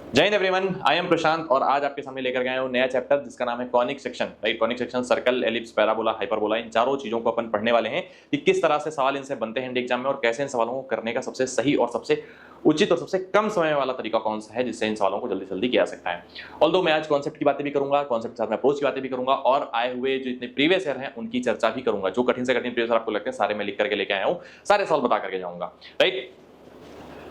जय Hind everyone, I am प्रशांत और आज आपके सामने लेकर गए हूं नया चैप्टर जिसका नाम है conic section. Right, conic section circle, ellipse, parabola, hyperbola, इन चारों चीजों को अपन पढ़ने वाले हैं कि किस तरह से सवाल इनसे बनते हैं एग्जाम में और कैसे इन सवालों को करने का सबसे सही और सबसे उचित और सबसे कम समय वाला तरीका कौन सा है जिससे इन सवालों को जल्दी जल्दी किया जा सकता है। ऑल्दो मैं आज कॉन्सेप्ट की बातें भी करूंगा, कॉन्सेप्ट के साथ में अप्रोच की बातें भी करूंगा और आए हुए जो इतने प्रीवियस ईयर हैं उनकी चर्चा भी करूंगा। जो कठिन से कठिन प्रीवियस आपको लगते हैं सारे मैं लिख करके लेके आया हूँ, सारे सवाल बता करके जाऊंगा। राइट,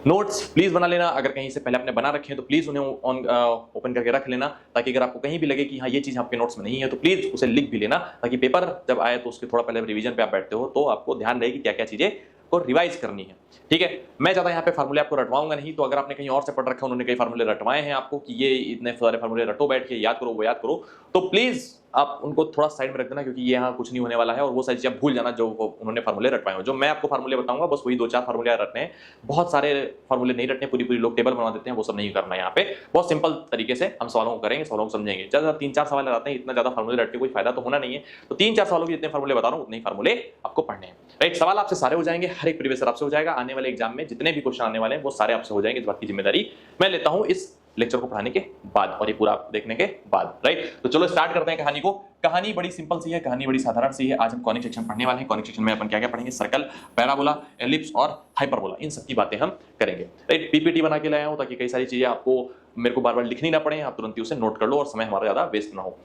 नोट्स प्लीज बना लेना, अगर कहीं से पहले आपने बना रखे हैं तो प्लीज उन्हें ओपन करके रख लेना, ताकि अगर आपको कहीं भी लगे कि हाँ ये चीज आपके नोट्स में नहीं है तो प्लीज उसे लिख भी लेना, ताकि पेपर जब आए तो उसके थोड़ा पहले रिवीजन पे आप बैठते हो तो आपको ध्यान रहे कि क्या क्या चीजें को रिवाइज करनी है। ठीक है, मैं ज्यादा यहाँ पे फार्मूले आपको रटवाऊंगा नहीं, तो अगर आपने कहीं और से पढ़ रखा, उन्होंने कई फार्मूले रटवाए हैं आपको कि ये इतने सारे फार्मूले रटो, बैठ के याद करो, वो याद करो, तो प्लीज आप उनको थोड़ा साइड में रख देना, क्योंकि ये यहाँ कुछ नहीं होने वाला है और वो सारी चीजें भूल जाना जो उन्होंने फार्मूले रटवाए हो। जो मैं आपको फार्मूले बताऊंगा बस वही 2-4 फार्मूले रटने हैं, बहुत सारे फार्मूले नहीं रटने, पूरी पूरी लोग टेबल बना देते हैं, वो सब नहीं करना है। यहाँ पे बहुत सिंपल तरीके से हम सवालों को करेंगे, सवालों को समझेंगे। ज्यादा 3-4 सवाल आते हैं, इतना ज्यादा फार्मूले रट के कोई फायदा तो होना नहीं है, तो 3-4 सवालों के जितने फार्मूले बता रहा हूँ उतने ही फार्मूले आपको पढ़ने हैं। राइट, सवाल आपसे सारे हो जाएंगे, हर एक प्रीवियस आपसे हो जाएगा, आने वाले एग्जाम में जितने भी क्वेश्चन आने वाले हैं वो सारे आपसे हो जाएंगे। इस बात की जिम्मेदारी मैं लेता हूं इस लेक्चर को पढ़ाने के बाद और ये पूरा देखने के बाद। राइट, तो चलो स्टार्ट करते हैं कहानी को। कहानी बड़ी सिंपल सी है, कहानी बड़ी साधारण सी है। आज हम कॉनिक सेक्शन पढ़ने वाले हैं। कॉनिक सेक्शन में अपन क्या क्या पढ़ेंगे? सर्कल, पैराबोला, एलिप्स और हाइपरबोला, इन सब की बातें हम करेंगे। राइट, पीपीटी बना के लाया हूं ताकि कई सारी चीजें आपको मेरे को बार बार लिखनी ना पड़े, आप तुरंत ही उसे नोट कर लो और समय हमारा ज्यादा वेस्ट ना हो।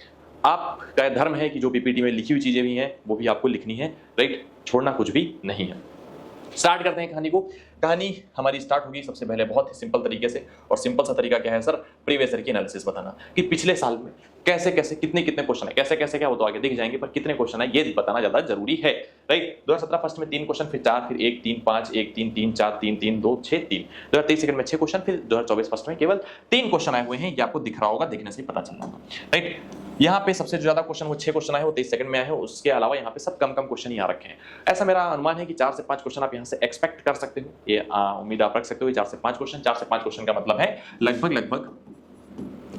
आपका धर्म है कि जो पीपीटी में लिखी हुई चीजें भी हैं वो भी आपको लिखनी है। राइट, छोड़ना कुछ भी नहीं है। स्टार्ट करते हैं कहानी को। कहानी हमारी स्टार्ट होगी सबसे पहले बहुत ही सिंपल तरीके से, और सिंपल सा तरीका क्या है सर? प्रीवियस ईयर की एनालिसिस बताना कि पिछले साल में कैसे कैसे कितने कितने क्वेश्चन है, कैसे कैसे क्या वो तो आगे दिख जाएंगे, पर कितने क्वेश्चन है ये बताना ज्यादा जरूरी है। राइट, 2017 फर्स्ट में 3 क्वेश्चन, फिर 4, फिर 1 3 5, 1 3 3 4 3 3 2 6 3, 2023 सेकंड में 6 क्वेश्चन, फिर 2024 फर्स्ट में केवल 3 क्वेश्चन आए हुए हैं। ये आपको दिख रहा होगा, देखने से पता चल रहा होगा। राइट, यहाँ पे सबसे ज्यादा क्वेश्चन वो 6 क्वेश्चन आए, वो 23 सेकंड में आए हैं। उसके अलावा यहाँ पे सब कम कम क्वेश्चन यहाँ रखे हैं। ऐसा मेरा अनुमान है कि 4 से 5 क्वेश्चन आप यहाँ से एक्सपेक्ट कर सकते हो, ये उम्मीद आप रख सकते हो। 4 से 5 क्वेश्चन, 4 से 5 क्वेश्चन का मतलब है लगभग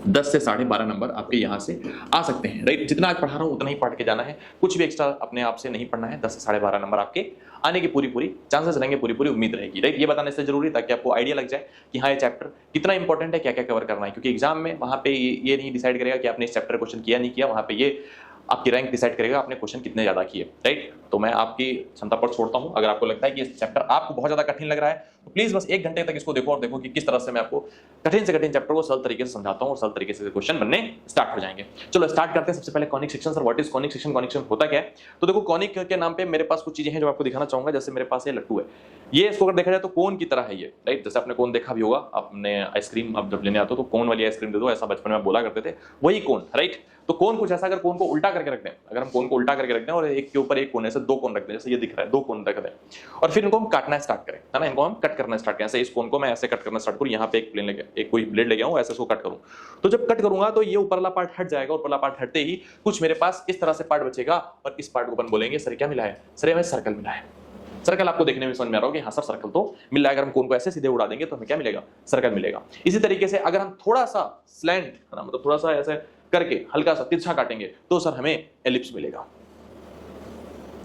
10 से 12.5 नंबर आपके यहाँ से आ सकते हैं। राइट, जितना आज पढ़ा रहा हूँ उतना ही पढ़ के जाना है, कुछ भी एक्स्ट्रा अपने आप से नहीं पढ़ना है। 10 से 12.5 नंबर आपके आने की पूरी चांसेस रहेंगे, पूरी उम्मीद रहेगी। राइट, ये बताने से जरूरी ताकि आपको आइडिया लग जाए कि हाँ ये चैप्टर कितना इंपॉर्टेंट है, क्या क्या कवर करना है, क्योंकि एग्जाम में वहां पे ये नहीं डिसाइड करेगा कि आपने इस चैप्टर क्वेश्चन किया नहीं किया, वहां पे ये आपकी रैंक डिसाइड करेगा आपने क्वेश्चन कितने ज्यादा किए। राइट, तो मैं आपकी क्षमता पर छोड़ता हूं। अगर आपको लगता है कि ये चैप्टर आपको बहुत ज्यादा कठिन लग रहा है तो प्लीज बस 1 घंटे तक इसको देखो और देखो कि किस तरह से मैं आपको कठिन से कठिन चैप्टर को सरल तरीके से समझाता हूं और सरल तरीके से क्वेश्चन बनने स्टार्ट हो जाएंगे। चलो स्टार्ट करते हैं। सबसे पहले conic section. Sir what is conic section? Conic section होता क्या है? तो देखो, कॉनिक के नाम पे मेरे पास कुछ चीजें हैं जो आपको दिखाना चाहूंगा। जैसे मेरे पास ये लट्टू है, ये इसको अगर देखा जाए तो कोन की तरह है ये। राइट, जैसे आपने कोन देखा भी होगा, आपने आइसक्रीम अब जब लेने आते हो तो कोन वाली आइसक्रीम दे दो, ऐसा बचपन में बोला करते थे, वही कोन। राइट, तो कोन कुछ ऐसा, अगर कोन को उल्टा करके रख दें, अगर हम कोन को उल्टा करके रख दें और एक के ऊपर एक कोने से 2 कोन रख दें, जैसे ये दिख रहा है 2 कोन रख दें, और फिर इनको हम काटना स्टार्ट करें, है ना, इनको हम कट करना स्टार्ट करें। ऐसे इस कोन को मैं ऐसे कट करना स्टार्ट करूं, यहाँ पे एक प्लेन लेके एक कोई ब्लेड लेके आऊं, ऐसे इसको कट करूं, तो जब कट करूंगा तो ये ऊपरला पार्ट हट जाएगा, ऊपरला पार्ट हटते ही कुछ मेरे पास इस तरह से पार्ट बचेगा और इस पार्ट को अपन बोलेंगे सर क्या मिला है? सर हमें सर्कल मिला है। सर्कल आपको देखने में समझ में आ रहा होगा कि हाँ सर सर्कल तो मिल रहा है। अगर हम कोन को ऐसे सीधे उड़ा देंगे तो हमें क्या मिलेगा? सर्कल मिलेगा। इसी तरीके से अगर हम थोड़ा सा स्लैंट, है ना, मतलब थोड़ा सा ऐसे करके हल्का सा तिरछा काटेंगे तो सर हमें एलिप्स मिलेगा।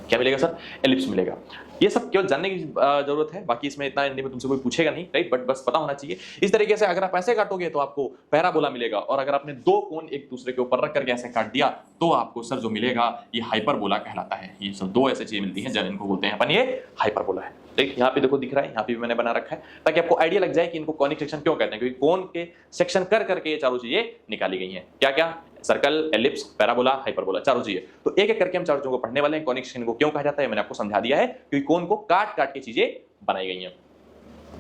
क्या मिलेगा सर? एलिप्स मिलेगा। ये सब केवल जानने की जरूरत है, बाकी इसमें इतना हिंदी में तुमसे कोई पूछेगा नहीं। राइट, बट बस पता होना चाहिए। इस तरीके से अगर आप ऐसे काटोगे तो आपको पैराबोला मिलेगा, और अगर आपने 2 कोन एक दूसरे के ऊपर रख करके ऐसे काट दिया तो आपको सर जो मिलेगा ये हाइपरबोला कहलाता है। ये सब 2 ऐसी चीजें मिलती हैं जब इनको बोलते हैं अपन ये हाइपरबोला है। राइट, यहाँ पे देखो दिख रहा है, यहाँ पे भी मैंने बना रखा है ताकि आपको आइडिया लग जाए कि इनको कॉनिक सेक्शन क्यों कहते हैं, क्योंकि कोन के सेक्शन कर करके ये चारों चीजें निकाली गई हैं। क्या क्या? सर्कल, एलिप्स, पैराबोला, हाइपरबोला, चारों चीजें। तो एक एक करके हम चारों चीजों को पढ़ने वाले हैं। कॉनिक सेक्शन को क्यों कहा जाता है मैंने आपको समझा दिया है, क्योंकि कोन को काट काट के चीजें बनाई गई हैं।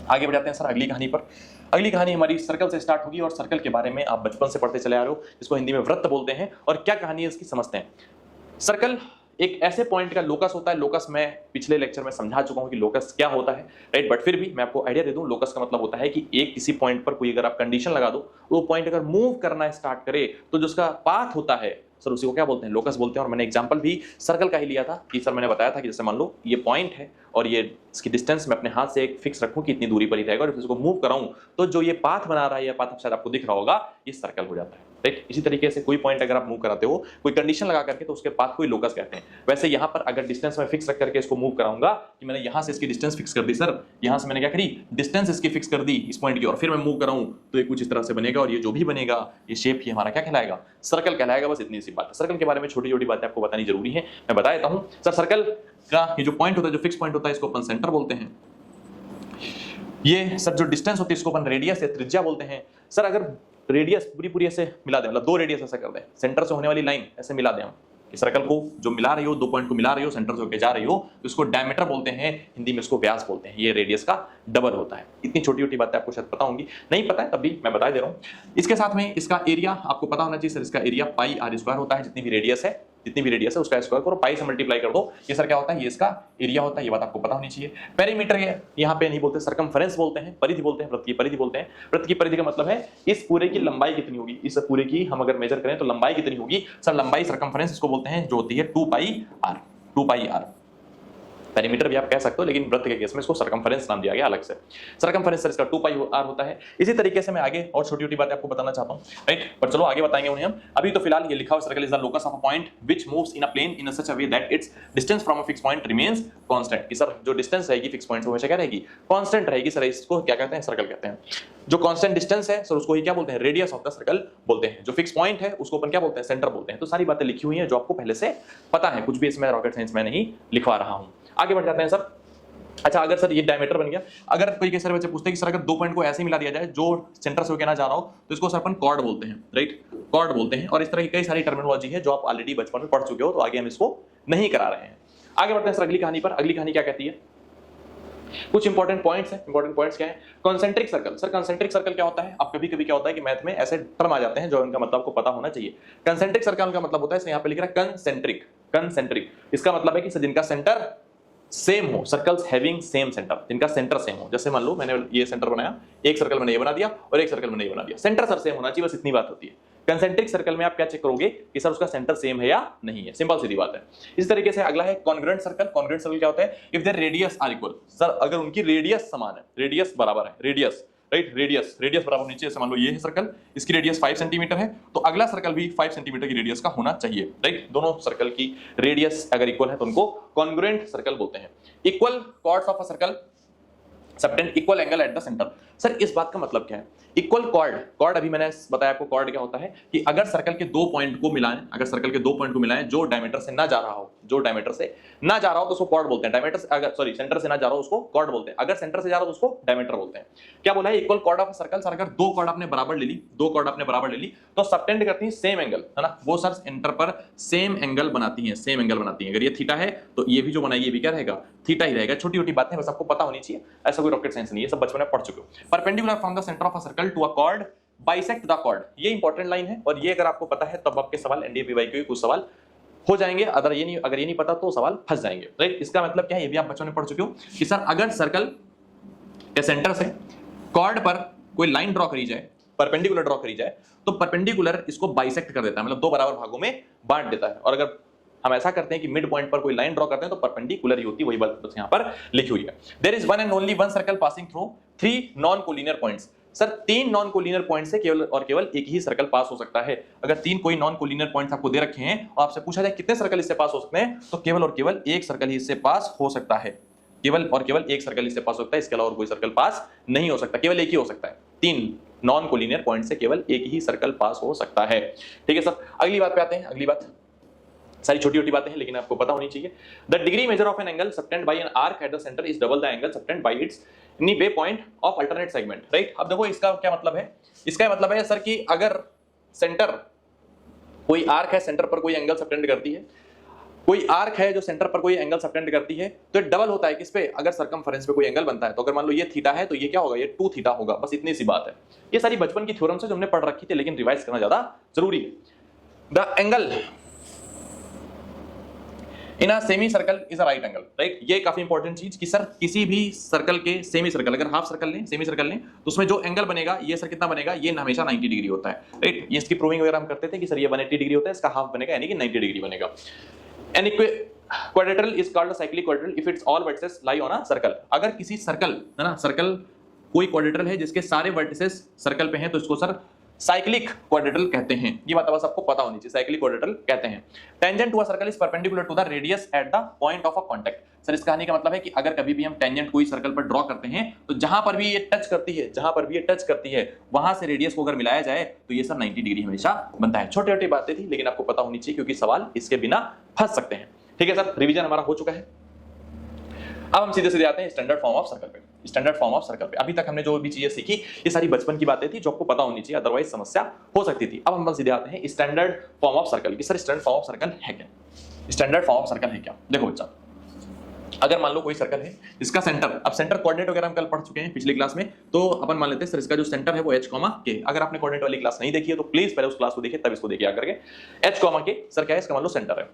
आगे बढ़ जाते हैं सर अगली कहानी पर। अगली कहानी हमारी सर्कल से स्टार्ट होगी, और सर्कल के बारे में आप बचपन से पढ़ते चले आ रहे हो, जिसको हिंदी में वृत्त बोलते हैं। और क्या कहानी है इसकी समझते हैं। सर्कल एक ऐसे पॉइंट का लोकस होता है। लोकस मैं पिछले लेक्चर में समझा चुका हूं कि लोकस क्या होता है। राइट, बट फिर भी मैं आपको आइडिया दे दूं। लोकस का मतलब होता है कि एक किसी पॉइंट पर कोई अगर आप कंडीशन लगा दो, वो पॉइंट अगर मूव करना स्टार्ट करे तो जो उसका पाथ होता है सर उसी को क्या बोलते हैं? लोकस बोलते हैं। और मैंने एग्जांपल भी सर्कल का ही लिया था कि सर मैंने बताया था कि जैसे मान लो ये पॉइंट है और ये इसकी डिस्टेंस मैं अपने हाथ से एक फिक्स रखूं कि इतनी दूरी पर ही रहेगा, और इसको मूव कराऊं तो जो ये पाथ बना रहा है, या पाथ शायद आपको दिख रहा होगा, ये सर्कल हो जाता है। राइट। इसी तरीके से कोई पॉइंट अगर आप मूव कराते हो कोई कंडीशन लगा करके तो उसके बाद कोई लोकस कहते हैं। वैसे यहाँ पर अगर डिस्टेंस में फिक्स रख करके इसको मूव कराऊंगा कि मैंने यहाँ से इसकी डिस्टेंस फिक्स कर दी सर, यहाँ से मैंने क्या करी डिस्टेंस इसकी फिक्स कर दी इस पॉइंट की, और फिर मैं मूव कराऊं तो ये कुछ इस तरह से बनेगा, और ये जो भी बनेगा ये शेप ही हमारा क्या कहलाएगा, सर्कल कहलाएगा। बस इतनी सी बात है। सर्कल के बारे में छोटी छोटी बातें आपको बतानी जरूरी है, मैं बता देता हूं। सर सर्कल का ये जो पॉइंट होता है, जो फिक्स पॉइंट होता है, इसको अपन सेंटर बोलते हैं। ये सर जो डिस्टेंस होती है इसको अपन रेडियस या त्रिज्या बोलते हैं। सर अगर रेडियस पूरी पूरी ऐसे मिला दें, मतलब दो रेडियस ऐसे कर दें, सेंटर से होने वाली लाइन ऐसे मिला दें हम, कि सर्कल को जो मिला रही हो, दो पॉइंट को मिला रही हो, सेंटर से होकर जा रही हो, तो इसको डायमीटर बोलते हैं, हिंदी में इसको व्यास बोलते हैं। ये रेडियस का डबल होता है। इतनी छोटी छोटी बातें आपको शायद पता होंगी, नहीं पता है तब भी मैं बता दे रहा हूं। इसके साथ में इसका एरिया आपको पता होना चाहिए सर, इसका एरिया पाई आर स्क्वायर होता है। जितनी भी रेडियस है उसका स्क्वायर करो, पाई से मल्टीप्लाई कर दो, ये सर क्या होता है, ये इसका एरिया होता है। ये बात आपको पता होनी चाहिए। पेरीमीटर यहाँ पे नहीं बोलते, सर्कमफेरेंस बोलते हैं, परिधि बोलते हैं, वृत्त की परिधि बोलते हैं। वृत्त की परिधि का मतलब है इस पूरे की लंबाई कितनी होगी, इस पूरे की हम अगर मेजर करें तो लंबाई कितनी होगी सर, लंबाई सर्कमफेरेंस इसको बोलते हैं, जो होती है 2 पाई आर। पेरीमीटर भी आप कह सकते हो, लेकिन वृत्त के केस में इसको सर्कमफेरेंस नाम दिया गया अलग से। सर्कमफेरेंस सर इसका 2 पाई आर होता है। इसी तरीके से मैं आगे और छोटी छोटी बातें आपको बताना चाहता हूं, राइट, पर चलो आगे बताएंगे उन्हें हम। अभी तो फिलहाल ये लिखा हुआ circle is the locus of a point which moves in a plane in such a way that its distance from a fix point remains constant. कि सर जो डिस्टेंस रहेगी फिक्स पॉइंट से हमेशा क्या रहेगी, कांस्टेंट रहेगी। सर इसको क्या कहते हैं, सर्कल कहते हैं। जो कांस्टेंट डिस्टेंस है सर उसको ही क्या बोलते हैं, रेडियस ऑफ द सर्कल बोलते हैं। जो फिक्स पॉइंट है उसको अपन क्या बोलते हैं, सेंटर बोलते हैं। तो सारी बातें लिखी हुई हैं जो आपको पहले से पता है, कुछ भी इसमें रॉकेट साइंस में नहीं लिखवा रहा हूं। आगे बढ़ जाते हैं सर। अच्छा, अगर सर ये डायमीटर बन गया, अगर कोई कैसे बच्चे पूछते हैं कि सर अगर दो पॉइंट को ऐसे मिला दिया जाए जो सेंटर से होकर ना जा रहा हो, तो इसको सर अपन कॉर्ड बोलते हैं, राइट, कॉर्ड बोलते हैं। और इस तरह की कई सारी टर्मिनोलॉजी है जो आप ऑलरेडी बचपन में पढ़ चुके हो, तो आगे हम इसको नहीं करा रहे हैं। आगे बढ़ते हैं सर अगली कहानी पर। अगली कहानी क्या कहती है, कुछ इंपॉर्टेंट पॉइंट्स हैं। इंपॉर्टेंट पॉइंट्स क्या है, concentric circle. Sir concentric circle क्या होता है, अब कभी कभी क्या होता है कि मैथ में ऐसे टर्म आ जाते हैं जो इनका मतलब आपको पता होना चाहिए। कॉन्सेंट्रिक सर्कल का मतलब होता है, यहाँ पे लिख रहा है कंसेंट्रिक। कंसेंट्रिक इसका मतलब है कि जिनका सेंटर सेम हो, सर्कल्स हैविंग सेम सेंटर, जिनका सेंटर सेम हो। जैसे मान लो मैंने ये सेंटर बनाया, एक सर्कल मैंने ये बना दिया और एक सर्कल मैंने ये बना दिया, सेंटर सर सेम होना चाहिए, बस इतनी बात होती है। कंसेंट्रिक सर्कल में आप क्या चेक करोगे कि सर उसका सेंटर सेम है या नहीं है, सिंपल सीधी बात है। इस तरीके से अगला है कॉन्ग्रुएंट सर्कल। कॉन्ग्रुएंट सर्कल क्या होता है, if their radius are equal. Sir अगर उनकी रेडियस समान है, रेडियस बराबर है, रेडियस, राइट, रेडियस बराबर नीचे, जैसे मान लो ये है सर्कल, इसकी रेडियस 5 सेंटीमीटर है, तो अगला सर्कल भी 5 सेंटीमीटर की रेडियस का होना चाहिए, राइट। दोनों सर्कल की रेडियस अगर इक्वल है तो उनको कॉन्ग्रुएंट सर्कल बोलते हैं। Equal chords of a circle subtend equal angle at the centre. Sir इस बात का मतलब क्या है, इक्वल कॉर्ड अभी मैंने बताया आपको, कॉर्ड क्या होता है कि अगर सर्कल के दो पॉइंट को मिलाएं, अगर सर्कल के दो पॉइंट को मिलाएं जो डायमीटर से ना जा रहा हो, जो डायमीटर से ना जा रहा हो तो उसको कॉर्ड बोलते हैं। डायमीटर से अगर सेंटर से ना जा रहा हो उसको कॉर्ड बोलते हैं, अगर सेंटर से जा रहा हो तो उसको डायमीटर बोलते हैं। क्या बोला है, equal cord of circle. Sir अगर दो कॉर्ड आपने बराबर ले ली, दो कॉर्ड आपने बराबर ले ली तो सबटेंड करती है सेम एंगल, है ना, वो सर सेंटर पर सेम एंगल बनाती है, सेम एंगल बनाती है। अगर ये थीटा है तो ये भी जो बनाई ये भी क्या रहेगा, थीटा ही रहेगा। छोटी छोटी बातें बस आपको पता होनी चाहिए, ऐसा कोई रॉकेट साइंस नहीं है, सब बचपन में पढ़ चुके हो। Perpendicular from the centre of a circle to a chord bisect the chord, ये इंपॉर्टेंट लाइन है, और ये अगर आपको पता है तब आपके सवाल एनडीए पीवाई के कुछ सवाल हो जाएंगे। अगर ये नहीं पता तो सवाल फंस जाएंगे, राइट। इसका मतलब क्या है, ये भी आप बच्चों ने पढ़ चुके हो कि सर अगर सर्कल के सेंटर से कॉर्ड पर कोई लाइन ड्रॉ करी जाए, परपेंडिकुलर ड्रॉ करी जाए, तो परपेंडिकुलर इसको बाइसेक्ट कर देता है, मतलब दो बराबर भागों में बांट देता है। और अगर हम ऐसा करते हैं कि मिड पॉइंट पर कोई लाइन ड्रॉ करते हैं तो परपेंडिकुलर ही होती है, वही बात बस यहां पर लिखी हुई है। There is one and only one circle passing through 3 non collinear points. Sir 3 non collinear point से केवल और केवल एक ही सर्कल पास हो सकता है। अगर 3 कोई नॉन कोलिनियर पॉइंट्स आपको दे रखे हैं और आपसे पूछा जाए कितने सर्कल इससे पास हो सकते हैं, तो केवल और केवल एक सर्कल ही इससे पास हो सकता है, केवल और केवल एक सर्कल इससे पास हो सकता है, इसके अलावा और कोई सर्कल पास नहीं हो सकता, केवल एक ही हो सकता है। 3 नॉन कोलिनियर पॉइंट से केवल एक ही सर्कल पास हो सकता है, ठीक है सर। अगली बात पे आते हैं। अगली बात सारी छोटी छोटी बातें हैं लेकिन आपको पता होनी चाहिए। The degree measure of an angle subtended by an arc at the centre is double the angle subtended by its any way point of alternate segment, right. अब देखो इसका क्या मतलब है, इसका मतलब है सर कि अगर सेंटर कोई आर्क है, सेंटर पर कोई एंगल सबटेंड करती है, कोई आर्क है जो सेंटर पर कोई एंगल सबटेंड करती है, तो डबल होता है किस पे, अगर सर्कमफेरेंस पे कोई एंगल बनता है। तो अगर मान लो ये थीटा है तो ये क्या होगा, ये 2 थीटा होगा, बस इतनी सी बात है। ये सारी बचपन की थ्योरम्स है जो हमने पढ़ रखी थी, लेकिन रिवाइज करना ज्यादा जरूरी है। The angle in a semi circle is a right angle, right. ये काफी इंपॉर्टेंट चीज कि सर किसी भी सर्कल के सेमी सर्कल, अगर हाफ सर्कल लें, सेमी सर्कल लें, तो उसमें जो एंगल बनेगा ये सर कितना बनेगा, ये हमेशा 90 डिग्री होता है, राइट। ये इसकी प्रूविंग वगैरह हम करते थे कि सर ये 180 डिग्री होता है, इसका हाफ बनेगा यानी कि 90 डिग्री बनेगा। An quadrilateral is called a cyclic quadrilateral if its all vertices lie on a circle. अगर किसी सर्कल, है ना, सर्कल कोई क्वाड्रेटरल है जिसके सारे वर्टिसेस सर्कल पे हैं, तो इसको सर साइक्लिक क्वाड्रेटल कहते हैं। ये बात बस आपको पता होनी चाहिए, साइक्लिक क्वाड्रेटल कहते हैं। Tangent to a circle is perpendicular to the radius at the point of a contact. Sir इस कहानी का मतलब है कि अगर कभी भी हम टेंजेंट कोई सर्कल पर ड्रॉ करते हैं तो जहां पर भी ये टच करती है, जहां पर भी ये टच करती है वहां से रेडियस को अगर मिलाया जाए तो ये सर 90 डिग्री हमेशा बनता है। छोटी छोटी बातें थी लेकिन आपको पता होनी चाहिए क्योंकि सवाल इसके बिना फंस सकते हैं। ठीक है सर, रिवीजन हमारा हो चुका है। अब हम सीधे सीधे आते हैं स्टैंडर्ड फॉर्म ऑफ सर्कल पे। स्टैंडर्ड फॉर्म ऑफ सर्कल पे अभी तक हमने जो भी चीजें सीखी ये सारी बचपन की बातें थी जो आपको पता होनी चाहिए, अदरवाइज समस्या हो सकती थी। अब हम सीधे आते हैं स्टैंडर्ड फॉर्म ऑफ सर्कल की। Sir standard form of circle है क्या? स्टैंडर्ड फॉर्म ऑफ सर्कल है क्या? देखो बच्चा, अगर मान लो कोई सर्कल है इसका सेंटर, अब सेंटर कोऑर्डिनेट वगैरह हम कल पढ़ चुके हैं पिछली क्लास में, तो अपन मान लेते हैं सर इसका जो सेंटर है वो h, k। अगर आपने कोऑर्डिनेट वाली क्लास नहीं देखी है तो प्लीज पहले उस क्लास को देखिए तब इसको देखिए आकर के। h, k सर क्या है, इसका मान लो सेंटर है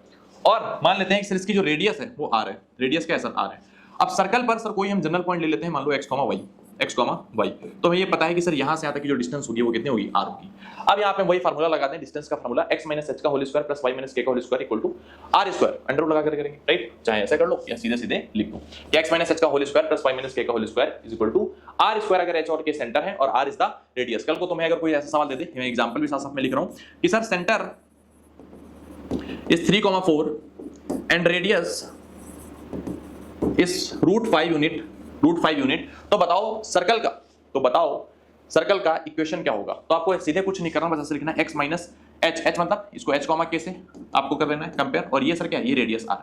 और मान लेते हैं कि सर इसकी जो रेडियस है वो r है। रेडियस क्या है सर? r है। अब सर्कल पर सर कोई हम जनरल पॉइंट ले लेते हैं, मान लो x, y, तो हमें ये पता है कि सर यहां से यहां तक की जो डिस्टेंस होगी वो कितनी होगी? r होगी। अब यहां पे वही फार्मूला लगाते हैं, डिस्टेंस का फार्मूला x - h का whole square plus y - k का whole square equal to r square, under root लगा कर करेंगे, राइट? चाहे ऐसा कर लो या सीधे सीधे लिख दो कि x - h का whole square plus y - k का whole square is equal to r square. अगर h और k सेंटर है और r इज द रेडियस। कल को तुम्हें अगर कोई ऐसा सवाल दे दे, मैं एग्जांपल भी साथ-साथ में लिख रहा हूं कि sir centre is 3,4 and radius इस √5 यूनिट, तो बताओ सर्कल का इक्वेशन क्या होगा? तो आपको सीधे कुछ नहीं करना, बस ऐसे लिखना है x - h मतलब इसको h, k से आपको कर देना है कंपेयर, और ये सर क्या है? ये रेडियस r।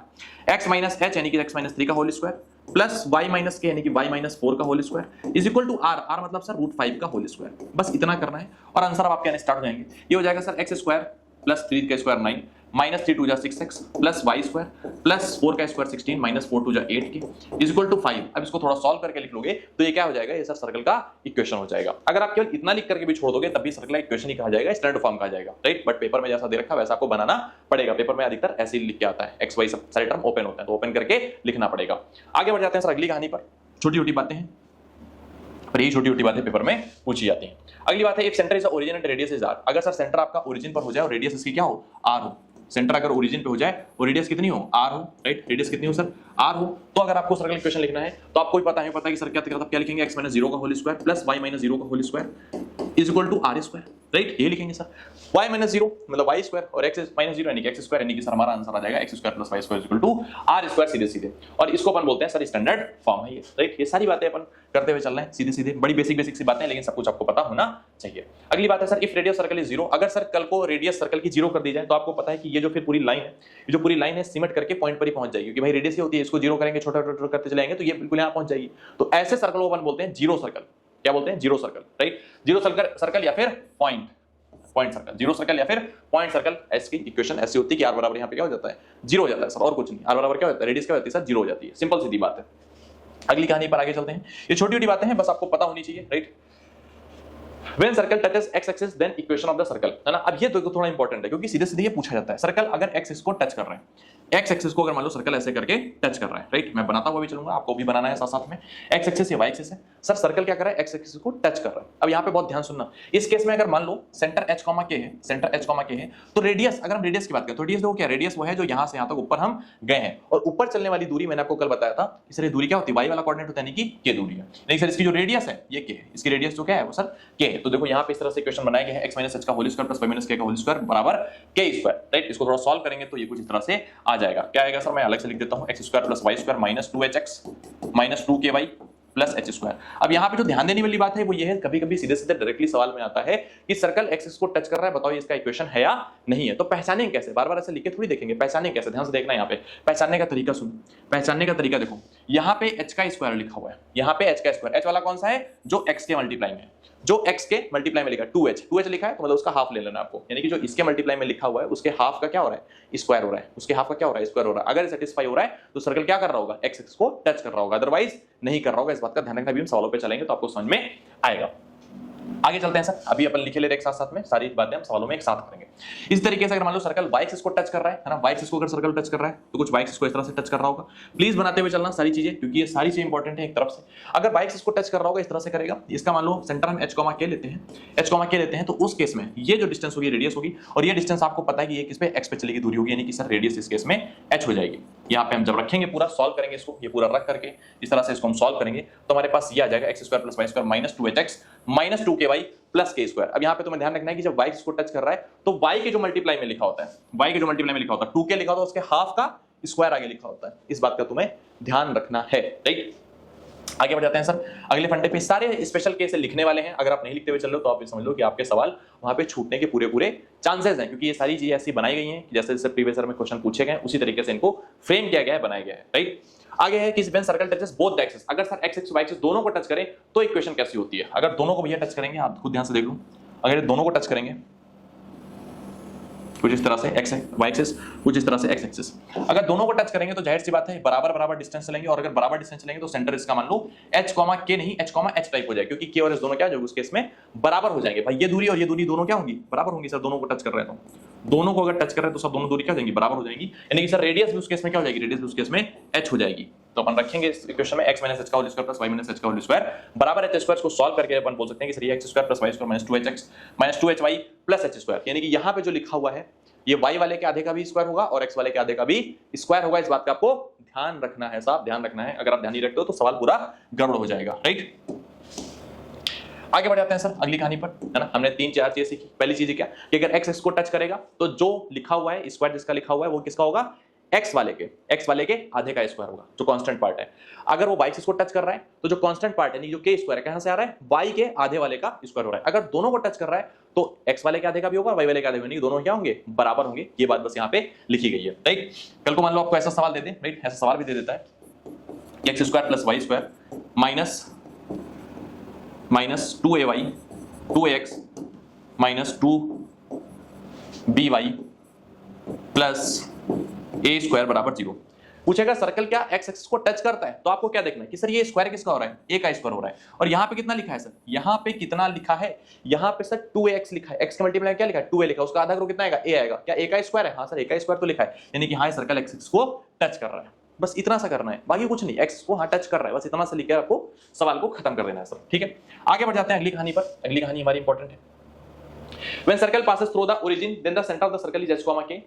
x - h यानी कि x - 3 का whole square plus y - k यानी कि y - 4 का whole square is equal to r मतलब सर √5 का होल स्क्वायर। बस इतना करना है और आंसर अब आपके आने स्टार्ट हो जाएंगे। ये हो जाएगा सर x स्क्वायर प्लस 3 का स्क्वायर 9 माइनस 3 2 जा 6x plus y square plus 4 का स्क्वायर 16 माइनस 4 2 जा 8k इज इक्वल टू 5। अब इसको थोड़ा सॉल्व करके लिख लोगे तो ये क्या हो जाएगा? ये सर सर्कल का इक्वेशन हो जाएगा। अगर आप केवल इतना लिख करके भी छोड़ दोगे तब भी सर्कल का इक्वेशन ही कहा जाएगा, स्टैंडर्ड फॉर्म कहा जाएगा, राइट? बट पेपर में जैसा दे रखा वैसा आपको बनाना पड़ेगा। पेपर में अधिकतर ऐसे ही लिख के आता है, एक्स वाई सब सारे टर्म ओपन होते हैं तो ओपन करके लिखना पड़ेगा। आगे बढ़ जाते हैं सर अगली कहानी पर। छोटी छोटी बातें हैं पर ये छोटी छोटी बातें पेपर में पूछी जाती हैं। अगली बात है एक centre is origin and radius is R. अगर सर सेंटर आपका ओरिजिन पर हो जाए और रेडियस इसकी क्या हो? आर हो। सेंटर अगर ओरिजिन पे हो जाए और रेडियस कितनी हो? आर हो, राइट? रेडियस कितनी हो सर? आर हो। तो अगर आपको सर्कल इक्वेशन लिखना है तो आपको भी पता है कि सर क्या लिखेंगे? x - 0 का होल स्क्वायर प्लस y - 0 का whole square is equal to are square, right? ये लिखेंगे सर। y - 0 मतलब y स्क्वायर और x - 0 यानी कि x स्क्वायर, यानी कि सर हमारा आंसर आ जाएगा x square plus y square is equal to are square सीधे सीधे। और इसको अपन बोलते हैं सर स्टैंडर्ड फॉर्म है ये, राइट? ये सारी बातें अपन करते हुए चल रहे हैं सीधे सीधे, बड़ी बेसिक सी बातें हैं लेकिन सब कुछ आपको पता होना चाहिए। अगली बात है sir if radius circle is 0। अगर सर कल को रेडियस सर्कल की 0 कर दी जाए तो आपको पता है कि ये जो फिर पूरी लाइन है, ये जो पूरी लाइन है सिमट करके पॉइंट पर ही पहुंच जाएगी, क्योंकि भाई रेडियस ही होती है, इसको 0 करेंगे छोटा करते चलेंगे तो ये बिल्कुल यहां पहुंच जाएगी। तो ऐसे सर्कल को अपन बोलते हैं जीरो सर्कल। क्या बोलते हैं? Zero circle, right? Zero circle या फिर पॉइंट सर्कल, जीरो सर्कल या फिर पॉइंट सर्कल। एस की इक्वेशन ऐसी होती है कि r बराबर यहाँ पे क्या हो जाता है? 0 हो जाता है सर, और कुछ नहीं। r बराबर क्या होता है? रेडियस क्या होती है सर? 0 हो जाती है। सिंपल सीधी बात है। अगली कहानी पर आगे चलते हैं। ये छोटी छोटी बातें हैं, बस आपको पता होनी चाहिए, right? When circle touches x axis then equation of the circle, है ना? अब ये तो थोड़ा इंपॉर्टेंट है क्योंकि सीधे सीधे ये पूछा जाता है। सर्कल अगर x एक्सिस को टच कर रहे हैं, x एक्सिस को अगर मान लो सर्कल ऐसे करके टच कर रहा है, राइट? मैं बनाता हुआ भी चलूंगा, आपको भी बनाना है साथ साथ में। x एक्सिस या y एक्सिस है, सर सर्कल क्या कर रहा है? x एक्सिस को टच कर रहा है। अब यहाँ पे बहुत ध्यान सुनना, इस केस में अगर मान लो सेंटर h, k है, सेंटर h, k है, तो रेडियस, अगर हम रेडियस की बात करें तो रेडियस देखो क्या? रेडियस वो है जो यहाँ से यहाँ तक ऊपर हम गए हैं, और ऊपर चलने वाली दूरी मैंने आपको कल बताया था कि सर ये दूरी क्या होती है? y वाला कोऑर्डिनेट होता है, यानी कि k दूरी है। नहीं सर इसकी जो रेडियस है ये k है, इसकी रेडियस जो क्या है वो सर k है। तो देखो यहाँ पे इस तरह से इक्वेशन बनाया गया है x - h का whole square plus y - k का होल स्क्वायर बराबर k स्क्वायर, राइट? इसको थोड़ा सॉल्व करेंगे तो ये कुछ इस तरह से आ जाएगा। क्या आएगा सर? मैं अलग से लिख देता हूं, x square plus y square minus 2hx minus 2ky plus h square. अब यहाँ पे जो ध्यान देने वाली बात है वो ये है, कभी कभी सीधे सीधे डायरेक्टली सवाल में आता है कि सर्कल एक्सिस को टच कर रहा है, बताओ इसका इक्वेशन है या नहीं है। तो पहचानेंगे कैसे? बार बार ऐसे लिख के थोड़ी देखेंगे, पहचानेंगे कैसे? ध्यान से देखना। यहाँ पे पहचानने का तरीका सुनो, पहचानने का तरीका देखो। यहाँ पे h का स्क्वायर लिखा हुआ है, यहाँ पे h का स्क्वायर, h वाला कौन सा है? जो x के मल्टीप्लाई में, जो x के मल्टीप्लाई में लिखा है 2h लिखा है तो मतलब उसका हाफ ले लेना आपको, यानी कि जो इसके मल्टीप्लाई में लिखा हुआ है उसके हाफ का क्या हो रहा है? स्क्वायर हो रहा है। उसके हाफ का क्या हो रहा है? स्क्वायर हो रहा है। अगर सेटिस्फाई हो रहा है तो सर्कल क्या कर रहा होगा? x एक्सिस को टच कर रहा होगा, अदरवाइज नहीं कर रहा होगा। इस बात का ध्यान रखना, अभी हम सवालों पे चलेंगे तो आपको समझ में आएगा। आगे चलते हैं सर, अभी अपन लिखे ले रहे एक साथ में सारी बातें हम सवालों में एक साथ करेंगे। इस तरीके से अगर मान लो सर्कल y एक्सिस को टच कर रहा है ना, y एक्सिस को अगर सर्कल टच कर रहा है तो कुछ y एक्सिस को इस तरह से टच कर रहा होगा। प्लीज बनाते हुए चलना सारी चीजें, क्योंकि ये सारी चीजें इंपॉर्टेंट है एक तरफ से। अगर y एक्सिस को टच कर रहा होगा इस तरह से करेगा, इसका मान लो सेंटर हम h, k लेते हैं, h, k लेते हैं, तो उस केस में ये जो डिस्टेंस होगी रेडियस होगी, और ये डिस्टेंस आपको पता है कि ये किस पे x पे चलेगी दूरी होगी, यानी कि सर रेडियस इस केस में h हो जाएगी। यहाँ पे हम जब रखेंगे पूरा सॉल्व करेंगे इसको, ये पूरा रख करके इस तरह से इसको हम सॉल्व करेंगे तो हमारे पास ये आ जाएगा x square plus y square minus 2hx minus 2ky plus k square. अब यहाँ पे तुम्हें ध्यान रखना है कि जब y इसको टच कर रहा है तो y के जो मल्टीप्लाई में लिखा होता है, y के जो मल्टीप्लाई में लिखा होता है 2k लिखा होता है, उसके हाफ का स्क्वायर आगे लिखा होता है। इस बात का तुम्हें ध्यान रखना है, राइट। आगे बढ़ जाते हैं सर अगले फंडे पे। सारे स्पेशल केस लिखने वाले हैं, अगर आप नहीं लिखते हुए चल रहे हो तो आप ये समझ लो कि आपके सवाल वहां पे छूटने के पूरे चांसेस हैं, क्योंकि ये सारी चीजें ऐसी बनाई गई हैं जैसे जैसे प्रीवियस ईयर में क्वेश्चन पूछे गए उसी तरीके से इनको फ्रेम किया गया है, बनाया गया है, राइट। आगे है कि when circle touches both the axis, अगर sir x axis y axis दोनों को टच करें तो इक्वेशन कैसी होती है। अगर दोनों को भैया टच करेंगे, आप खुद ध्यान से देख लो, अगर ये दोनों को टच करेंगे कुछ इस तरह से एक्स वाई एक्सिस, कुछ इस तरह से एक्स एक्सिस, अगर दोनों को टच करेंगे तो जाहिर सी बात है बराबर बराबर डिस्टेंस चलेंगे, और अगर बराबर डिस्टेंस चलेंगे तो सेंटर इसका मान लो h k नहीं h टाइप हो जाए, क्योंकि k और s दोनों क्या हो जाएंगे उस केस में बराबर हो जाएंगे। भाई ये दूरी और ये दूरी दोनों क्या होंगी, बराबर होंगी सर। दोनों को टच कर रहे हैं तो दोनों को अगर टच कर रहे हैं तो सब दोनों दूरी क्या हो जाएंगी, बराबर हो जाएंगी। यानी कि सर रेडियस भी उस केस में क्या हो जाएगी, रेडियस भी उस केस में h हो जाएगी। तो अपन रखेंगे इस इक्वेशन में x - h का whole square plus y - h का होल स्क्वायर बराबर h स्क्वायर को सॉल्व करके अपन बोल सकते हैं कि सर ये x square plus y square minus 2hx minus 2hy plus h square, यानी कि यहाँ पे जो लिखा हुआ है ये y वाले के आधे का भी स्क्वायर होगा और x वाले के आधे का भी स्क्वायर होगा। इस बात का आपको ध्यान रखना है साहब, ध्यान रखना है। अगर आप ध्यान नहीं रखते हो तो सवाल पूरा गड़बड़ हो जाएगा, राइट। आगे बढ़ जाते हैं सर अगली कहानी पर, है ना। हमने 3-4 चीजें सीखी। पहली चीज क्या कि अगर x को टच करेगा तो जो लिखा हुआ है स्क्वायर जिसका लिखा हुआ है वो किसका होगा, x वाले के आधे का स्क्वायर होगा, जो कांस्टेंट पार्ट है। अगर वो y को टच कर रहा है तो जो कांस्टेंट पार्ट है, जो k स्क्वायर है, कहां से आ रहा है, y के आधे वाले का स्क्वायर हो रहा है। अगर दोनों को टच कर रहा है तो x वाले के आधे का भी होगा, y वाले के आधे का नहीं, दोनों क्या होंगे, बराबर होंगे। ये बात बस यहाँ पे लिखी गई है, राइट। कल को मान लो आपको ऐसा सवाल दे दे, राइट, ऐसा सवाल भी दे देता है x square plus y square minus 2ay 2ax minus 2by plus a square बराबर 0। पूछेगा सर्कल क्या x एक्सिस को टच करता है, तो आपको क्या देखना है कि सर ये स्क्वायर किसका हो रहा है, a का स्क्वायर हो रहा है। और यहाँ पे कितना लिखा है सर, यहाँ पे कितना लिखा है, यहाँ पे सर 2ax लिखा है, x का मल्टीप्लाई क्या लिखा है, 2a लिखा है, उसका आधा करो कितना आएगा, a आएगा। क्या a का स्क्वायर है, हाँ सर a का स्क्वायर तो लिखा है, यानी कि हाँ सर्कल x एक्सिस को टच कर रहा है। बस इतना सा करना है, बाकी कुछ नहीं, x को हाँ टच कर रहा है, बस इतना सा लिखकर आपको सवाल को खत्म कर देना है सर, ठीक है। आगे बढ़ जाते हैं अगली कहानी पर। अगली कहानी हमारी इंपॉर्टेंट है। When circle passes through the origin, then the center of the circle is h, k.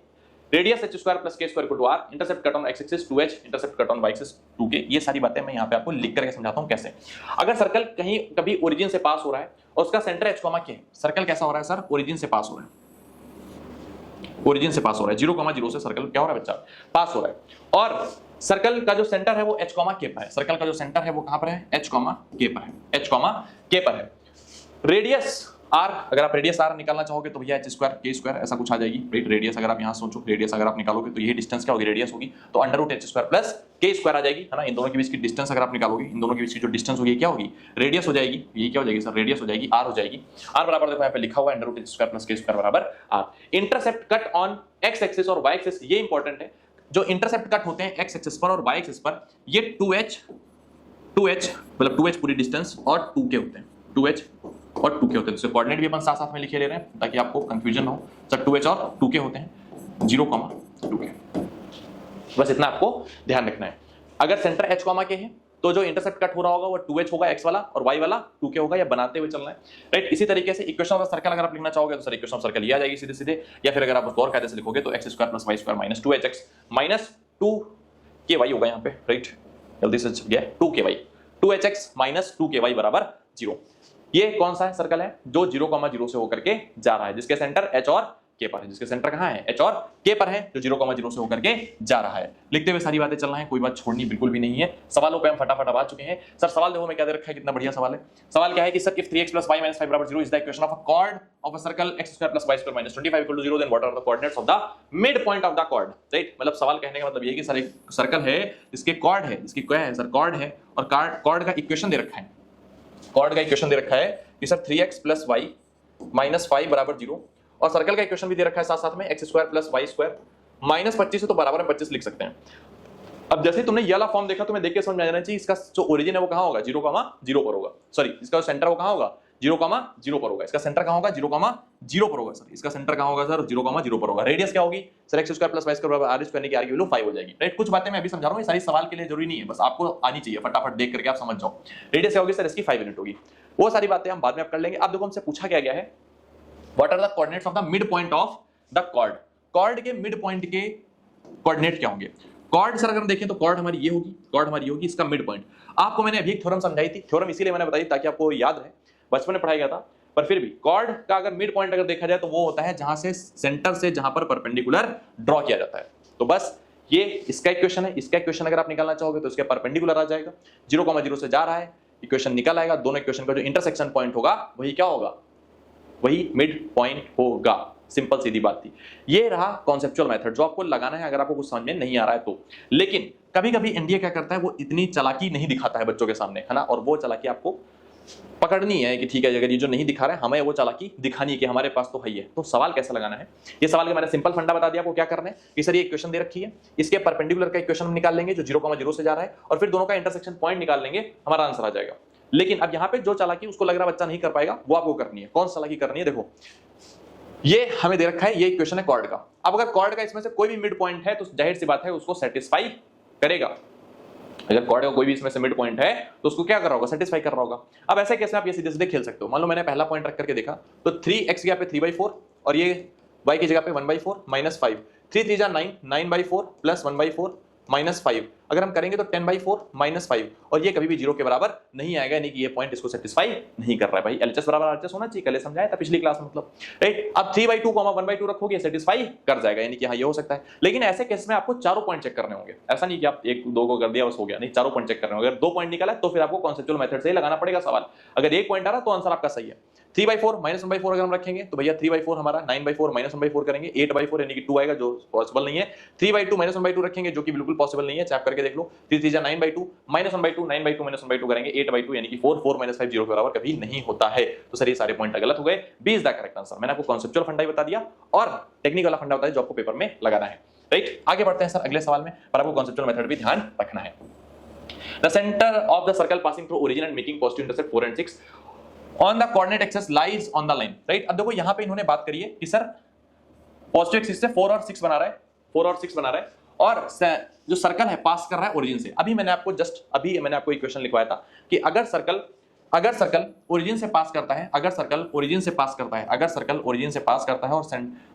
Radius h square plus k square equal to r. Intercept cut on x axis 2h, intercept cut on y axis 2k। ये सारी बातें मैं यहाँ पे आपको लिख करके समझाता हूँ कैसे। अगर सर्कल कहीं कभी ओरिजिन से पास हो रहा है और उसका सेंटर h, k, सर्कल कैसा हो रहा है सर, ओरिजिन से पास हो रहा है, ओरिजिन से पास हो रहा है, 0,0 से सर्कल क्या हो रहा है बच्चा, पास हो रहा है। और सर्कल का जो सेंटर है वो h, k पर है। सर्कल का जो सेंटर है वो कहां पर है, h, k पर है, h, k पर है। रेडियस r, अगर आप रेडियस r निकालना चाहोगे तो भैया h स्क्वायर k स्क्वायर ऐसा कुछ आ जाएगी, राइट। रेडियस अगर आप यहां सोचो, रेडियस अगर आप निकालोगे तो ये डिस्टेंस क्या होगी, रेडियस होगी, तो under root h square plus k square आ जाएगी, है ना। इन दोनों के बीच की डिस्टेंस अगर आप निकालोगे, इन दोनों के बीच की जो डिस्टेंस होगी क्या होगी, रेडियस हो जाएगी। ये क्या हो जाएगी सर, रेडियस हो जाएगी, r हो जाएगी। r बराबर देखो यहाँ पे लिखा हुआ है under root h square plus k square बराबर r। Intercept cut on x axis और y एक्सिस, ये इंपॉर्टेंट है। जो इंटरसेप्ट कट होते हैं x एक्सिस पर और y एक्सिस पर, ये 2h मतलब 2h पूरी डिस्टेंस और 2k होते हैं, 2h और 2k होते हैं। तो कोऑर्डिनेट भी अपन साथ साथ में लिखे ले रहे हैं ताकि आपको कंफ्यूजन ना हो। सर 2h और 2k होते हैं, 0,2k, बस इतना आपको ध्यान रखना है। अगर सेंटर h, k है तो जो इंटरसेप्ट कट हो रहा होगा वो 2h होगा x वाला और y वाला 2k होगा, या बनाते हुए चलना है, राइट। इसी तरीके से इक्वेशन ऑफ सर्कल अगर आप लिखना चाहोगे तो सर इक्वेशन ऑफ सर्कल ये आ जाएगी सीधे सीधे, या फिर अगर आप उसको और कायदे से लिखोगे तो x square plus y square minus 2hx minus 2ky होगा यहाँ पे, राइट। जल्दी से छप गया 2ky, 2hx माइनस 2ky बराबर 0। ये कौन सा है सर्कल है, जो 0,0 से होकर के जा रहा है, जिसके सेंटर h और k पर है, जिसके सेंटर कहां है, h और k पर है, जो 0,0 से होकर के जा रहा है। लिखते हुए सारी बातें चलना है, कोई बात छोड़नी बिल्कुल भी नहीं है। सवालों पे हम फटाफट आ चुके हैं। सर सवाल देखो मैं क्या दे रखा है, कितना बढ़िया सवाल है। सवाल क्या है कि sir if 3x + y - 5 = 0 is the equation of a chord of a circle x square + y square minus 25 = 0, then what are the coordinates of the mid point of the chord, right. मतलब सवाल कहने का मतलब ये है कि sir एक circle है जिसके कॉर्ड है, जिसकी क्या है सर, कॉर्ड है, और कॉर्ड का इक्वेशन दे रखा है, कॉर्ड का इक्वेशन दे रखा है कि सर 3x + y - 5 = 0, और सर्कल का इक्वेशन भी दे रखा है साथ साथ में x square plus y square minus 25 है तो बराबर में 25 लिख सकते हैं। अब जैसे तुमने ये वाला फॉर्म देखा तुम्हें देख के समझ में आ जाना चाहिए इसका जो ओरिजिन है वो कहां होगा, 0,0 पर होगा। सॉरी, इसका जो सेंटर है वो कहां होगा, 0,0 पर होगा। इसका सेंटर कहां होगा, 0,0 पर होगा सर। इसका सेंटर कहां होगा सर, 0,0 पर होगा। रेडियस क्या होगी sir, x square plus y square बराबर r स्क्वायर की r की वैल्यू 5 हो जाएगी, राइट। कुछ बातें मैं अभी समझा रहा हूं, ये सारी सवाल के लिए जरूरी नहीं है, बस आपको आनी चाहिए, फटाफट देख करके आप समझ जाओ। रेडियस क्या होगी सर, इसकी 5 यूनिट होगी। वो सारी बातें हम बाद में आप कर लेंगे। अब देखो हमसे पूछा क्या गया है, what are the coordinates of the mid point of the chord. Chord के मिड पॉइंट के कोऑर्डिनेट क्या होंगे, कॉर्ड सर अगर हम देखें तो कॉर्ड हमारी ये होगी, कॉर्ड हमारी होगी इसका मिड पॉइंट। आपको मैंने अभी एक थ्योरम समझाई थी, थ्योरम इसीलिए मैंने बताई ताकि आपको याद रहे, बचपन में पढ़ाया गया था, पर फिर भी कॉर्ड का अगर मिड पॉइंट अगर देखा जाए तो वो होता है जहां से सेंटर से जहां पर परपेंडिकुलर ड्रॉ किया जाता है। तो बस ये इसका इक्वेशन है, इसका इक्वेशन अगर आप निकालना चाहोगे तो इसके परपेंडिकुलर आ जाएगा, 0,0 से जा रहा है, इक्वेशन निकल आएगा, दोनों इक्वेशन का जो इंटरसेक्शन पॉइंट होगा वही क्या होगा, वही मिड पॉइंट होगा। सिंपल सीधी बात थी। ये रहा कॉन्सेप्चुअल मेथड जो आपको लगाना है अगर आपको कुछ समझ में नहीं आ रहा है तो। लेकिन कभी कभी एनडीए क्या करता है, वो इतनी चालाकी नहीं दिखाता है बच्चों के सामने, है ना, और वो चालाकी आपको पकड़नी है कि ठीक है अगर ये जो नहीं दिखा रहा है हमें वो चालाकी दिखानी है कि हमारे पास तो है ही है। तो सवाल कैसा लगाना है, ये सवाल का मैंने सिंपल फंडा बता दिया आपको क्या करना है कि सर ये इक्वेशन दे रखी है, इसके परपेंडिकुलर का इक्वेशन हम निकाल लेंगे जो 0,0 से जा रहा है और फिर दोनों का इंटरसेक्शन पॉइंट निकाल लेंगे, हमारा आंसर आ जाएगा। लेकिन अब यहाँ पे जो चालाकी उसको लग रहा बच्चा नहीं कर पाएगा वो आपको करनी है। कौन सा चालाकी करनी है, देखो ये हमें दे रखा है, ये इक्वेशन है कॉर्ड का। अब अगर कॉर्ड का इसमें से कोई भी मिड पॉइंट है तो जाहिर सी बात है उसको सेटिस्फाई करेगा। अगर कॉर्ड का कोई भी इसमें से मिड पॉइंट है तो उसको क्या कर रहा होगा, सेटिस्फाई कर रहा होगा। अब ऐसे केस में आप ये सीधे सीधे खेल सकते हो। मान लो मैंने पहला पॉइंट रख करके देखा तो 3x की जगह पे 3/4 और ये y की जगह पे 1/4 -5, 3 3 जा 9, 9/4 प्लस 1/4 -5। अगर हम करेंगे तो 10/4 -5 और ये कभी भी 0 के बराबर नहीं आएगा, यानी कि ये पॉइंट इसको सेटिस्फाई नहीं कर रहा है। भाई एलएचएस बराबर आरएचएस होना चाहिए, कल समझाया था पिछली क्लास में, मतलब राइट। अब 3/2 1/2 रखोगे सेटिस्फाई कर जाएगा, यानी कि हाँ ये हो सकता है। लेकिन ऐसे केस में आपको चारों पॉइंट चेक करने होंगे, ऐसा नहीं कि आप 1 2 को कर दिया बस हो गया, नहीं, चारों पॉइंट चेक करने होंगे। अगर 2 पॉइंट निकला तो फिर आपको कॉन्सेप्चुअल मेथड से ही लगाना पड़ेगा सवाल। अगर 1 पॉइंट आ रहा तो आंसर आपका सही है। 3/4 -1/4 अगर हम रखेंगे तो भैया 3/4 हमारा 9/4 -1/4 करेंगे 8/4 यानी कि 2 आएगा जो पॉसिबल नहीं है। 3/2 -1/2 रखेंगे जो कि बिल्कुल पॉसिबल नहीं है, चेक करके देख लो। 3 3 जा 9/2 -1/2 9/2 -1/2 करेंगे 8/2 यानी कि 4 4 -5 0 के बराबर कभी नहीं होता है। तो सर ये सारे पॉइंट गलत हो गए, b is the correct answer. मैंने आपको कॉन्सेप्चुअल फंडा ही बता दिया और टेक्निकल वाला फंडा बताया जो आपको पेपर में लगाना है, राइट। आगे बढ़ते हैं सर अगले सवाल में, पर आपको कॉन्सेप्चुअल मेथड भी ध्यान रखना है। The centre of the circle passing through origin and making positive intercept 4 and 6 on the coordinate axis lies on the line, right. अब देखो यहां पे इन्होंने बात करी है कि सर पॉजिटिव एक्सिस से 4 और 6 बना रहा है, 4 और 6 बना रहा है और जो सर्कल है पास कर रहा है ओरिजिन से। अभी मैंने आपको इक्वेशन लिखवाया था कि अगर सर्कल ओरिजिन से पास करता है, अगर सर्कल ओरिजिन से पास करता है और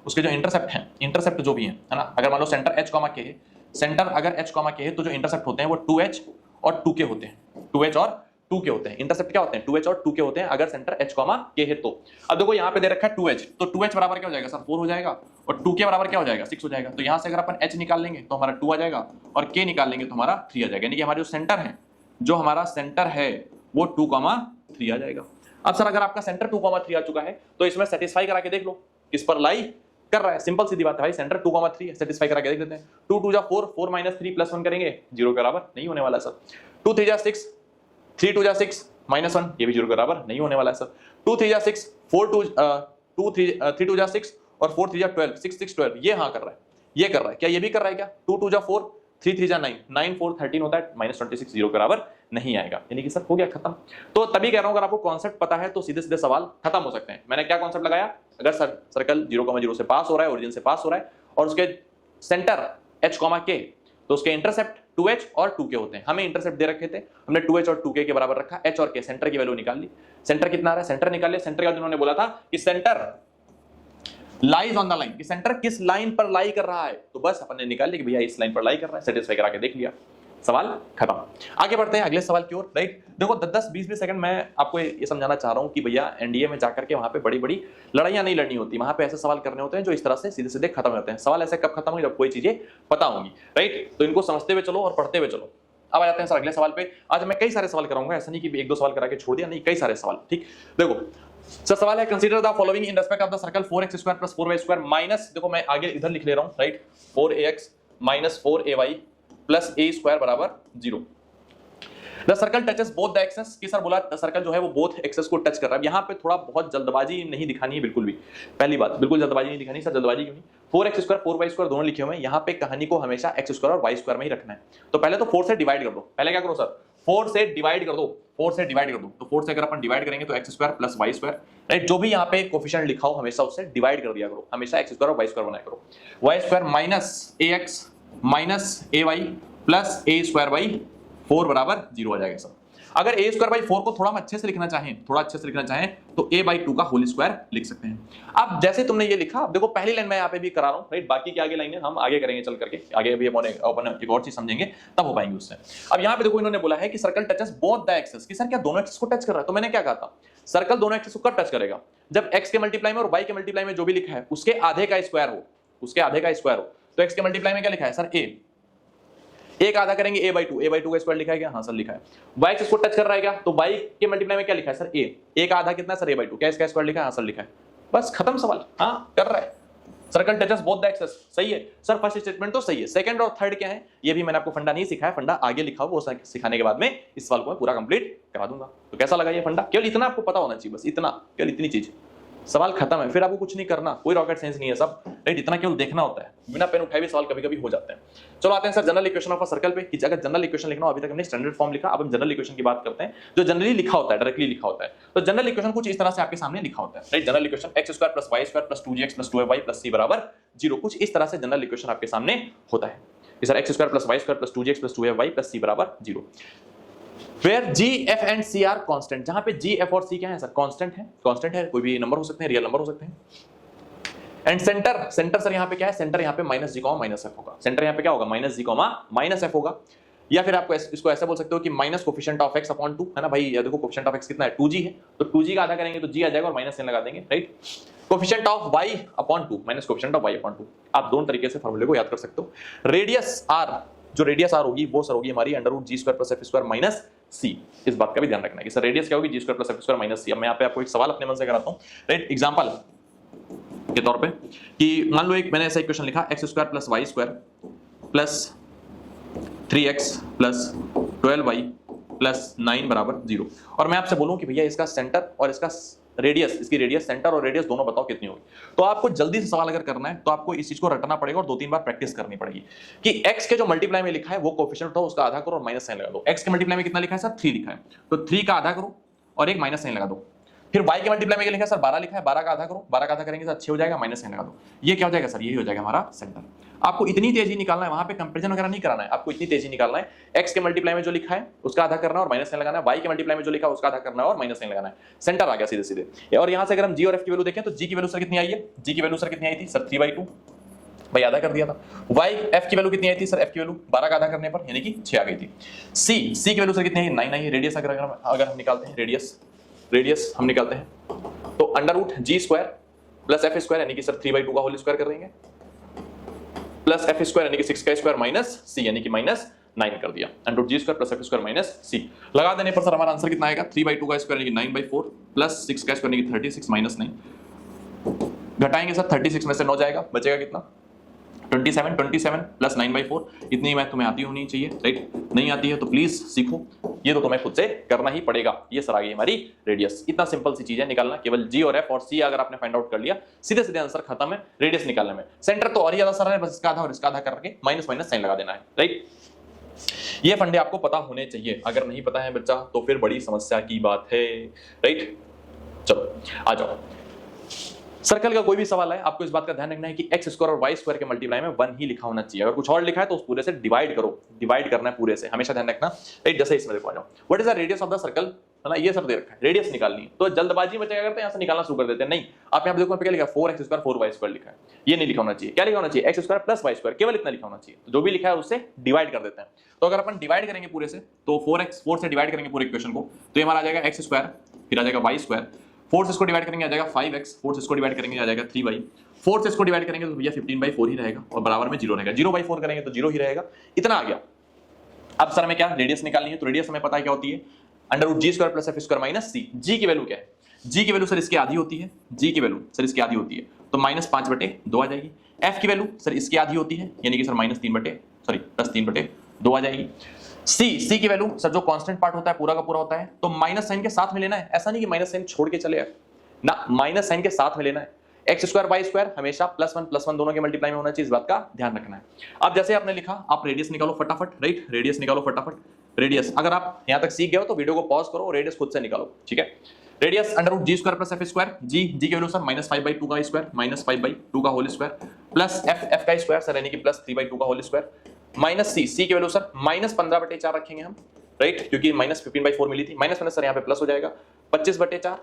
उसके जो इंटरसेप्ट जो भी है ना, अगर मान लो सेंटर h, k है, सेंटर अगर h, k है तो जो इंटरसेप्ट होते हैं वो 2h और 2k होते हैं, 2h और 2k होते हैं। इंटरसेप्ट क्या होते हैं, 2h और 2k होते हैं अगर सेंटर h, k है तो। अब देखो यहाँ पे दे रखा है 2h, तो 2h बराबर क्या हो जाएगा सर 4 हो जाएगा और 2k बराबर क्या हो जाएगा 6 हो जाएगा। तो यहाँ से अगर अपन h निकाल लेंगे तो हमारा 2 आ जाएगा और k निकाल लेंगे तो हमारा 3 आ जाएगा, यानी कि हमारा जो हमारा सेंटर है वो 2,3 आ जाएगा। अब सर अगर आपका सेंटर 2,3 आ चुका है तो इसमें सेटिस्फाई करा के देख लो किस पर लाई कर रहा है। सिंपल सीधी बात है भाई, सेंटर 2,3 है, सेटिस्फाई करा के देख लेते हैं। 2 2 जा 4, 4 -3 + 1 करेंगे 0 के बराबर नहीं होने वाला सर। 2 3 जा 6, 3 2 जा 6 -1 ये भी 0 के बराबर नहीं होने वाला है सर। 2 3 जा 6, 3 2 जा 6 और 4 3 जा 12, 6 6 12 ये हाँ कर रहा है, ये कर रहा है क्या, ये भी कर रहा है क्या। 2 2 जा 4, 3 3 जा 9, 9 4 13 होता है -26 0 के बराबर नहीं आएगा, यानी कि सर हो गया खत्म। तो तभी कह रहा हूं अगर आपको कॉन्सेप्ट पता है तो सीधे सीधे सवाल खत्म हो सकते हैं। मैंने क्या कॉन्सेप्ट लगाया, अगर सर्कल 0,0 से पास हो रहा है, ओरिजिन से पास हो रहा है और उसके सेंटर h, k तो उसके इंटरसेप्ट 2h और 2k होते हैं। हमें इंटरसेप्ट दे रखे थे, हमने 2h और 2k के बराबर रखा, h और k सेंटर की वैल्यू निकाल ली। सेंटर कितना आ रहा है, सेंटर निकाल लिया। सेंटर का उन्होंने बोला था कि centre lies on the line, कि सेंटर किस लाइन पर लाई कर रहा है, तो बस अपन ने निकाल लिया कि भैया इस लाइन पर लाई कर रहा है, सेटिस्फाई करा के देख लिया, सवाल खत्म। आगे बढ़ते हैं अगले सवाल की ओर, राइट। देखो 10-20 सेकंड मैं आपको ये समझाना चाह रहा हूं कि भैया एनडीए में जाकर के वहां पे बड़ी बड़ी लड़ाइयां नहीं लड़नी होती, वहां पे ऐसे सवाल करने होते हैं जो इस तरह से सीधे सीधे खत्म होते हैं। सवाल ऐसे कब खत्म होंगे, जब कोई चीजें पता होंगी, राइट। तो इनको समझते हुए चलो और पढ़ते हुए चलो। अब आ जाते हैं सर अगले सवाल पे। आज मैं कई सारे सवाल कराऊंगा, ऐसा नहीं कि 1-2 सवाल करा के छोड़ दिया, नहीं, कई सारे सवाल, ठीक। देखो सर सवाल है, consider the following in respect of the circle 4x² + 4y² minus, देखो मैं आगे इधर लिख ले रहा हूं, राइट, 4ax - 4ay + a² बराबर 0। The circle touches both the axes, कि सर बोला सर्कल जो है वो बोथ एक्सेस को टच कर रहा है। यहाँ पे थोड़ा बहुत जल्दबाजी नहीं दिखानी है बिल्कुल भी, पहली बात बिल्कुल जल्दबाजी नहीं दिखानी। सर जल्दबाजी क्यों नहीं, 4x² 4y² दोनों लिखे हुए हैं, यहाँ पे कहानी को हमेशा x² और y² में ही रखना है। तो पहले तो 4 से डिवाइड कर दो, पहले क्या करो सर 4 से डिवाइड कर दो, 4 से डिवाइड कर दो। तो 4 से अगर अपन डिवाइड करेंगे तो x² + y², राइट, जो भी यहाँ पे कोफिशिएंट लिखा हो हमेशा उससे डिवाइड कर दिया करो, हमेशा x² और y² बनाया करो। y² - ax - ay + a² / 4 बराबर 0 आ जाएगा सर। अगर a स्क्वायर बाई 4 को थोड़ा हम अच्छे से लिखना चाहें तो a बाई 2 का होल स्क्वायर लिख सकते हैं। अब जैसे तुमने ये लिखा, अब देखो पहली लाइन में यहाँ पे भी करा रहा हूँ, राइट, बाकी की आगे लाइनें हम आगे करेंगे चल करके, आगे भी अपन एक और चीज समझेंगे तब हो पाएंगे उससे। अब यहाँ पे देखो इन्होंने बोला है कि circle touches both the axes, कि सर क्या दोनों एक्सेस को टच कर रहा है? तो मैंने क्या कहा था, सर्कल दोनों एक्सेस को कब टच करेगा? जब x के मल्टीप्लाई में और y के मल्टीप्लाई में जो भी लिखा है उसके आधे का स्क्वायर हो, तो x के मल्टीप्लाई में क्या लिखा है सर? a का आधा करेंगे a बाई 2 का स्क्वायर लिखा है क्या? हाँ सर लिखा है। y एक्सिस को टच कर रहा है क्या? तो y के मल्टीप्लाई में क्या लिखा है सर? a का आधा कितना सर? a बाई 2, क्या इसका स्क्वायर लिखा है? हाँ सर लिखा है। बस खत्म सवाल। हाँ कर रहा है, circle touches both the axes, सही है सर। फर्स्ट स्टेटमेंट तो सही है, सेकंड और थर्ड क्या है ये भी मैंने आपको फंडा नहीं सिखाया, फंडा आगे लिखा हो, वो सिखाने के बाद में इस सवाल को मैं पूरा कंप्लीट करा दूंगा। तो कैसा लगा ये फंडा? केवल इतना आपको पता होना चाहिए, बस इतना, केवल इतनी चीज, सवाल खत्म है, फिर आपको कुछ नहीं करना, कोई रॉकेट साइंस नहीं है सब, राइट, इतना केवल देखना होता है, बिना पेन उठाए भी सवाल कभी कभी हो जाते हैं। चलो आते हैं sir general equation of a circle पे, कि अगर जनरल इक्वेशन लिखना हो, अभी तक हमने स्टैंडर्ड फॉर्म लिखा, अब हम जनरल इक्वेशन की बात करते हैं, जो जनरली लिखा होता है, डायरेक्टली लिखा होता है। तो जनरल इक्वेशन कुछ इस तरह से आपके सामने लिखा होता है, right, general equation x square plus y square plus 2gx plus 2y plus c बराबर 0, कुछ इस तरह से जनरल इक्वेशन आपके सामने होता है कि sir x square plus y square plus 2gx plus 2y plus c बराबर 0, Where G, F and C are constant, जहां पे G, F और C क्या है सर? कांस्टेंट है, कोई भी नंबर हो सकते हैं, रियल नंबर हो सकते हैं। एंड सेंटर सर यहाँ पे क्या है? सेंटर यहाँ पे माइनस जी कॉमा माइनस एफ होगा, सेंटर यहाँ पे क्या होगा? माइनस जी कॉमा माइनस एफ होगा। या फिर आपको इसको ऐसा बोल सकते हो कि minus coefficient of x upon 2, है ना भाई, ये देखो कोफिशिएंट ऑफ x कितना है? 2g है, तो 2g का आधा करेंगे तो g आ जाएगा और माइनस साइन लगा देंगे, right. Coefficient of y upon 2 minus coefficient of y upon 2, आप दोनों तरीके से फॉर्मूले को याद कर सकते हो। रेडियस r, जो रेडियस r होगी वो सर होगी हमारी under root g square plus f square minus c. इस बात का भी ध्यान रखना है कि सर रेडियस क्या होगी? G square plus f square minus c. अब मैं यहाँ पे आपको एक सवाल अपने मन से कराता हूँ, राइट, एग्जांपल के तौर पे, कि मान लो एक मैंने ऐसा इक्वेशन लिखा x square plus y square plus 3x plus 12y plus 9 बराबर 0, और मैं आपसे बोलूं कि भैया इसका सेंटर और इसका रेडियस, इसकी रेडियस, सेंटर और रेडियस दोनों बताओ कितनी होगी। तो आपको जल्दी से सवाल अगर करना है तो आपको इस चीज को रटना पड़ेगा और 2-3 बार प्रैक्टिस करनी पड़ेगी कि x के जो मल्टीप्लाई में लिखा है वो कोफिशिएंट उठाओ, उसका आधा करो और माइनस साइन लगा दो। x के मल्टीप्लाई में कितना लिखा है सर? 3 लिखा है, तो 3 का आधा करो और एक माइनस साइन लगा दो। फिर y के मल्टीप्लाई में क्या लिखा है सर? 12 लिखा है, 12 का आधा करो, 12 का आधा करेंगे सर 6 हो जाएगा, माइनस साइन लगा दो। ये क्या हो जाएगा सर? यही हो जाएगा हमारा सेंटर। आपको इतनी तेजी निकालना है, वहां पे कंपैरिजन वगैरह नहीं कराना है, आपको इतनी तेजी निकालना है, x के मल्टीप्लाई में जो लिखा है उसका आधा करना है और माइनस साइन लगाना है, y के मल्टीप्लाई में जो लिखा है उसका आधा करना है और माइनस साइन लगाना है। सेंटर आ गया सीधे सीधे। और यहां से अगर हम g और f की वैल्यू देखें तो g की वैल्यू सर कितनी आई है? g की वैल्यू सर कितनी आई थी सर? 3/2, भाई आधा कर दिया था। y f की वैल्यू कितनी आई थी सर? f की वैल्यू 12 का आधा करने पर यानी कि 6 आ गई थी। c की वैल्यू सर कितनी आई? 9 आई है। रेडियस अगर हम निकालते हैं, रेडियस हम निकालते हैं तो under root g square plus f square यानी कि सर 3/2 का होल स्क्वायर कर देंगे प्लस एफ स्क्वायर यानी कि 6 का स्क्वायर माइनस सी यानी कि माइनस 9 कर दिया। Under root g square plus f square minus c लगा देने पर सर हमारा आंसर कितना आएगा? 3/2 का स्क्वायर यानी कि 9/4 प्लस 6 का स्क्वायर यानी कि 36 माइनस 9, घटाएंगे सर 36 में से 9 जाएगा, बचेगा कितना? 27 प्लस 9/4। इतनी मैथ तुम्हें आती होनी चाहिए, राइट, नहीं आती है तो प्लीज सीखो, ये तो तुम्हें खुद से करना ही पड़ेगा। ये सर आ गई हमारी रेडियस, इतना सिंपल सी चीज है निकालना, केवल जी और एफ और सी अगर आपने फाइंड आउट कर लिया सीधे सीधे आंसर खत्म है रेडियस निकालने में। सेंटर तो और ही ज्यादा सरल है, बस इसका आधा और इसका आधा करके माइनस माइनस साइन लगा देना है, राइट। ये फंडे आपको पता होने चाहिए, अगर नहीं पता है बच्चा तो फिर बड़ी समस्या की बात है, राइट। चलो आ जाओ, सर्कल का कोई भी सवाल है आपको इस बात का ध्यान रखना है कि x स्क्वायर और y स्क्वायर के मल्टीप्लाई में 1 ही लिखा होना चाहिए। अगर कुछ और लिखा है तो उस पूरे से डिवाइड करो, डिवाइड करना है पूरे से, हमेशा ध्यान रखना, राइट। जैसे इसमें देखो आ जाओ, what is the radius of the circle, है ना, ये सब दे रखा है, रेडियस निकालनी है। तो जल्दबाजी में क्या करते हैं, यहां से निकालना शुरू कर देते हैं। नहीं, आप यहां पे देखो क्या लिखा है? 4x स्क्वायर 4y स्क्वायर लिखा है, ये नहीं लिखा होना चाहिए। क्या लिखा होना चाहिए? x square plus y square, केवल इतना लिखा होना चाहिए। तो जो भी लिखा है उससे डिवाइड कर देते हैं। तो अगर अपन डिवाइड करेंगे पूरे से तो 4 से डिवाइड करेंगे पूरे इक्वेशन को तो ये हमारा आ जाएगा x स्क्वायर, फिर आ जाएगा y स्क्वायर, 4 से इसको डिवाइड करेंगे आ जाएगा 5x, 4 से इसको डिवाइड करेंगे आ जाएगा 3y, 4 से इसको डिवाइड करेंगे तो भैया 15/4 ही रहेगा और बराबर में 0 रहेगा, 0/4 करेंगे तो 0 ही रहेगा। इतना आ गया। अब सर हमें क्या रेडियस निकालनी है, तो रेडियस हमें पता है क्या होती है? Under root g square plus f square minus c. G की वैल्यू क्या है? जी की वैल्यू सर इसकी आधी होती है, जी की वैल्यू सर इसकी आधी होती है तो -5/2 आ जाएगी। एफ की वैल्यू सर इसकी आधी होती है यानी कि सर +3/2 आ जाएगी। सी की वैल्यू सर जो कांस्टेंट पार्ट होता है पूरा का पूरा होता है तो माइनस साइन के साथ में लेना है, ऐसा नहीं कि माइनस साइन छोड़ के चले ना, माइनस साइन के साथ में लेना है। एक्स स्क्वायर वाई स्क्वायर हमेशा +1 दोनों के मल्टीप्लाई में होना चाहिए, इस बात का ध्यान रखना है। अब जैसे आपने लिखा, आप रेडियस निकालो फटाफट, राइट, रेडियस निकालो फटाफट। रेडियस अगर आप यहां तक सीख गए हो तो वीडियो को पॉज करो और रेडियस खुद से निकालो, ठीक है। Radius under root g square plus f square, जी की वैल्यू सर -5/2 का स्क्वायर, -5/2 का होल स्क्वायर प्लस एफ का स्क्वायर सर यानी कि +3/2 का होल स्क्वायर माइनस सी की वैल्यू सर -15/4 रखेंगे हम, राइट, क्योंकि माइनस 15/4 मिली थी, माइनस माइनस सर यहाँ पे प्लस हो जाएगा, 25/4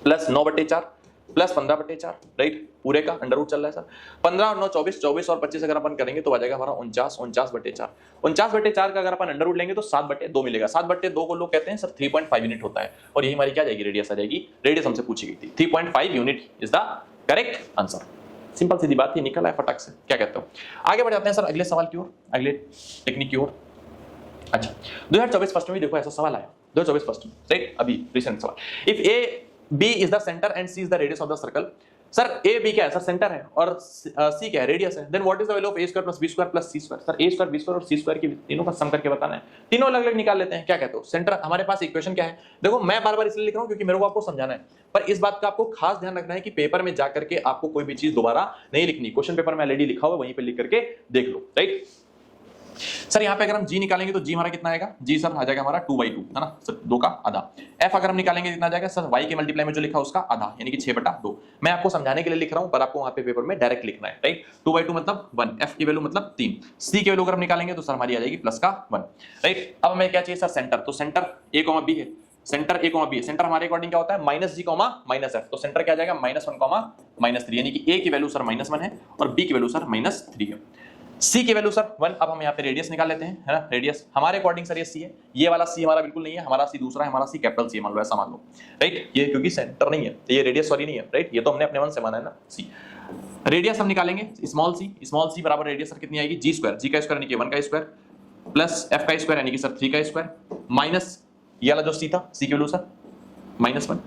प्लस 9/4 प्लस 15/4, राइट, पूरे का अंडर रूट चल रहा है सर। 15 और 9 24, 24 और 25 अगर अपन करेंगे तो आ जाएगा हमारा 49, 49/4। 49/4 का अगर अपन अंडर रूट लेंगे तो 7/2 मिलेगा। 7/2 को लोग कहते हैं सर 3.5 यूनिट होता है, और यही हमारी क्या जाएगी, रेडियस आ जाएगी। रेडियस हमसे पूछी गई थी, 3.5 unit is the correct answer. Simple सीधी बात थी, निकल आए फटाक से, क्या कहते हो। आगे बढ़ जाते हैं सर अगले सवाल की ओर, अगले टेक्निक की ओर। अच्छा, 2024 फर्स्ट में भी देखो ऐसा सवाल आया, 2024 फर्स्ट में, राइट, अभी रिसेंट सवाल। If a b is the centre and c is the radius of the circle. Sir a b क्या है सर, सेंटर है, और सी क्या है, रेडियस है। Then what is the value of a square plus b square plus c square. Sir a square b square और c square की तीनों का सम करके बताना है, तीनों अलग अलग निकाल लेते हैं। क्या कहते हो, सेंटर हमारे पास इक्वेशन क्या है, देखो मैं बार बार इसलिए लिख रहा हूं क्योंकि मेरे को आपको समझाना है, पर इस बात का आपको खास ध्यान रखना है कि पेपर में जाकर के आपको कोई भी चीज दोबारा नहीं लिखनी। क्वेश्चन पेपर में ऑलरेडी लिखा हुआ, वहीं पे लिख करके देख लो, राइट। सर यहाँ पे अगर हम g निकालेंगे तो g हमारा कितना आएगा, g सर आ जाएगा हमारा 2/2, है ना सर, 2 का आधा। f अगर हम निकालेंगे कितना आ जाएगा सर, y के मल्टीप्लाई में जो लिखा उसका आधा, यानी कि 6/2। मैं आपको समझाने के लिए लिख रहा हूं, पर आपको वहां पे पेपर में डायरेक्ट लिखना है, राइट। 2/2 मतलब 1, f की वैल्यू मतलब 3, c की वैल्यू अगर हम निकालेंगे तो सर हमारी आ जाएगी प्लस का 1, राइट। अब हमें क्या चाहिए सर, सेंटर। तो सेंटर a, b है, सेंटर a, b। सेंटर हमारे अकॉर्डिंग क्या होता है, -g, -f। तो सेंटर क्या आ जाएगा, -1, -3, यानी कि a की वैल्यू सर -1 है और b की वैल्यू सर -3 है। c की वैल्यू सर 1। अब हम यहाँ पे रेडियस निकाल लेते हैं, है ना। रेडियस हमारे अकॉर्डिंग सर ये c है, ये वाला c हमारा बिल्कुल नहीं है, हमारा c दूसरा है, हमारा c कैपिटल c है, मान लो ऐसा मान लो, राइट। ये क्योंकि सेंटर नहीं है, ये रेडियस सॉरी नहीं है, राइट, ये तो हमने अपने मन से माना है ना c। रेडियस हम निकालेंगे स्मॉल c बराबर रेडियस सर कितनी आएगी, g स्क्वायर, g का स्क्वायर यानी कि 1 का स्क्वायर प्लस f का स्क्वायर यानी कि सर 3 का स्क्वायर माइनस ये वाला जो c था, c की वैल्यू सर -1,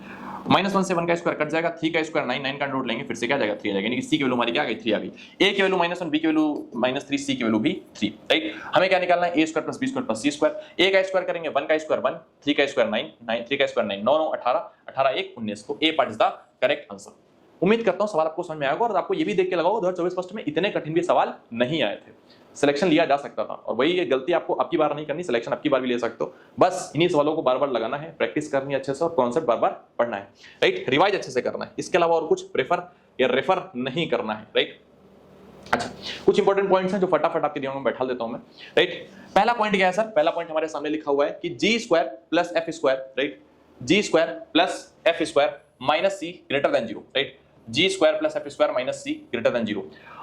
-1 से 1 का स्क्वायर कट जाएगा, 3 का स्क्वायर 9, 9 का रूट लेंगे, फिर से क्या जाएगा 3 आ जाएगा, यानी कि c की वैल्यू हमारी क्या आ गई, 3 आ गई। a की वैल्यू -1, b की वैल्यू -3, c की वैल्यू भी 3, राइट। हमें क्या निकालना है, a square plus b square plus c square. a का स्क्वायर करेंगे 1 का स्क्वायर 1, 3 का स्क्वायर 9, 3 का स्क्वायर 9, 9 9 18, 18 1 19। तो a part is the correct answer. उम्मीद करता हूं सवाल आपको समझ में आएगा, और आपको ये भी देख के लगाओ 2024 फर्स्ट में इतने कठिन भी सवाल नहीं आए थे, सिलेक्शन लिया जा सकता था। और वही ये गलती आपको आपकी बार नहीं करनी, सिलेक्शन आपकी बार भी ले सकते हो। बस इन्हीं सवालों को बार बार लगाना है, प्रैक्टिस करनी है अच्छे से, और कॉन्सेप्ट बार बार पढ़ना है, राइट। रिवाइज अच्छे से करना है, इसके अलावा और कुछ प्रेफर या रेफर नहीं करना है, राइट। अच्छा, कुछ इंपॉर्टेंट पॉइंट्स हैं जो फटाफट आपके दिमाग में बैठा देता हूं मैं, राइट। पहला पॉइंट क्या है सर, पहला पॉइंट हमारे सामने लिखा हुआ है कि g square plus f square, right, g square plus f square minus c greater than 0, right. g square plus f square minus c greater than 0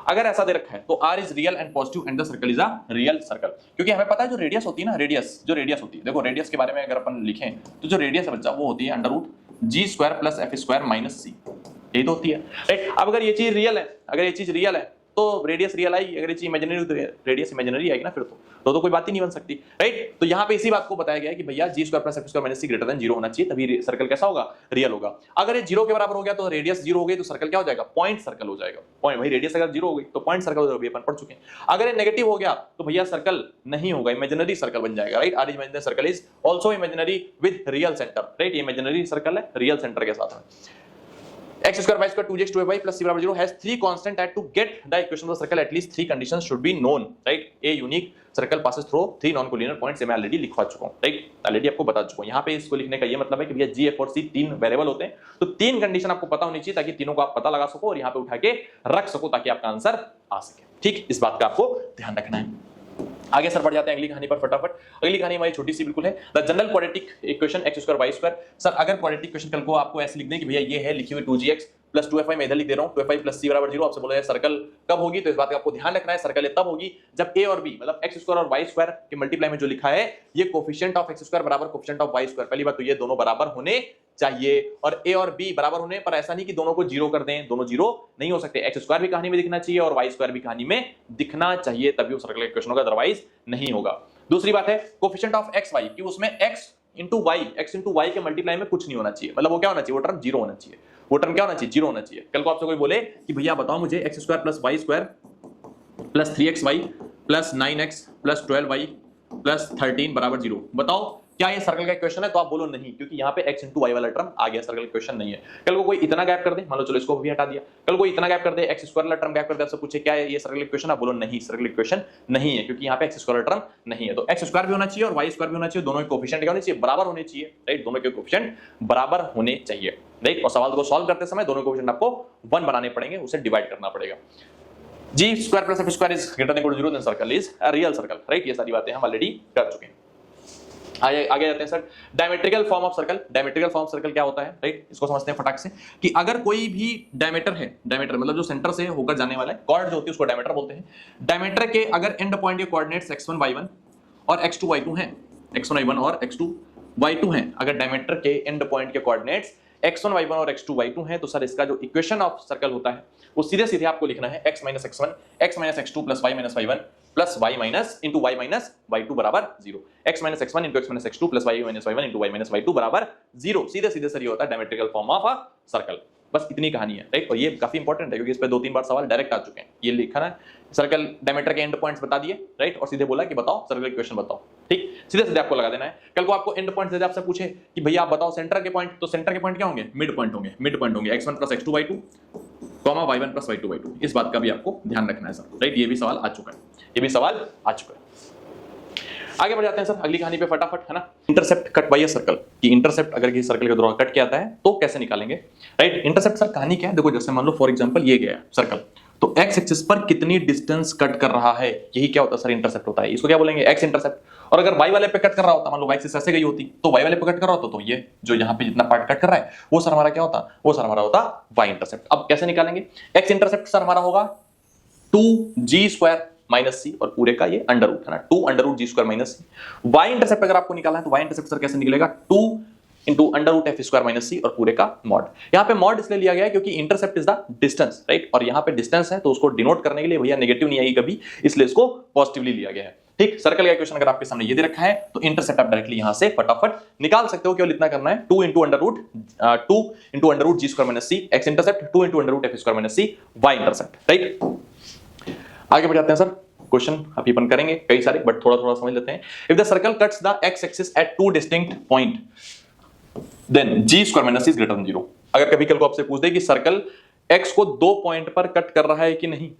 अगर ऐसा दे रखा है तो r is real and positive and the circle is a real circle. क्योंकि हमें पता है जो रेडियस होती है ना, जो रेडियस होती है, देखो रेडियस के बारे में अगर अपन लिखें तो जो रेडियस है बच्चा वो होती है under root g square plus f square minus c, यही तो होती है, राइट। अब अगर ये चीज रियल है, अगर ये चीज रियल है तो रेडियस रियल आई, अगर ये चीज इमेजिनरी तो रेडियस इमेजिनरी आएगी ना, फिर तो कोई बात ही नहीं बन सकती, राइट। तो यहाँ पे इसी बात को बताया गया है कि भैया g square plus f square minus c greater than 0 होना चाहिए, तभी सर्कल कैसा होगा, रियल होगा। अगर ये 0 के बराबर हो गया तो रेडियस 0 हो गई तो सर्कल क्या हो जाएगा, पॉइंट सर्कल हो जाएगा। पॉइंट भाई, रेडियस अगर 0 हो गई तो पॉइंट सर्कल हो जाएगा, अपन पढ़ चुके हैं। अगर ये नेगेटिव हो गया तो भैया सर्कल नहीं होगा, इमेजिनरी सर्कल बन जाएगा, right. Or imaginary circle is also imaginary with real centre, right. ये इमेजिनरी सर्कल है रियल सेंटर के साथ में। x square y square 2x 2y plus c बराबर 0 has 3 constant that to get the equation of the circle at least 3 conditions should be known, right। a unique circle passes through 3 non collinear points, मैं already लिखवा चुका हूं, right, already आपको बता चुका हूं। यहाँ पे इसको लिखने का ये मतलब है कि भैया g f और c 3 वेरिएबल होते हैं, तो 3 कंडीशन आपको पता होनी चाहिए ताकि तीनों को आप पता लगा सको और यहाँ पे उठा के रख सको ताकि आपका आंसर आ सके, ठीक। इस बात का आपको ध्यान रखना है। आगे सर बढ़ जाते हैं अगली कहानी पर फटाफट। अगली कहानी हमारी छोटी सी बिल्कुल है, the general quadratic equation x square y square. Sir अगर क्वाड्रेटिक इक्वेशन कल को आपको ऐसे लिख दें कि भैया ये है लिखी हुई 2gx प्लस 2fi, मैं इधर लिख दे रहा हूं 2fi प्लस c बराबर 0, आपसे बोला जाए सर्कल कब होगी, तो इस बात का आपको ध्यान रखना है, सर्कल तब होगी जब a और b मतलब x स्क्वायर और y स्क्वायर के मल्टीप्लाई में जो लिखा है ये कोफिशिएंट ऑफ x स्क्वायर बराबर कोफिशिएंट ऑफ y स्क्वायर। पहली बात तो ये दोनों बराबर होने चाहिए, और a और b बराबर होने पर ऐसा नहीं कि दोनों को 0 कर दें, दोनों 0 नहीं हो सकते। x स्क्वायर भी कहानी में दिखना चाहिए और y स्क्वायर भी कहानी में दिखना चाहिए, तभी वो सर्कल का इक्वेशन होगा, अदरवाइज नहीं होगा। दूसरी बात है कोफिशिएंट ऑफ x y, कि उसमें x इंटू y के मल्टीप्लाई में कुछ नहीं होना चाहिए, मतलब वो क्या होना चाहिए, वो टर्म 0 होना चाहिए, वो टर्म क्या होना चाहिए, 0 होना चाहिए। कल को आपसे कोई बोले कि भैया बताओ मुझे x square plus y square plus 3xy plus 9x plus 12y plus 13 बराबर 0, बताओ क्या ये सर्कल का इक्वेशन है, तो आप बोलो नहीं, क्योंकि यहाँ पे x इंटू वाई वाला टर्म आ गया, सर्कल इक्वेशन नहीं है। कल को कोई इतना गैप कर दे, मान लो चलो इसको भी हटा दिया, कल कोई इतना गैप कर दे, x स्क्वायर वाला टर्म गैप कर दे, आपसे पूछे क्या है ये सर्कल इक्वेशन, आप बोलो नहीं, सर्कल इक्वेशन नहीं है, क्योंकि यहाँ पे x स्क्वायर टर्म नहीं है। तो x स्क्वायर भी होना चाहिए और y स्क्वायर भी होना चाहिए, दोनों के कोफिशिएंट क्या होने चाहिए, बराबर होने चाहिए, राइट, दोनों के कोफिशिएंट बराबर होने चाहिए, राइट। और सवाल को सॉल्व करते समय दोनों कोफिशिएंट आपको 1 बनाने पड़ेंगे, उसे डिवाइड करना पड़ेगा। g square plus f square is greater than equal to 0 then circle is a real circle, right. ये सारी बातें हम ऑलरेडी कर चुके हैं। आगे आगे जाते हैं sir, diametrical form of circle. Diametrical form circle क्या होता है, राइट, इसको समझते हैं फटाक से कि अगर कोई भी डायमीटर है, डायमीटर मतलब जो सेंटर से होकर जाने वाला है, कॉर्ड जो होती है उसको डायमीटर बोलते हैं। डायमीटर के अगर एंड पॉइंट के कोऑर्डिनेट्स x1 y1 और x2 y2 हैं, x1 y1 और x2 y2 हैं, अगर डायमीटर के एंड पॉइंट के कोऑर्डिनेट्स x1 y1 और x2 y2 हैं, तो सर इसका जो इक्वेशन ऑफ सर्कल होता है वो सीधे सीधे आपको लिखना है x minus x1 x minus x2 plus y minus y1 plus y minus into y minus y2 बराबर 0। x minus x1 into x minus x2 plus y minus y1 into y minus y2 बराबर 0। सीधे सीधे sir ये होता है diametrical form of a circle. बस इतनी कहानी है, राइट। और ये काफी इंपॉर्टेंट है क्योंकि इस पे 2-3 बार सवाल डायरेक्ट आ चुके हैं। ये लिखा है सर्कल डायमीटर के एंड पॉइंट्स बता दिए, राइट, और सीधे बोला कि बताओ सर्कल इक्वेशन बताओ, ठीक, सीधे सीधे आपको लगा देना है। कल को आपको एंड पॉइंट से आपसे पूछे कि भैया आप बताओ सेंटर के पॉइंट, तो सेंटर के पॉइंट क्या होंगे, मिड पॉइंट होंगे। मिड पॉइंट होंगे x1 plus x2 y2 comma y1 plus y2 y2। इस बात का भी आपको ध्यान रखना है सर, राइट। ये भी सवाल आ चुका है, ये भी सवाल आ चुका है। आगे बढ़ जाते हैं सर अगली कहानी पे फटाफट, है ना। Intercept cut by a circle, कि इंटरसेप्ट अगर किसी सर्कल के द्वारा कट किया जाता है तो कैसे निकालेंगे, राइट। इंटरसेप्ट सर कहानी क्या है, देखो जैसे मान लो फॉर एग्जांपल ये गया सर्कल, तो x एक्सिस पर कितनी डिस्टेंस कट कर रहा है, यही क्या होता है सर, इंटरसेप्ट होता है। इसको क्या बोलेंगे, x इंटरसेप्ट। और अगर y वाले पे कट कर रहा होता, मान लो y एक्सिस ऐसे गई होती, तो y वाले पे कट कर रहा होता, तो ये जो यहाँ पे जितना पार्ट कट कर रहा है वो सर हमारा क्या होता, वो सर हमारा होता y इंटरसेप्ट। अब कैसे निकालेंगे, x इंटरसेप्ट सर हमारा होगा 2g स्क्वायर माइनस सी, और पूरे का ये अंडर रूट, है ना, 2 under root g square minus सी। y इंटरसेप्ट अगर आपको निकालना है तो y इंटरसेप्ट सर कैसे निकलेगा, 2 into under root f square minus c, और पूरे का मॉड। यहाँ पे मॉड इसलिए लिया गया है क्योंकि intercept is the distance, right, और यहाँ पे डिस्टेंस है तो उसको डिनोट करने के लिए भैया नेगेटिव नहीं आएगी कभी, इसलिए इसको पॉजिटिवली लिया गया है, ठीक। सर्कल का इक्वेशन अगर आपके सामने ये दे रखा है तो इंटरसेप्ट आप डायरेक्टली यहां से फटाफट निकाल सकते हो। केवल इतना करना है, 2 into under root g square minus c, x intercept 2 into under root f square minus c, y intercept, right. आगे बढ़ जाते हैं सर, क्वेश्चन अभी अपन करेंगे कई सारे, बट थोड़ा थोड़ा समझ लेते हैं। If the circle cuts the x axis at 2 distinct point then g square minus c is greater than 0। अगर कभी कल को आपसे पूछ दे कि सर्कल एक्स को 2 पॉइंट पर कट कर रहा है कि नहीं,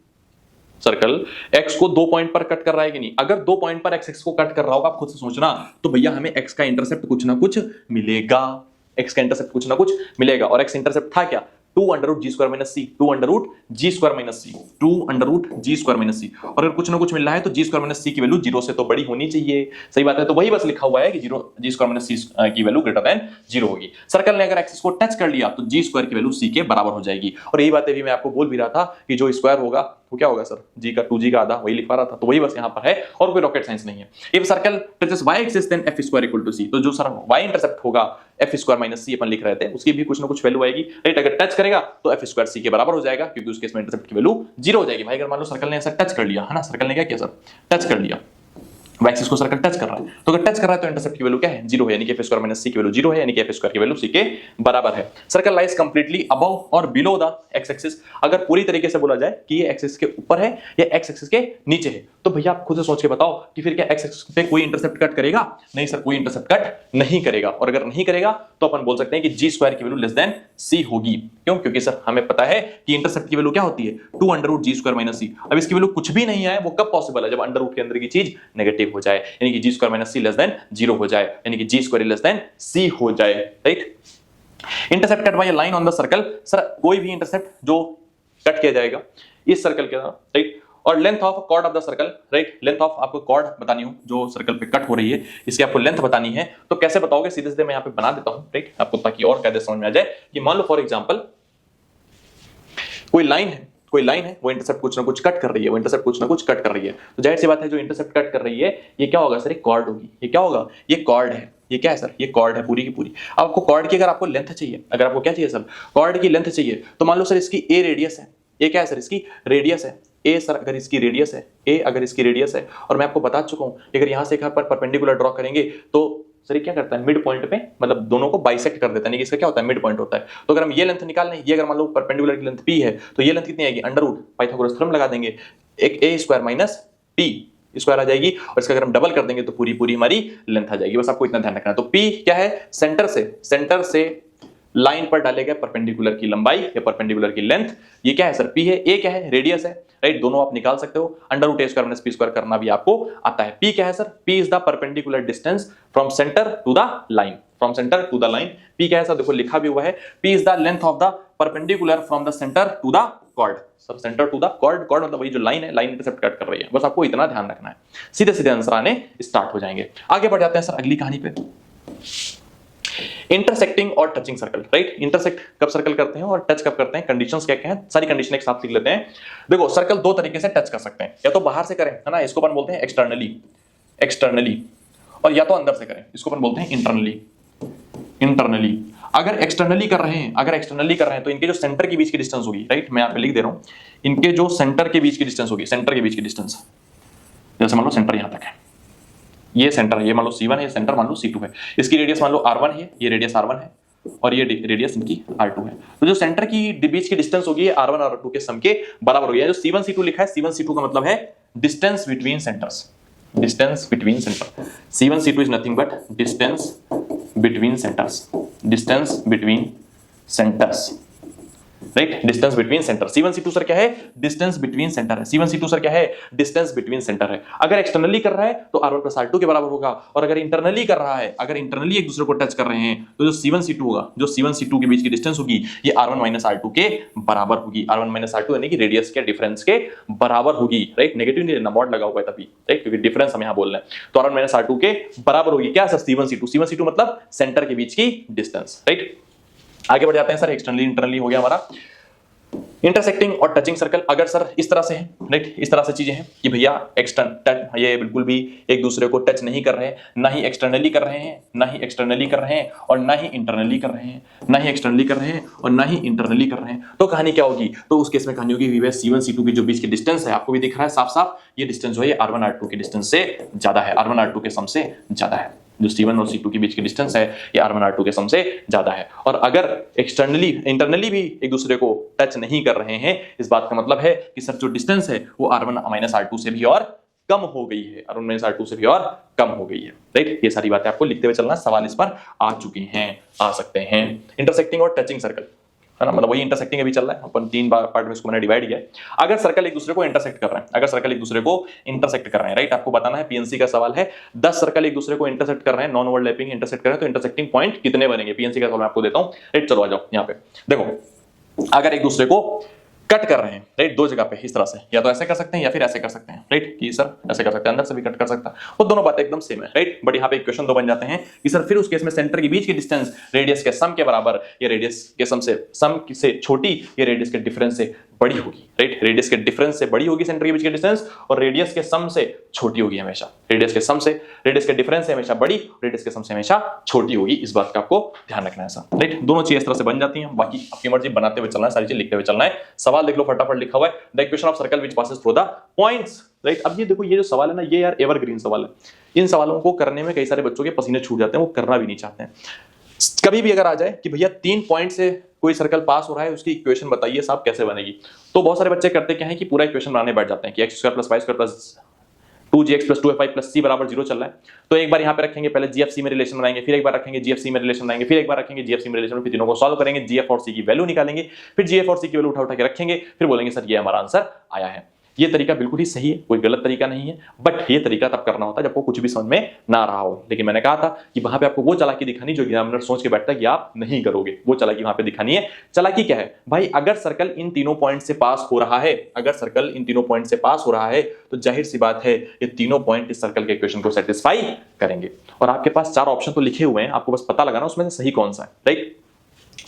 सर्कल x को 2 पॉइंट पर कट कर रहा है कि नहीं, अगर 2 पॉइंट पर x को कट कर रहा होगा, आप खुद से सोचना, तो भैया हमें x का इंटरसेप्ट कुछ ना कुछ मिलेगा, x का इंटरसेप्ट कुछ ना कुछ मिलेगा। और x इंटरसेप्ट था क्या, 2 under root g square minus सी, 2 under root g square minus सी, 2 under root g square minus c. और अगर कुछ ना कुछ मिल रहा है तो जी स्क्वायर माइनस सी की वैल्यू 0 से तो बड़ी होनी चाहिए, सही बात है। तो वही बस लिखा हुआ है कि 0 जी स्क्वायर माइनस सी की वैल्यू ग्रेटर देन 0 होगी। सर्कल ने अगर एक्सिस को टच कर लिया तो जी स्क्वायर की वैल्यू सी के बराबर हो जाएगी। और यही बातें भी मैं आपको बोल भी रहा था कि जो स्क्वायर होगा वो क्या होगा सर, जी का 2g का आधा, वही लिख पा रहा था, तो वही बस यहाँ पर है और कोई रॉकेट साइंस नहीं है। If circle touches y axis then f square equal to c, तो जो सर y इंटरसेप्ट होगा f स्क्वायर माइनस c अपन लिख रहे थे, उसकी भी कुछ ना कुछ वैल्यू आएगी, राइट। अगर टच करेगा तो f स्क्वायर c के बराबर हो जाएगा क्योंकि उसके इसमें इंटरसेप्ट की वैल्यू 0 हो जाएगी। भाई अगर मान लो सर्कल ने ऐसा टच कर लिया, है ना, सर्कल ने क्या किया सर, टच कर लिया, y एक्सिस को सर्कल टच कर रहा है, तो अगर टच कर रहा है तो इंटरसेप्ट की वैल्यू क्या है, 0 है, यानी कि f स्क्वायर माइनस c की वैल्यू 0 है, यानी कि f स्क्वायर की वैल्यू c के बराबर है। सर्कल लाइज कंप्लीटली अबव और बिलो द x एक्सिस। अगर पूरी तरीके से बोला जाए कि ये x एक्सिस के ऊपर है या x एक्सिस के नीचे है, तो भैया आप खुद से सोच के बताओ कि फिर क्या x एक्सिस पे कोई इंटरसेप्ट कट करेगा, नहीं सर, कोई इंटरसेप्ट कट नहीं करेगा। और अगर नहीं करेगा तो अपन बोल सकते हैं कि g स्क्वायर की वैल्यू लेस देन c होगी। क्यों, क्योंकि सर हमें पता है कि इंटरसेप्ट की वैल्यू क्या होती है, 2 under root g square minus c. अब इसकी वैल्यू कुछ भी नहीं आए, वो कब पॉसिबल है, जब अंडर रूट के अंदर की चीज नेगेटिव हो जाए, यानी कि जी स्क्वायर माइनस सी लेस देन 0 हो जाए, यानी कि जी स्क्वायर लेस देन सी हो जाए, right. Intercept cut by a line on the circle, sir कोई भी इंटरसेप्ट जो कट किया जाएगा इस सर्कल के द्वारा, राइट। और length of chord of the circle, right, length of आपको कॉर्ड बतानी हो जो सर्कल पे कट हो रही है, इसकी आपको लेंथ बतानी है, तो कैसे बताओगे, सीधे सीधे मैं यहाँ पे बना देता हूं, राइट, आपको ताकि और कैसे समझ में आ जाए। कि मान लो फॉर एग्जांपल कोई लाइन है, वो इंटरसेप्ट कुछ ना कुछ कट कर रही है, वो इंटरसेप्ट कुछ ना कुछ कट कर रही है, तो जाहिर सी बात है जो इंटरसेप्ट कट कर रही है ये क्या होगा सर, एक कॉर्ड होगी। ये क्या होगा, ये कॉर्ड है, ये क्या है सर, ये कॉर्ड है पूरी की पूरी। अब आपको कॉर्ड की अगर आपको लेंथ चाहिए, अगर आपको क्या चाहिए सर, कॉर्ड की लेंथ चाहिए, तो मान लो सर इसकी ए रेडियस है, ये क्या है सर, इसकी रेडियस है, ए सर अगर इसकी रेडियस है, ए अगर इसकी रेडियस है, और मैं आपको बता चुका हूं अगर यहां से पर परपेंडिकुलर ड्रॉ करेंगे तो सर क्या करता है, मिड पॉइंट पे मतलब दोनों को बाइसेक्ट कर देता है, इसका क्या होता है, मिड पॉइंट होता है। तो अगर हम ये लेंथ निकाल लें, ये अगर मान लो परपेंडिकुलर की लेंथ p है, तो ये लेंथ कितनी आएगी, अंडर रूट पाइथागोरस थ्योरम लगा देंगे, एक a square minus p square आ जाएगी, और इसका अगर हम डबल कर देंगे तो पूरी पूरी हमारी लेंथ आ जाएगी। बस आपको इतना ध्यान रखना है। तो p क्या है, सेंटर से लाइन पर डाले गए परपेंडिकुलर की लंबाई या परपेंडिकुलर की लेंथ, ये क्या है सर, p है, a क्या है, रेडियस है, राइट, दोनों आप निकाल सकते हो। Under root a square minus p square करना भी आपको आता है। p क्या है sir, p is the perpendicular distance from centre to the line, from centre to the line. p क्या है सर, देखो लिखा भी हुआ है, p is the length of the perpendicular from the centre to the chord, sir centre to the chord, chord मतलब वही जो लाइन है, लाइन इंटरसेप्ट कट कर रही है, बस आपको इतना ध्यान रखना है, सीधे सीधे आंसर आने स्टार्ट हो जाएंगे। आगे बढ़ जाते हैं सर अगली कहानी पे, इंटरसेक्टिंग और टचिंग सर्कल, राइट। इंटरसेक्ट कब सर्कल करते हैं और टच कब करते हैं, कंडीशंस क्या क्या हैं, सारी कंडीशन एक साथ लिख लेते हैं। देखो सर्कल दो तरीके से टच कर सकते हैं, या तो बाहर से करें, है ना, इसको अपन बोलते हैं एक्सटर्नली, एक्सटर्नली, और या तो अंदर से करें, इसको अपन बोलते हैं इंटरनली, इंटरनली। अगर एक्सटर्नली कर रहे हैं, अगर एक्सटर्नली कर रहे हैं तो इनके जो सेंटर के बीच की डिस्टेंस होगी, राइट, मैं यहाँ पे लिख दे रहा हूं, इनके जो सेंटर के बीच की डिस्टेंस होगी, सेंटर के बीच की डिस्टेंस, जैसे मान लो सेंटर यहां तक है, ये सेंटर है, ये मान लो C1 है, सेंटर मान लो C2 है, इसकी रेडियस मान लो R1 है, ये रेडियस R1 है, और ये रेडियस इनकी R2 है। तो जो सेंटर की बीच की डिस्टेंस होगी ये R1 और R2 के सम के बराबर होगी। जो C1 C2 लिखा है, C1 C2 का मतलब है distance between centres, distance between centre. C1 C2 is nothing but distance between centres, distance between centres, right, distance between centre. C1 C2 sir क्या है, डिस्टेंस बिटवीन सेंटर है। C1 C2 sir क्या है, distance between centre है। अगर externally कर रहा है तो R1 प्लस R2 के बराबर होगा, और अगर इंटरनली कर रहा है, अगर इंटरनली एक दूसरे को टच कर रहे हैं तो जो C1 C2 होगा, जो C1 C2 के बीच की डिस्टेंस होगी ये R1 माइनस R2 के बराबर होगी। R1 माइनस R2 यानी कि रेडियस के डिफरेंस के बराबर होगी, राइट, नेगेटिव नहीं लेना, मॉड लगा हुआ है तभी, राइट, क्योंकि डिफरेंस हम यहां बोल रहे हैं, तो R1 माइनस R2 के बराबर होगी क्या sir, C1 C2, C1 C2 मतलब सेंटर के बीच की डिस्टेंस, राइट। आगे बढ़ जाते हैं सर, एक्सटर्नली इंटरनली हो गया हमारा। इंटरसेक्टिंग और टचिंग सर्कल, अगर सर इस तरह से है, राइट, इस तरह से चीजें हैं कि भैया एक्सटर्न ये बिल्कुल भी एक दूसरे को टच नहीं कर रहे हैं, ना ही एक्सटर्नली कर रहे हैं, ना ही एक्सटर्नली कर रहे हैं, और ना ही इंटरनली कर रहे हैं, ना ही एक्सटर्नली कर रहे हैं और ना ही इंटरनली कर रहे हैं, तो कहानी क्या होगी, तो उस केस में कहानी होगी C1 C2 की जो बीच की डिस्टेंस है, आपको भी दिख रहा है साफ साफ, ये डिस्टेंस जो है R1 R2 की डिस्टेंस से ज्यादा है, R1 R2 के सम से ज्यादा है। जो C1 और C2 के बीच की डिस्टेंस है ये R1 R2 के सम से ज्यादा है। और अगर एक्सटर्नली इंटरनली भी एक दूसरे को टच नहीं कर रहे हैं, इस बात का मतलब है कि सर जो डिस्टेंस है वो R1 माइनस R2 से भी और कम हो गई है, R1 माइनस R2 से भी और कम हो गई है, राइट। ये सारी बातें आपको लिखते हुए चलना, सवाल इस पर आ चुके हैं, आ सकते हैं। इंटरसेक्टिंग और टचिंग सर्कल, है ना, मतलब वही इंटरसेक्टिंग अभी चल रहा है, अपन तीन पार्ट में इसको मैंने डिवाइड किया है। अगर सर्कल एक दूसरे को इंटरसेक्ट कर रहे हैं, अगर सर्कल एक दूसरे को इंटरसेक्ट कर रहे हैं, राइट, आपको बताना है, पीएनसी का सवाल है, 10 सर्कल एक दूसरे को इंटरसेक्ट कर रहे हैं, नॉन ओवरलैपिंग इंटरसेक्ट कर रहे हैं, तो इंटरसेक्टिंग पॉइंट कितने बनेंगे, पीएनसी का सवाल मैं आपको देता हूं, राइट। चलो आ जाओ यहाँ पे, देखो अगर एक दूसरे को कट कर रहे हैं, राइट, दो जगह पे इस तरह से, या तो ऐसे कर सकते हैं या फिर ऐसे कर सकते हैं, राइट, कि सर ऐसे कर सकते हैं, अंदर से भी कट कर सकता है, वो दोनों बातें एकदम सेम है, राइट। बट यहाँ पे इक्वेशन दो बन जाते हैं कि सर फिर उस केस में सेंटर के बीच की डिस्टेंस रेडियस के सम के बराबर, ये रेडियस के सम से छोटी, ये रेडियस के डिफरेंस से बड़ी होगी, राइट, रेडियस के डिफरेंस से बड़ी होगी सेंटर के बीच की डिस्टेंस, और रेडियस के सम से छोटी होगी हमेशा, रेडियस के सम से, रेडियस के डिफरेंस से हमेशा बड़ी, रेडियस के सम से हमेशा छोटी होगी, इस बात का आपको ध्यान रखना है सर, राइट। दोनों चीजें इस तरह से बन जाती हैं, बाकी आपकी मर्जी, बनाते हुए चलना है, सारी चीज लिखते हुए चलना है। सवाल देख लो, फटाफट लिखा हुआ है, the equation of circle which passes through the points, right. अब ये देखो, ये जो सवाल है ना, ये यार एवरग्रीन सवाल है, इन सवालों को करने में कई सारे बच्चों के पसीने छूट जाते हैं, वो करना भी नहीं चाहते हैं। कभी भी अगर आ जाए कि भैया 3 पॉइंट से कोई सर्कल पास हो रहा है, उसकी इक्वेशन बताइए साहब कैसे बनेगी, तो बहुत सारे बच्चे करते क्या है कि पूरा इक्वेशन बनाने बैठ जाते हैं कि x² + y² + 2gx + 2fy + c = 0 चल रहा है, तो एक बार यहां पे रखेंगे, पहले gfc में रिलेशन बनाएंगे, फिर एक बार रखेंगे gfc में रिलेशन बनाएंगे, फिर एक बार रखेंगे gfc में रिलेशन, फिर तीनों को सॉल्व करेंगे, gf और c की वैल्यू निकालेंगे, फिर gf और c की वैल्यू उठा के रखेंगे, फिर बोलेंगे सर ये हमारा आंसर आया है। ये तरीका बिल्कुल ही सही है, कोई गलत तरीका नहीं है, बट ये तरीका तब करना होता है जब वो कुछ भी समझ में ना रहा हो। लेकिन मैंने कहा था कि वहां पे आपको वो चालाकी दिखानी जो एग्जामिनर सोच के बैठता है कि आप नहीं करोगे, वो चालाकी वहां पे दिखानी है। चालाकी क्या है भाई, अगर सर्कल इन तीनों पॉइंट से पास हो रहा है, अगर सर्कल इन तीनों पॉइंट से पास हो रहा है, तो जाहिर सी बात है ये तीनों पॉइंट इस सर्कल के इक्वेशन को सेटिस्फाई करेंगे। और आपके पास 4 ऑप्शन तो लिखे हुए हैं, आपको बस पता लगाना उसमें से सही कौन सा है, राइट।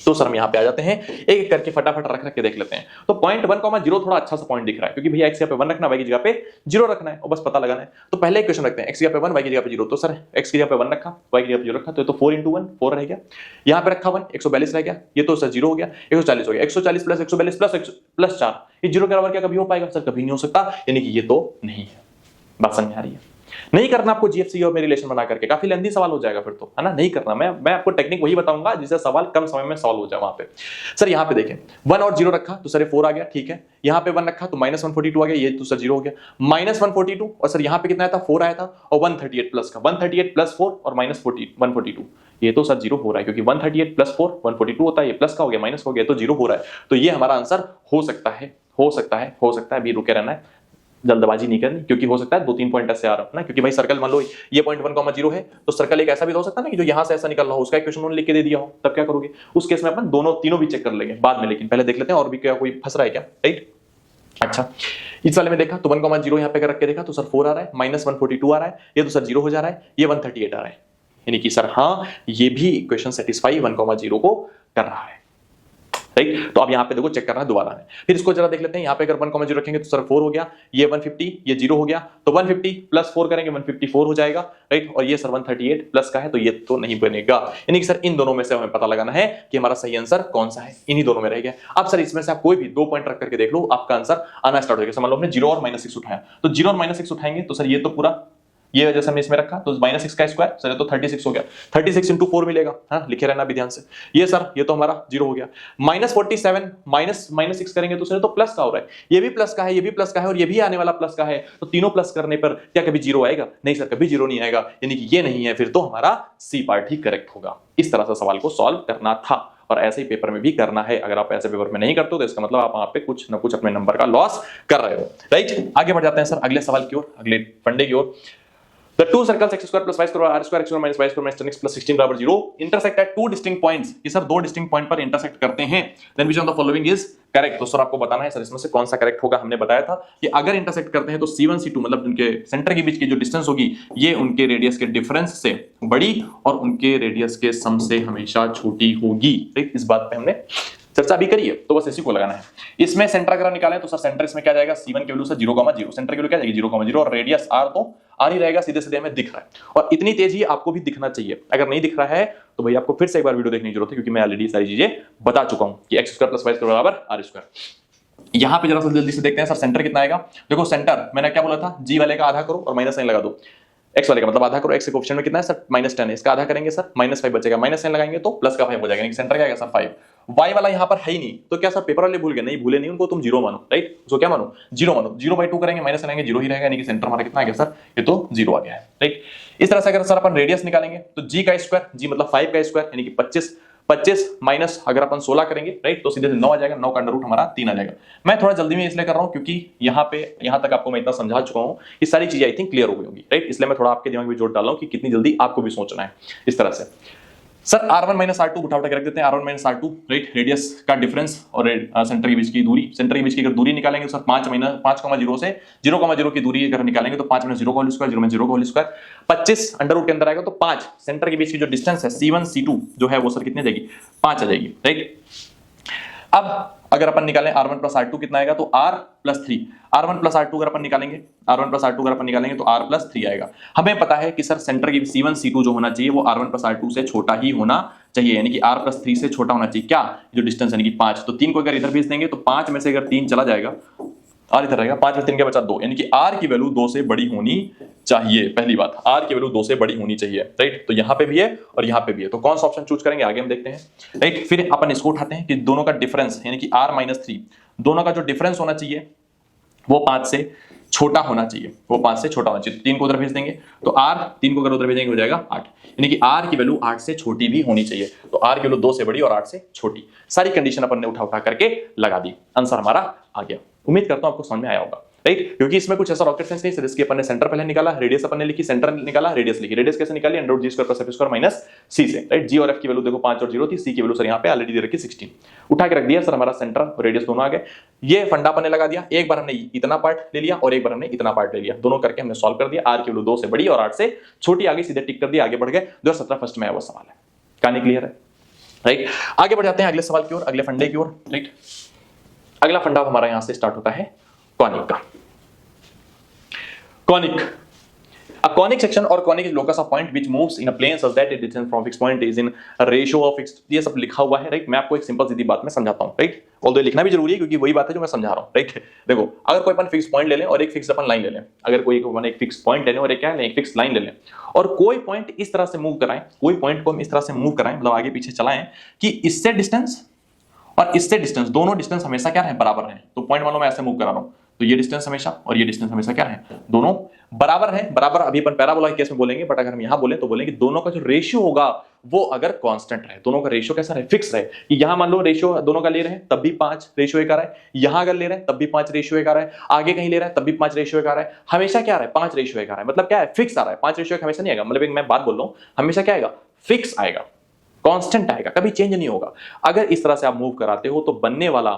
तो सर हम यहां पे आ जाते हैं, एक एक करके फटाफट रख के देख लेते हैं। तो पॉइंट 1,0 थोड़ा अच्छा सा पॉइंट दिख रहा है, क्योंकि भैया x की जगह पे 1 रखना, y की जगह पे 0 रखना है, और बस पता लगाना है। तो पहले इक्वेशन रखते हैं, x की जगह पे 1, y की जगह पे 0, तो सर x की जगह पे 1 रखा, y की जगह पे 0 रखा, तो 4 × 1 4 रह गया, यहां पे रखा 1 142 रह गया, ये तो सर 0 हो गया, 140 हो गया, 140 + 142 + 4, ये 0 के बराबर क्या कभी हो पाएगा सर, कभी नहीं हो सकता, यानी कि ये तो नहीं है। बात समझ में आ रही है? नहीं करना आपको जीएफसी और में रिलेशन बना करके, काफी लेंथी सवाल हो जाएगा फिर तो, है ना, नहीं करना। मैं आपको टेक्निक वही बताऊंगा जिससे सवाल कम समय में सॉल्व हो जाए। वहां पे सर यहाँ पे देखें 1 और 0 रखा तो सर 4 आ गया, ठीक है, यहाँ पे 1 रखा तो -142 आ गया, ये तो सर 0 हो गया, -142, और सर यहाँ पे कितना आया था 4 आया था, और 138 प्लस का 138 + 4 और -142, ये तो सर 0 हो रहा है, क्योंकि 138 + 4 142 होता है, ये प्लस का हो गया, माइनस हो गया, तो 0 हो रहा है, तो ये हमारा आंसर हो सकता है, हो सकता है, हो सकता है, अभी रुके रहना है, जल्दबाजी नहीं करनी, क्योंकि हो सकता है 2-3 पॉइंट ऐसे आ रहा है ना, क्योंकि भाई सर्कल मान लो ये पॉइंट 1,0 है, तो सर्कल एक ऐसा भी हो सकता है ना कि जो यहां से ऐसा निकल रहा हो, उसका इक्वेशन उन्होंने लिख के दे दिया हो, तब क्या करोगे? उस केस में अपन दोनों तीनों भी चेक कर लेंगे बाद में, लेकिन पहले देख लेते हैं और भी क्या कोई फंस रहा है क्या, राइट। अच्छा, इस वाले में देखा तो 1,0 यहाँ पे कर रख के देखा तो सर 4 आ रहा है, -142 आ रहा है, ये तो सर 0 हो जा रहा है, ये 138 आ रहा है, यानी कि सर हाँ ये भी इक्वेशन सेटिस्फाई 1,0 को कर रहा है, राइट। तो अब यहाँ पे देखो चेक करना है दोबारा में, फिर इसको जरा देख लेते हैं। यहाँ पे अगर 1,0 रखेंगे तो सर 4 हो गया, ये 150, ये 0 हो गया, तो 150 प्लस 4 करेंगे 154 हो जाएगा, राइट। और ये सर 138 प्लस का है तो ये तो नहीं बनेगा, यानी कि सर इन दोनों में से हमें पता लगाना है कि हमारा सही आंसर कौन सा है, इन्हीं दोनों में रह गया। अब सर इसमें से आप कोई भी 2 पॉइंट रख करके देख लो, आपका आंसर आना स्टार्ट हो जाएगा। मान लो हमने 0 और -6 उठाया, तो 0 और -6 उठाएंगे तो सर ये तो पूरा ये वजह से हमने इसमें रखा, तो -6 का स्क्वायर सर तो 36 हो गया, 36 × 4 मिलेगा, हाँ लिखे रहना भी ध्यान से। ये सर ये तो हमारा 0 हो गया, -47 -6 करेंगे तो सर तो प्लस का हो रहा है, ये भी प्लस का है, ये भी प्लस का है और ये भी आने वाला प्लस का है, तो तीनों प्लस करने पर क्या कभी 0 आएगा? नहीं सर, कभी 0 नहीं आएगा, यानी कि ये नहीं है, फिर तो हमारा सी पार्ट ही करेक्ट होगा। इस तरह से सवाल को सॉल्व करना था और ऐसे ही पेपर में भी करना है। अगर आप ऐसे पेपर में नहीं करते तो इसका मतलब आप वहां पे कुछ ना कुछ अपने नंबर का लॉस कर रहे हो, राइट। आगे बढ़ जाते हैं सर अगले सवाल की ओर, अगले फंडे की ओर। The two circles x square plus y square r square x square minus y square minus 10x plus 16 बराबर 0 intersect at two distinct points। ये सर दो डिस्टिंक्ट पॉइंट पर इंटरसेक्ट करते हैं। Then which of the following is correct? तो sir आपको बताना है सर इसमें से कौन सा करेक्ट होगा। हमने बताया था कि अगर इंटरसेक्ट करते हैं तो C1 C2 मतलब उनके सेंटर के बीच की जो डिस्टेंस होगी ये उनके रेडियस के डिफरेंस से बड़ी और उनके रेडियस के सम से हमेशा छोटी होगी, राइट। इस बात पे हमने चर्चा भी करिए, तो बस इसी को लगाना है। इसमें सेंटर अगर निकालें तो सर सेंटर इसमें क्या जाएगा, C1 की वैल्यू से 0,0, सेंटर की वैल्यू क्या जाएगी 0,0 और रेडियस r तो r ही रहेगा, सीधे सीधे हमें दिख रहा है और इतनी तेज ही आपको भी दिखना चाहिए। अगर नहीं दिख रहा है तो भाई आपको फिर से एक बार वीडियो देखने की जरूरत है, क्योंकि मैं ऑलरेडी सारी चीजें बता चुका हूं कि x square plus y square बराबर r स्क्वायर। यहां पे जरा सा जल्दी से देखते हैं सर सेंटर कितना आएगा। देखो सेंटर मैंने क्या बोला था, g वाले का आधा करो और माइनस साइन लगा दो, x वाले का मतलब आधा करो, x के कोएफिशिएंट में कितना है सर -10 है, इसका आधा करेंगे सर -5 बचेगा, माइनस साइन लगाएंगे तो प्लस का 5 हो जाएगा, यानी सेंटर क्या आएगा सर 5। y वाला यहां पर है ही नहीं, तो क्या सर पेपर वाले भूल गए? नहीं भूले नहीं, उनको तुम 0 मानो, राइट। उसको क्या मानो 0 मानो, 0/2 करेंगे माइनस लगाएंगे 0 ही रहेगा, यानी कि सेंटर हमारा कितना आ गया सर, ये तो 0 आ गया है, राइट। इस तरह से अगर सर अपन रेडियस निकालेंगे तो g का स्क्वायर, g मतलब 5 का स्क्वायर यानी कि 25 माइनस अगर अपन 16 करेंगे, राइट, तो सीधे 9 आ जाएगा, 9 का अंडर रूट हमारा 3 आ जाएगा। मैं थोड़ा जल्दी में इसलिए कर रहा हूं क्योंकि यहां तक आपको मैं इतना समझा चुका हूं कि सारी चीजें आई थिंक क्लियर हो गई होंगी, राइट। इसलिए मैं थोड़ा आपके दिमाग में जोड़ डाल रहा हूं कि कितनी जल्दी आपको भी सोचना है इस तरह से। सर r1 - r2 उठा के रख देते हैं, r1 - r2, राइट, रेडियस का डिफरेंस और सेंटर के बीच की दूरी। सेंटर के बीच की अगर दूरी निकालेंगे तो सर 5,0 से 0,0 की दूरी अगर निकालेंगे तो 5 - 0 का होल स्क्वायर, 0 में 0 का होल स्क्वायर, 25 अंडर रूट के अंदर आएगा तो 5। सेंटर के बीच की जो डिस्टेंस है C1 C2 जो है वो सर कितनी आ जाएगी 5 आ जाएगी, राइट। अब अगर अपन निकालें r1 + r2 कितना आएगा तो r + 3, r1 + r2 अगर अपन निकालेंगे, r1 + r2 अगर अपन निकालेंगे तो r + 3 आएगा। हमें पता है कि सर सेंटर की C1 C2 जो होना चाहिए वो r1 + r2 से छोटा ही होना चाहिए, यानी कि r + 3 से छोटा होना चाहिए। क्या जो डिस्टेंस यानी कि 5, तो 3 को अगर इधर भेज देंगे तो 5 में से अगर 3 चला जाएगा और इधर रहेगा, 5 में 3 के बचा 2, यानी कि r की वैल्यू 2 से बड़ी होनी चाहिए। पहली बात, r की वैल्यू 2 से बड़ी होनी चाहिए, राइट। तो यहां पे भी है और यहां पे भी है, तो कौन सा ऑप्शन चूज करेंगे आगे हम देखते हैं, राइट। फिर अपन इसको उठाते हैं कि दोनों का डिफरेंस यानी कि r - 3, दोनों का जो डिफरेंस होना चाहिए वो 5 से छोटा होना चाहिए, वो 5 से छोटा होना चाहिए। 3 को उधर भेज देंगे तो r 3 को अगर उधर भेजेंगे हो जाएगा 8, यानी कि r की वैल्यू 8 से छोटी भी होनी चाहिए। तो r की वैल्यू 2 से बड़ी और 8 से छोटी, सारी कंडीशन अपन ने उठा करके लगा दी, आंसर हमारा आ गया। उम्मीद करता हूं आपको समझ में आया होगा, राइट। क्योंकि इसमें कुछ ऐसा रॉकेट साइंस नहीं है, इसके अपन ने सेंटर पहले निकाला, रेडियस अपन ने लिखी, सेंटर निकाला, रेडियस लिखी। रेडियस कैसे निकाली, √g² + f² माइनस c से, राइट। g और f की वैल्यू देखो 5 और 0 थी, c की वैल्यू सर यहाँ पे ऑलरेडी दे रखी 16, उठा के रख दिया सर, हमारा सेंटर और रेडियस दोनों आ गए। ये फंडा अपन ने लगा दिया, एक बार हमने इतना पार्ट ले लिया और एक बार हमने इतना पार्ट ले लिया, दोनों करके हमने सॉल्व कर दिया। r की वैल्यू 2 से बड़ी और 8 से छोटी आ गई, सीधे टिक कर दिया, आगे बढ़ गए। 2017 फर्स्ट में आया वो सवाल है, कहानी क्लियर है, राइट। आगे बढ़ जाते हैं अगले सवाल की ओर, अगले फंडे की ओर, राइट। अगला फंडा हमारा यहां से स्टार्ट होता है कॉनिक का। Conic. A conic section or conic is locus of point which moves in a plane such that its distance from fixed point is in a ratio of fixed। ये सब लिखा हुआ है, राइट। मैं आपको एक सिंपल सीधी बात में समझाता हूँ, राइट। ऑल्दो लिखना भी जरूरी है क्योंकि वही बात है जो मैं समझा रहा हूँ, राइट। देखो अगर कोई अपन फिक्स पॉइंट ले लें और एक फिक्स अपन लाइन ले लें, अगर कोई अपन एक फिक्स पॉइंट ले लें और एक क्या है एक फिक्स लाइन ले लें और कोई पॉइंट इस तरह से मूव कराएं, कोई पॉइंट को हम इस तरह से मूव कराएं, मतलब आगे पीछे चलाएं कि इससे डिस्टेंस और इससे डिस्टेंस, दोनों डिस्टेंस हमेशा क्या है बराबर है। तो पॉइंट मान लो मैं ऐसे मूव करा रहा हूं तो ये डिस्टेंस हमेशा और ये डिस्टेंस हमेशा क्या है, दोनों बराबर है। बराबर अभी अपन पैराबोला के केस में बोलेंगे, बट अगर हम यहां बोले तो बोलेंगे दोनों का जो रेशियो होगा वो अगर कांस्टेंट रहे, दोनों का रेशियो कैसा रहे, फिक्स रहे। कि यहां मान लो रेशियो दोनों का ले रहे हैं तब भी 5 रेशियो 1 आ रहा है, यहां अगर ले रहे हैं तब भी 5 रेशियो 1 आ रहा है, आगे कहीं ले रहा है तब भी 5 रेशियो 1 आ रहा है, हमेशा क्या आ रहा है 5 रेशियो 1 आ रहा है। मतलब क्या है, फिक्स आ रहा है, 5 रेशियो 1 हमेशा नहीं आएगा। मतलब एक मैं बात बोल रहा हूं, हमेशा क्या आएगा, फिक्स आएगा, कांस्टेंट आएगा, कभी चेंज नहीं होगा। अगर इस तरह से आप मूव कराते हो तो बनने वाला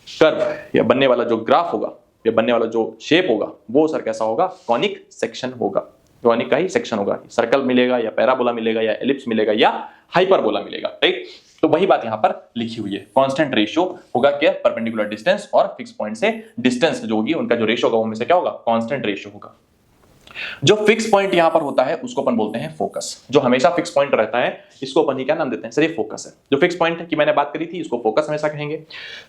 कर्व या बनने वाला जो ग्राफ होगा या बनने वाला जो शेप होगा वो सर कैसा होगा, कॉनिक सेक्शन होगा, कॉनिक का ही सेक्शन होगा। सर्कल मिलेगा या पैराबोला मिलेगा या एलिप्स मिलेगा या हाइपरबोला मिलेगा, राइट। तो वही बात यहां पर लिखी हुई है, कांस्टेंट रेशियो होगा क्या, परपेंडिकुलर डिस्टेंस और फिक्स पॉइंट से डिस्टेंस जो होगी उनका जो रेशियो होगा वो में से क्या होगा, कांस्टेंट रेशियो होगा। जो फिक्स पॉइंट यहां पर होता है उसको अपन बोलते हैं फोकस। जो हमेशा फिक्स पॉइंट रहता है इसको अपन ही क्या नाम देते हैं, सिर्फ फोकस है। जो फिक्स पॉइंट की मैंने बात करी थी इसको फोकस हमेशा कहेंगे।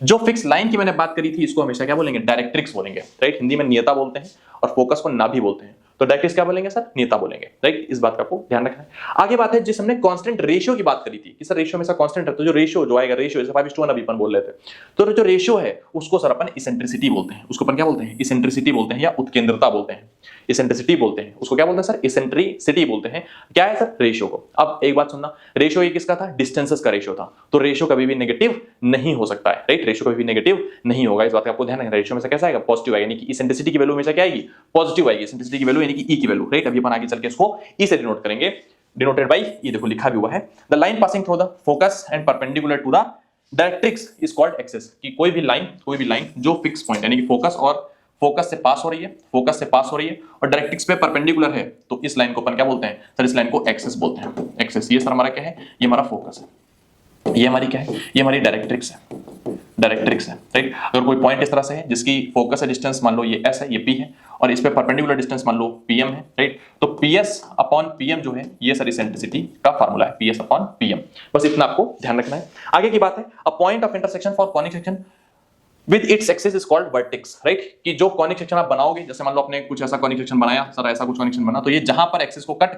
जो फिक्स लाइन की मैंने बात करी थी इसको हमेशा क्या बोलेंगे, डायरेक्ट्रिक्स बोलेंगे, राइट। हिंदी में नियता बोलते हैं और फोकस को नाभि बोलते हैं। तो डायरेक्ट्रिक्स क्या बोलेंगे सर, नियता बोलेंगे, राइट। इस बात का आपको ध्यान रखना है। आगे बात है जिस हमने कांस्टेंट रेशियो की बात करी थी कि सर रेशियो हमेशा कांस्टेंट है, तो जो रेशियो जो आएगा, रेशियो जैसे 5:1 अभी अपन बोल रहे थे, तो जो रेशियो है उसको सर अपन इसेंट्रिसिटी बोलते हैं। उसको अपन क्या बोलते हैं, इसेंट्रिसिटी बोलते हैं या उत्केंद्रता बोलते हैं, इसेंट्रिसिटी बोलते हैं। उसको क्या बोलते हैं सर, इसेंट्रिसिटी बोलते हैं। क्या है सर, रेशियो को। अब एक बात सुनना, रेशियो ये किसका था, डिस्टेंसेस का रेशियो था। तो रेशियो कभी भी नेगेटिव नहीं हो सकता है, राइट। रेशियो कभी भी नेगेटिव नहीं होगा, इस बात का आपको ध्यान रखना। रेशियो में से कैसा आएगा, पॉजिटिव आएगा, यानी कि इसेंट्रिसिटी की वैल्यू हमेशा क्या आएगी, पॉजिटिव आएगी। इसेंट्रिसिटी की वैल्यू यानी कि ई की वैल्यू, राइट। अभी अपन आगे चल के इसको ई से डिनोट करेंगे, डिनोटेड बाय ये देखो लिखा भी हुआ है, the line passing through the focus and perpendicular to the directrix is called axis. कि कोई भी लाइन जो फिक्स पॉइंट यानी कि फोकस से पास हो रही है और डायरेक्ट्रिक्स पे परपेंडिकुलर है, तो इस लाइन को अपन क्या बोलते हैं सर, इस लाइन को एक्सिस बोलते हैं। एक्सिस ये सर हमारा क्या है, ये हमारा फोकस है, ये हमारी क्या है, ये हमारी डायरेक्ट्रिक्स है, राइट। अगर कोई पॉइंट इस तरह से है जिसकी फोकस है डिस्टेंस मान लो ये s है, ये p है, और इस पे परपेंडिकुलर डिस्टेंस मान लो pm है, राइट। तो ps अपॉन pm जो है ये सर इसेंट्रिसिटी का फार्मूला है, ps अपॉन pm। बस इतना आपको ध्यान रखना है। आगे की बात है, a point of intersection for conic section with its axis is called vertex, right. कि जो कॉनिक सेक्शन आप बनाओगे, जैसे मान लो आपने कुछ ऐसा कॉनिक सेक्शन बनाया सर, ऐसा कुछ कॉनिक सेक्शन बना, तो ये जहां पर एक्सिस को कट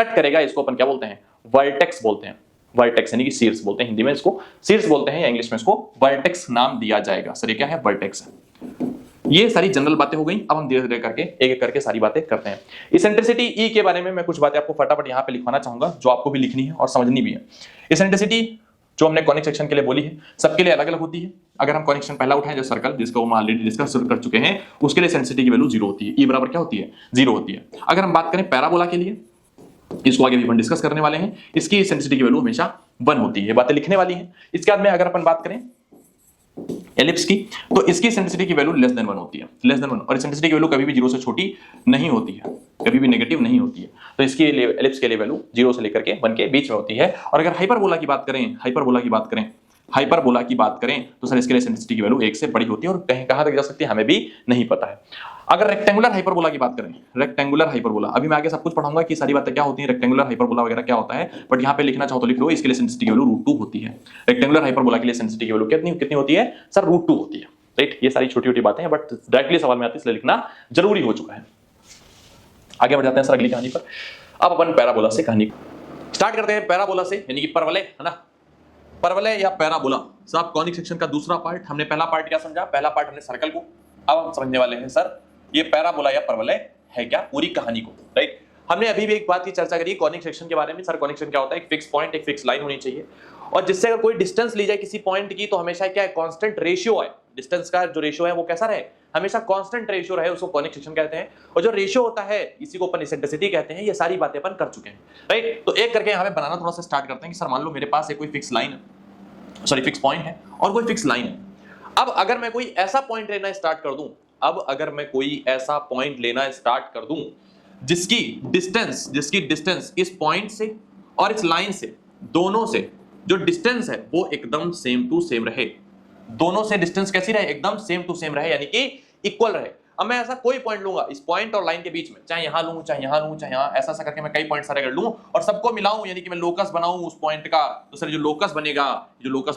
करेगा, इसको अपन क्या बोलते हैं, वर्टेक्स बोलते हैं। वर्टेक्स यानी कि शीर्ष बोलते हैं, हिंदी में इसको शीर्ष बोलते हैं या इंग्लिश में इसको वर्टेक्स नाम दिया जाएगा। सर ये क्या है, वर्टेक्स है। ये सारी जनरल बातें हो गई। अब हम धीरे धीरे करके एक एक करके सारी बातें करते हैं। इसेंट्रिसिटी ई के बारे में मैं कुछ बातें आपको फटाफट यहां पे लिखवाना चाहूंगा, जो आपको भी लिखनी है और समझनी भी है। इसेंट्रिसिटी जो हमने कॉनिक सेक्शन के लिए बोली है, सबके लिए अलग अलग होती है। अगर हम कॉनिक सेक्शन पहला उठाएं जो सर्कल, जिसको हम ऑलरेडी डिस्कस कर चुके हैं, उसके लिए इसेंट्रिसिटी की वैल्यू 0 होती है। ई बराबर क्या होती है, 0 होती है। अगर हम बात करें पैराबोला के लिए, इसको आगे भी अपन डिस्कस करने वाले हैं, इसकी इसेंट्रिसिटी की वैल्यू हमेशा 1 होती है। ये बातें लिखने वाली हैं। इसके बाद में अगर अपन बात करें एलिप्स की, तो इसकी इसेंट्रिसिटी की वैल्यू लेस देन 1 होती है, लेस देन 1। और इसेंट्रिसिटी की वैल्यू कभी भी 0 से छोटी नहीं होती है, कभी भी नेगेटिव नहीं होती है। तो इसकी एलिप्स के लिए वैल्यू 0 से लेकर के 1 के बीच में होती है। और अगर हाइपरबोला की बात करें तो सर इसके लिए इसेंट्रिसिटी की वैल्यू 1 से बड़ी होती है, और कहां तक जा सकती है हमें भी नहीं पता है। अगर रेक्टेंगुलर हाइपरबोला की बात करें, रेक्टेंगुलर हाइपरबोला, अभी मैं आगे सब कुछ पढ़ाऊंगा कि सारी बातें क्या होती हैं, रेक्टेंगुलर हाइपरबोला वगैरह क्या होता है, बट यहां पे लिखना चाहो तो लिख लो, इसके लिए इसेंट्रिसिटी की वैल्यू √2 होती है। रेक्टेंगुलर हाइपरबोला के लिए इसेंट्रिसिटी की वैल्यू कितनी होती है सर, √2 होती है, राइट। ये सारी छोटी छोटी बातें हैं, बट डायरेक्टली सवाल में आती है इसलिए लिखना जरूरी हो चुका है। आगे बढ़ जाते हैं सर अगली कहानी पर। अब अपन पैराबोला से कहानी स्टार्ट करते हैं, पैराबोला से, यानी कि परवलय, है ना। परवलय या पैराबोला साहब कॉनिक सेक्शन का दूसरा पार्ट। हमने पहला पार्ट क्या समझा, पहला पार्ट हमने सर्कल को, अब हम समझने वाले हैं सर ये पैराबोला या परवलय है क्या, पूरी कहानी को, राइट। हमने अभी भी एक बात की चर्चा करी कॉनिक सेक्शन के बारे में। सर कॉनिक सेक्शन क्या होता है, एक फिक्स पॉइंट, एक फिक्स लाइन होनी चाहिए, और जिससे अगर कोई डिस्टेंस ली जाए किसी पॉइंट की तो हमेशा क्या है, कांस्टेंट रेशियो है। डिस्टेंस का जो रेशियो है वो कैसा रहे, हमेशा कांस्टेंट रेशियो रहे, उसको कॉनिक सेक्शन कहते हैं। और जो रेशियो होता है इसी को अपन इसेंट्रिसिटी कहते हैं। ये सारी बातें अपन कर चुके हैं, राइट। तो एक करके यहाँ पे बनाना थोड़ा सा स्टार्ट करते हैं कि सर मान लो मेरे पास एक कोई फिक्स लाइन है, सॉरी फिक्स पॉइंट है और कोई फिक्स लाइन है। अब अगर मैं कोई ऐसा पॉइंट लेना स्टार्ट कर दूं, जिसकी डिस्टेंस इस पॉइंट से और इस लाइन से, दोनों से जो डिस्टेंस है वो एकदम सेम टू सेम रहे, दोनों से डिस्टेंस कैसी रहे, एकदम सेम टू सेम रहे, यानी कि इक्वल रहे। अब मैं ऐसा कोई पॉइंट लूंगा इस पॉइंट और लाइन के बीच में, चाहे यहां लूं, चाहे यहां लूं, चाहे यहां, ऐसा करके मैं कई पॉइंट सारे कर लूं और सबको मिलाऊं, यानी कि मैं लोकस बनाऊं उस पॉइंट का। तो सर जो लोकस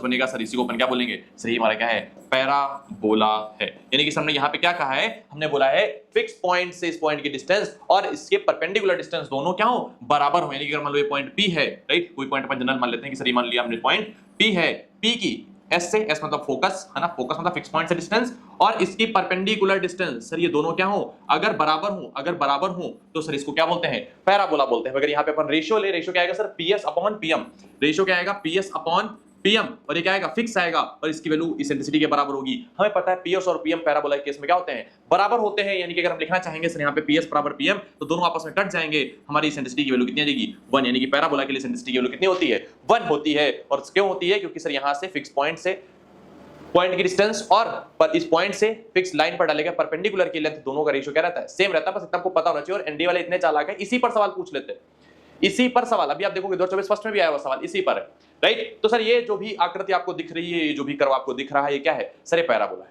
बनेगा सर इसी को अपन क्या बोलेंगे, सही हमारा क्या है, पैराबोला है। यानी कि हमने यहाँ पे क्या कहा है, हमने बोला है फिक्स पॉइंट से इस पॉइंट की डिस्टेंस और इसके परपेंडिकुलर डिस्टेंस दोनों क्या हो, बराबर हो। यानी कि अगर मान लो ये पॉइंट P है, राइट, कोई पॉइंट अपन जनरल मान लेते हैं कि सर मान लिया हमने पॉइंट P है, P की एस से, एस मतलब फोकस है ना, फोकस मतलब फिक्स पॉइंट से डिस्टेंस, और इसकी परपेंडिकुलर डिस्टेंस सर ये दोनों क्या हो, अगर बराबर हो तो सर इसको क्या बोलते हैं, पैराबोला बोलते हैं। अगर यहाँ पे अपन रेशियो ले, रेशियो क्या आएगा sir, PS upon PM, ratio क्या आएगा, पीएस अपॉन पीएम, और ये क्या आएगा, फिक्स आएगा, और इसकी वैल्यू इसेंट्रिसिटी के बराबर होगी। हमें पता है पीएस और पीएम पैराबोला के केस में क्या होते हैं, बराबर होते हैं, यानी कि अगर हम लिखना चाहेंगे सर यहाँ पे पीएस बराबर पीएम तो दोनों आपस में कट जाएंगे, हमारी इसेंट्रिसिटी की वैल्यू कितनी आ जाएगी, 1, यानी कि पैराबोला के लिए इसेंट्रिसिटी की वैल्यू कितनी होती है, 1 होती है। और क्यों होती है, क्योंकि सर यहाँ से फिक्स पॉइंट से पॉइंट की डिस्टेंस और पर इस पॉइंट से फिक्स लाइन पर डालेगा परपेंडिकुलर की लेंथ, दोनों का रेशियो क्या रहता है, सेम रहता है। बस इतना आपको पता होना चाहिए, और एनडी वाले इतने चालाक है, इसी पर सवाल पूछ लेते हैं, इसी पर सवाल। अभी आप देखोगे 2024 फर्स्ट में भी आया हुआ सवाल इसी पर है, राइट। तो सर ये जो भी आकृति आपको दिख रही है, ये जो भी कर्व आपको दिख रहा है, ये क्या है सर, ये पैराबोला है।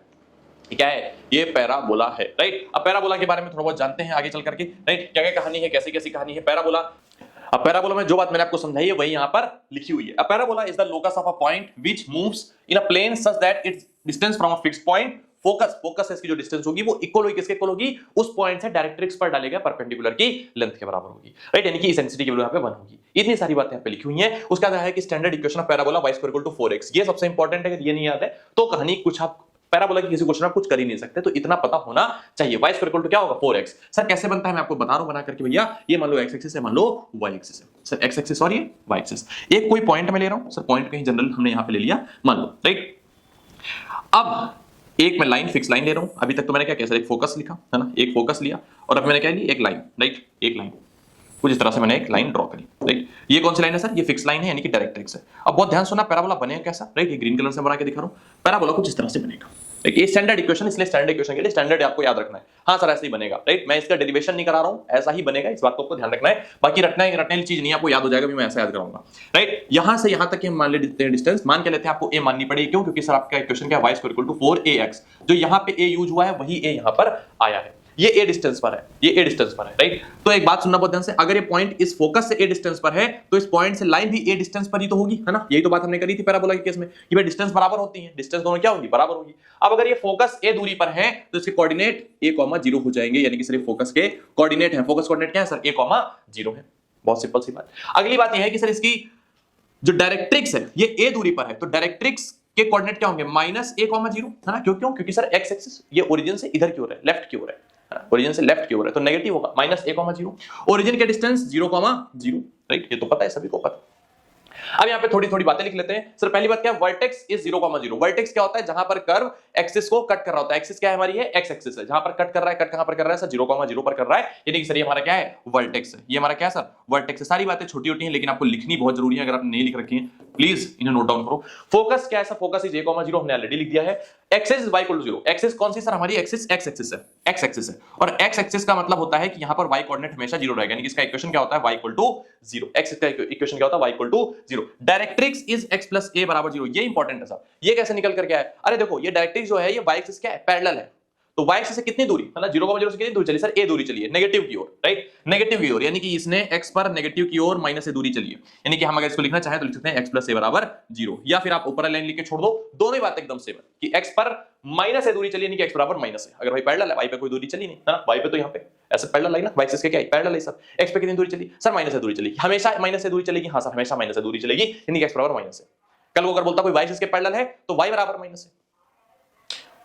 ये क्या है, ये पैराबोला है, राइट। अब पैराबोला के बारे में थोड़ा बहुत जानते हैं आगे चल करके, राइट, क्या क्या कहानी है, कैसी कैसी कहानी है पैराबोला। अब पैराबोला में जो बात मैंने आपको समझाई है वही यहां पर लिखी हुई है। A parabola is the locus of a point which moves in a plane such that its distance from a fixed point, focus है इसकी जो डिस्टेंस होगी वो इक्वल होगी, किसके इक्वल होगी, उस पॉइंट से डायरेक्ट्रिक्स पर डालेगा परपेंडिकुलर की लेंथ के बराबर होगी, राइट, यानी कि इसेंट्रिसिटी की वैल्यू यहां पे 1 होगी। इतनी सारी बातें यहां पे लिखी हुई हैं। उसका क्या है कि standard equation of parabola y square equal to 4x, ये सबसे इंपॉर्टेंट है। अगर ये नहीं याद है तो कहानी कुछ आप पैराबोला की किसी क्वेश्चन आप कुछ कर ही नहीं सकते, तो इतना पता होना चाहिए। y स्क्वायर इक्वल टू क्या होगा, 4x। सर कैसे बनता है मैं आपको बता रहा हूं बना करके भैया। ये मान लो x एक्सिस है, मान लो y एक्सिस है, सर x एक्सिस और ये y एक्सिस। एक कोई पॉइंट में ले रहा हूं सर, पॉइंट कहीं जनरल हमने यहां पे ले लिया मान लो, राइट। अब एक मैं लाइन, फिक्स लाइन ले रहा हूं। अभी तक तो मैंने क्या किया सर, एक फोकस लिखा है ना, एक फोकस लिया, और अब मैंने क्या लिया, एक लाइन, राइट, एक लाइन कुछ इस तरह से मैंने एक लाइन ड्रॉ करी, राइट। ये कौन सी लाइन है सर, ये फिक्स लाइन है, यानी कि डायरेक्ट्रिक्स है। अब बहुत ध्यान सुनना, पैराबोला बनेगा कैसा, राइट, ये ग्रीन कलर से बना के दिखा रहा हूं। पैराबोला कुछ इस तरह से बनेगा, राइट। ये स्टैंडर्ड इक्वेशन, इसलिए स्टैंडर्ड इक्वेशन के लिए स्टैंडर्ड आपको याद रखना है। हाँ सर ऐसे ही बनेगा, राइट, मैं इसका डेरिवेशन नहीं करा रहा हूं, ऐसा ही बनेगा, इस बात को आपको ध्यान रखना है। बाकी रटने वाली चीज नहीं, आपको याद हो जाएगा भी, मैं ऐसा याद कराऊंगा, राइट। यहां से यहां तक हम मान लेते हैं डिस्टेंस, मान के लेते हैं आपको a माननी पड़ेगी, क्यों, क्योंकि सर आपका इक्वेशन क्या है, y square equal to 4ax, जो यहां पे a यूज हुआ है वही a यहां पर आया है, ये a डिस्टेंस पर है, ये a डिस्टेंस पर है, राइट। तो एक बात सुनना बहुत ध्यान से, अगर ये पॉइंट इस फोकस से a डिस्टेंस पर है तो इस पॉइंट से लाइन भी a डिस्टेंस पर ही तो होगी, है ना। यही तो बात हमने करी थी पैराबोला के केस में कि भाई डिस्टेंस बराबर होती है, डिस्टेंस दोनों क्या होगी, बराबर होगी। अब अगर ये फोकस a दूरी पर है तो इसके कोऑर्डिनेट a, 0 हो जाएंगे, यानी कि सिर्फ फोकस के कोऑर्डिनेट है। फोकस कोऑर्डिनेट क्या है सर, a, 0 है। बहुत सिंपल सी बात। अगली बात यह है कि सर इसकी जो डायरेक्ट्रिक्स है ये a दूरी पर है, तो डायरेक्ट्रिक्स के कोऑर्डिनेट क्या होंगे, -a, 0, है ना। क्यों, क्योंकि सर x एक्सिस ये ओरिजिन से इधर की ओर है, लेफ्ट की ओर है, ओरिजिन से लेफ्ट की ओर है, तो नेगेटिव होगा, -a, 0। ओरिजिन के डिस्टेंस 0, 0, राइट, ये तो पता है, सभी को पता। अब यहाँ पे थोड़ी थोड़ी बातें लिख लेते हैं। सर पहली बात क्या है, वर्टेक्स इज 0, 0। वर्टेक्स क्या होता है, जहां पर कर्व एक्सिस को कट कर रहा होता है। एक्सिस क्या है हमारी, है एक्स एक्सिस है, जहां पर कट कर रहा है, कट कहां पर कर रहा है सर, 0, 0 पर कर रहा है, यानी कि सर ये हमारा क्या है, वर्टेक्स है। ये हमारा क्या है सर, वर्टेक्स है। सारी बातें छोटी छोटी हैं लेकिन आपको लिखनी बहुत जरूरी है, अगर आपने नहीं लिख रखी है प्लीज इन्हें नोट डाउन करो। फोकस क्या है सर, फोकस इज a, 0, हमने ऑलरेडी लिख दिया है। Axis is y equal to 0। Axis कौन सी सर, हमारी एक्सिस x एक्सिस है, x एक्सिस है, और x एक्सिस का मतलब होता है कि यहां पर y कोऑर्डिनेट हमेशा 0 रहेगा, यानी कि इसका इक्वेशन क्या होता है, y इक्वल टू 0। x का इक्वेशन क्या होता है, y equal to 0। Directrix is x plus a बराबर 0। ये इंपॉर्टेंट है सर। ये कैसे निकल कर क्या है, अरे देखो ये डायरेक्ट्रिक्स जो है ये y एक्सिस क्या है, पैरेलल है, तो y एक्सिस से कितनी दूरी, मतलब 0, 0 से कितनी दूरी चली सर, a दूरी चली है, नेगेटिव की ओर, राइट, नेगेटिव की ओर, यानी कि इसने x पर नेगेटिव की ओर -a दूरी चली है, यानी कि हम अगर इसको लिखना चाहें तो लिख सकते हैं x प्लस a बराबर 0, या फिर आप ऊपर लाइन लिख के छोड़ दो, दोनों ही बात एकदम सेम है कि x पर -a दूरी चली, यानी कि x बराबर -a। अगर भाई पैरेलल है, y पे कोई दूरी चली नहीं, है ना, y पे तो यहाँ पे ऐसे पैरेलल लाइन ना, y एक्सिस के क्या है, पैरेलल है सर। x पे कितनी दूरी चली सर, -a दूरी चली, हमेशा -a दूरी चलेगी, हाँ सर हमेशा -a दूरी चलेगी, यानी कि x बराबर -a। कल को अगर बोलता कोई y एक्सिस के पैरेलल है तो y बराबर -a,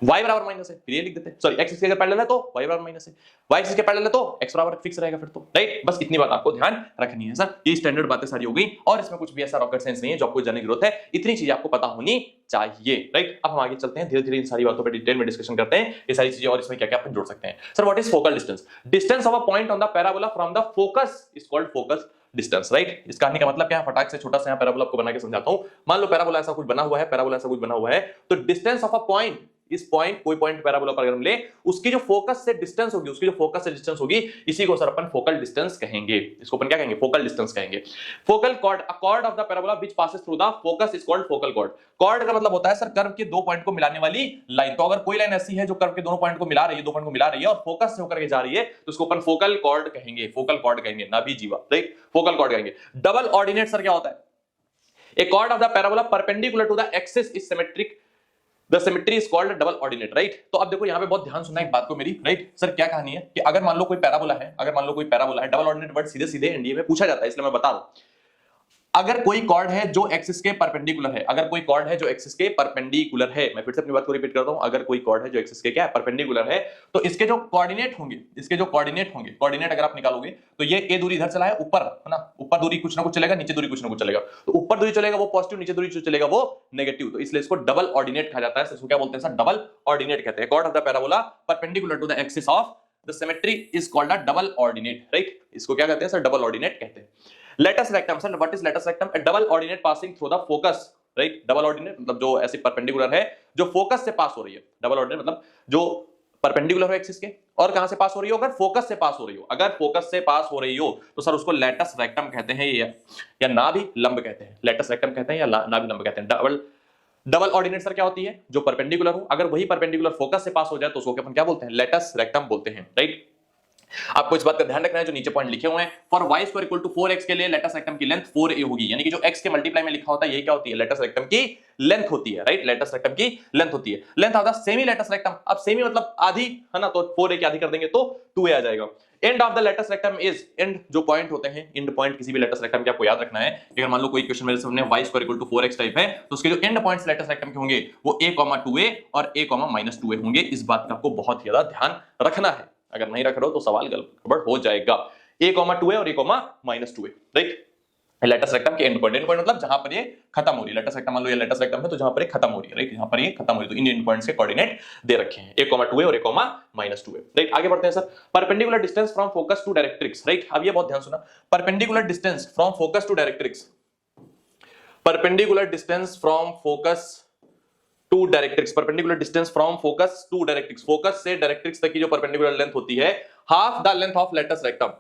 y बराबर -a, फिर ये लिख देते हैं, सॉरी x एक्सिस के पैरेलल है तो y बराबर -a, y एक्सिस के पैरेलल है तो x बराबर फिक्स रहेगा फिर तो, राइट। बस इतनी बात आपको ध्यान रखनी है सर, ये स्टैंडर्ड बातें सारी हो गई, और इसमें कुछ भी ऐसा रॉकेट साइंस नहीं है जो आपको जानने की जरूरत है, इतनी चीजें आपको पता होनी चाहिए, राइट। अब हम आगे चलते हैं, धीरे धीरे इन सारी बातों पर डिटेल में डिस्कशन करते हैं, ये सारी चीजें और इसमें क्या क्या अपन जोड़ सकते हैं। Sir what is focal distance, distance of a point on the parabola from the focus is called focus distance, right. इस कहानी का मतलब क्या है, फटाक से छोटा सा यहाँ पैराबोला आपको बना के समझाता हूं। मान लो पैराबोला ऐसा कुछ बना हुआ है, पैराबोला ऐसा कुछ बना हुआ है, तो डिस्टेंस ऑफ अ पॉइंट, इस पॉइंट, कोई पॉइंट पैराबोला पर अगर हम ले, उसकी जो फोकस से डिस्टेंस होगी, उसकी जो फोकस से डिस्टेंस होगी, इसी को सर अपन फोकल डिस्टेंस कहेंगे। इसको अपन क्या कहेंगे, फोकल डिस्टेंस कहेंगे। Focal chord, a chord of the parabola which passes through the focus is called focal chord. Chord का मतलब होता है सर कर्व के दो पॉइंट को मिलाने वाली लाइन। तो अगर कोई लाइन ऐसी है जो कर्व के दोनों पॉइंट को मिला रही है, दो पॉइंट को मिला रही है और फोकस से होकर के जा रही है, तो उसको अपन फोकल कॉर्ड कहेंगे, फोकल कॉर्ड कहेंगे, ना भी जीवा, राइट, फोकल कॉर्ड कहेंगे। डबल ऑर्डिनेट सर क्या होता है, a chord of the parabola perpendicular to the axis is symmetric, the symmetry is called double ordinate, right. तो अब देखो यहाँ पे बहुत ध्यान सुनना एक बात को मेरी, राइट। सर क्या कहानी है कि अगर मान लो कोई पैराबोला है, अगर मान लो कोई पैराबोला है, डबल ऑर्डिनेट वर्ड सीधे सीधे एनडीए में पूछा जाता है, इसलिए मैं बता रहा हूं। अगर कोई कॉर्ड है जो एक्सिस के परपेंडिकुलर है, अगर कोई कॉर्ड है जो एक्सिस के परपेंडिकुलर है, मैं फिर से अपनी बात को रिपीट करता हूं, अगर कोई कॉर्ड है जो एक्सिस के क्या है, परपेंडिकुलर है, तो इसके जो कोऑर्डिनेट होंगे, इसके जो कोऑर्डिनेट होंगे, कोऑर्डिनेट अगर आप निकालोगे तो ये ए दूरी इधर चला है ऊपर, है ना, ऊपर दूरी कुछ ना कुछ चलेगा, नीचे दूरी कुछ ना कुछ चलेगा, तो ऊपर दूरी चलेगा वो पॉजिटिव, नीचे दूरी जो चलेगा वो नेगेटिव, तो इसलिए इसको डबल ऑर्डिनेट कहा जाता है। इसको क्या बोलते हैं सर, डबल ऑर्डिनेट कहते हैं। Chord of the parabola perpendicular to the axis of the symmetry is called a double ordinate, right, इसको क्या कहते हैं सर, डबल ऑर्डिनेट कहते हैं। Latus rectum, sir what is latus rectum? A double ordinate passing through the focus, right, double ordinate मतलब जो ऐसे perpendicular है जो फोकस से पास हो रही है, डबल ऑर्डिनेट मतलब जो परपेंडिकुलर हो एक्सिस के और कहां से पास हो रही हो, अगर फोकस से पास हो रही हो, अगर फोकस से पास हो रही हो तो सर उसको लेटस रेक्टम कहते हैं या ना भी लंब कहते हैं, लेटस रेक्टम कहते हैं या ना भी लंब कहते हैं। डबल ऑर्डिनेट सर क्या होती है, जो परपेंडिकुलर हो, अगर वही परपेंडिकुलर फोकस से पास हो जाए तो उसको अपन क्या बोलते हैं, लेटस रेक्टम बोलते हैं, राइट। आपको इस बात का ध्यान रखना है जो नीचे पॉइंट लिखे हुए हैं, for y square equal to 4x के लिए लेटस रेक्टम की लेंथ 4a होगी, यानी कि जो x के मल्टीप्लाई में लिखा होता है ये क्या होती है, लेटस रेक्टम की लेंथ होती है, राइट, लेटस रेक्टम की लेंथ होती है। Length of the semi latus rectum, अब सेमी मतलब आधी, है ना, तो 4a की आधी कर देंगे तो 2a आ जाएगा। End of the latus rectum is, end जो पॉइंट होते हैं, एंड पॉइंट किसी भी लेटस रेक्टम के आपको याद रखना है, अगर मान लो कोई क्वेश्चन मेरे सामने y square equal to 4x type है तो उसके जो एंड पॉइंट्स लेटस रेक्टम के होंगे वो a, 2a और a, -2a होंगे। इस बात का आपको बहुत ज्यादा ध्यान रखना है, अगर नहीं रख रहे हो तो सवाल गड़बड़ हो जाएगा। a, 2a और a, -2a, right, latus rectum के एंड पॉइंट मतलब जहां पर ये खत्म हो रही है, लेटस रेक्टम मान लो ये लेटस रेक्टम है तो जहां पर ये खत्म हो रही है, राइट, जहां पर ये खत्म हो रही है, तो इन एंड पॉइंट्स के कोऑर्डिनेट दे रखे हैं, a, 2a और a, -2a, राइट। आगे बढ़ते हैं sir, perpendicular distance from focus to directrix, right. अब ये बहुत ध्यान सुना, perpendicular distance from focus to directrix, perpendicular distance from focus to directrix, perpendicular distance from focus to directrix, focus से डायरेक्ट्रिक्स तक की जो परपेंडिकुलर लेंथ होती है, half the length of latus rectum,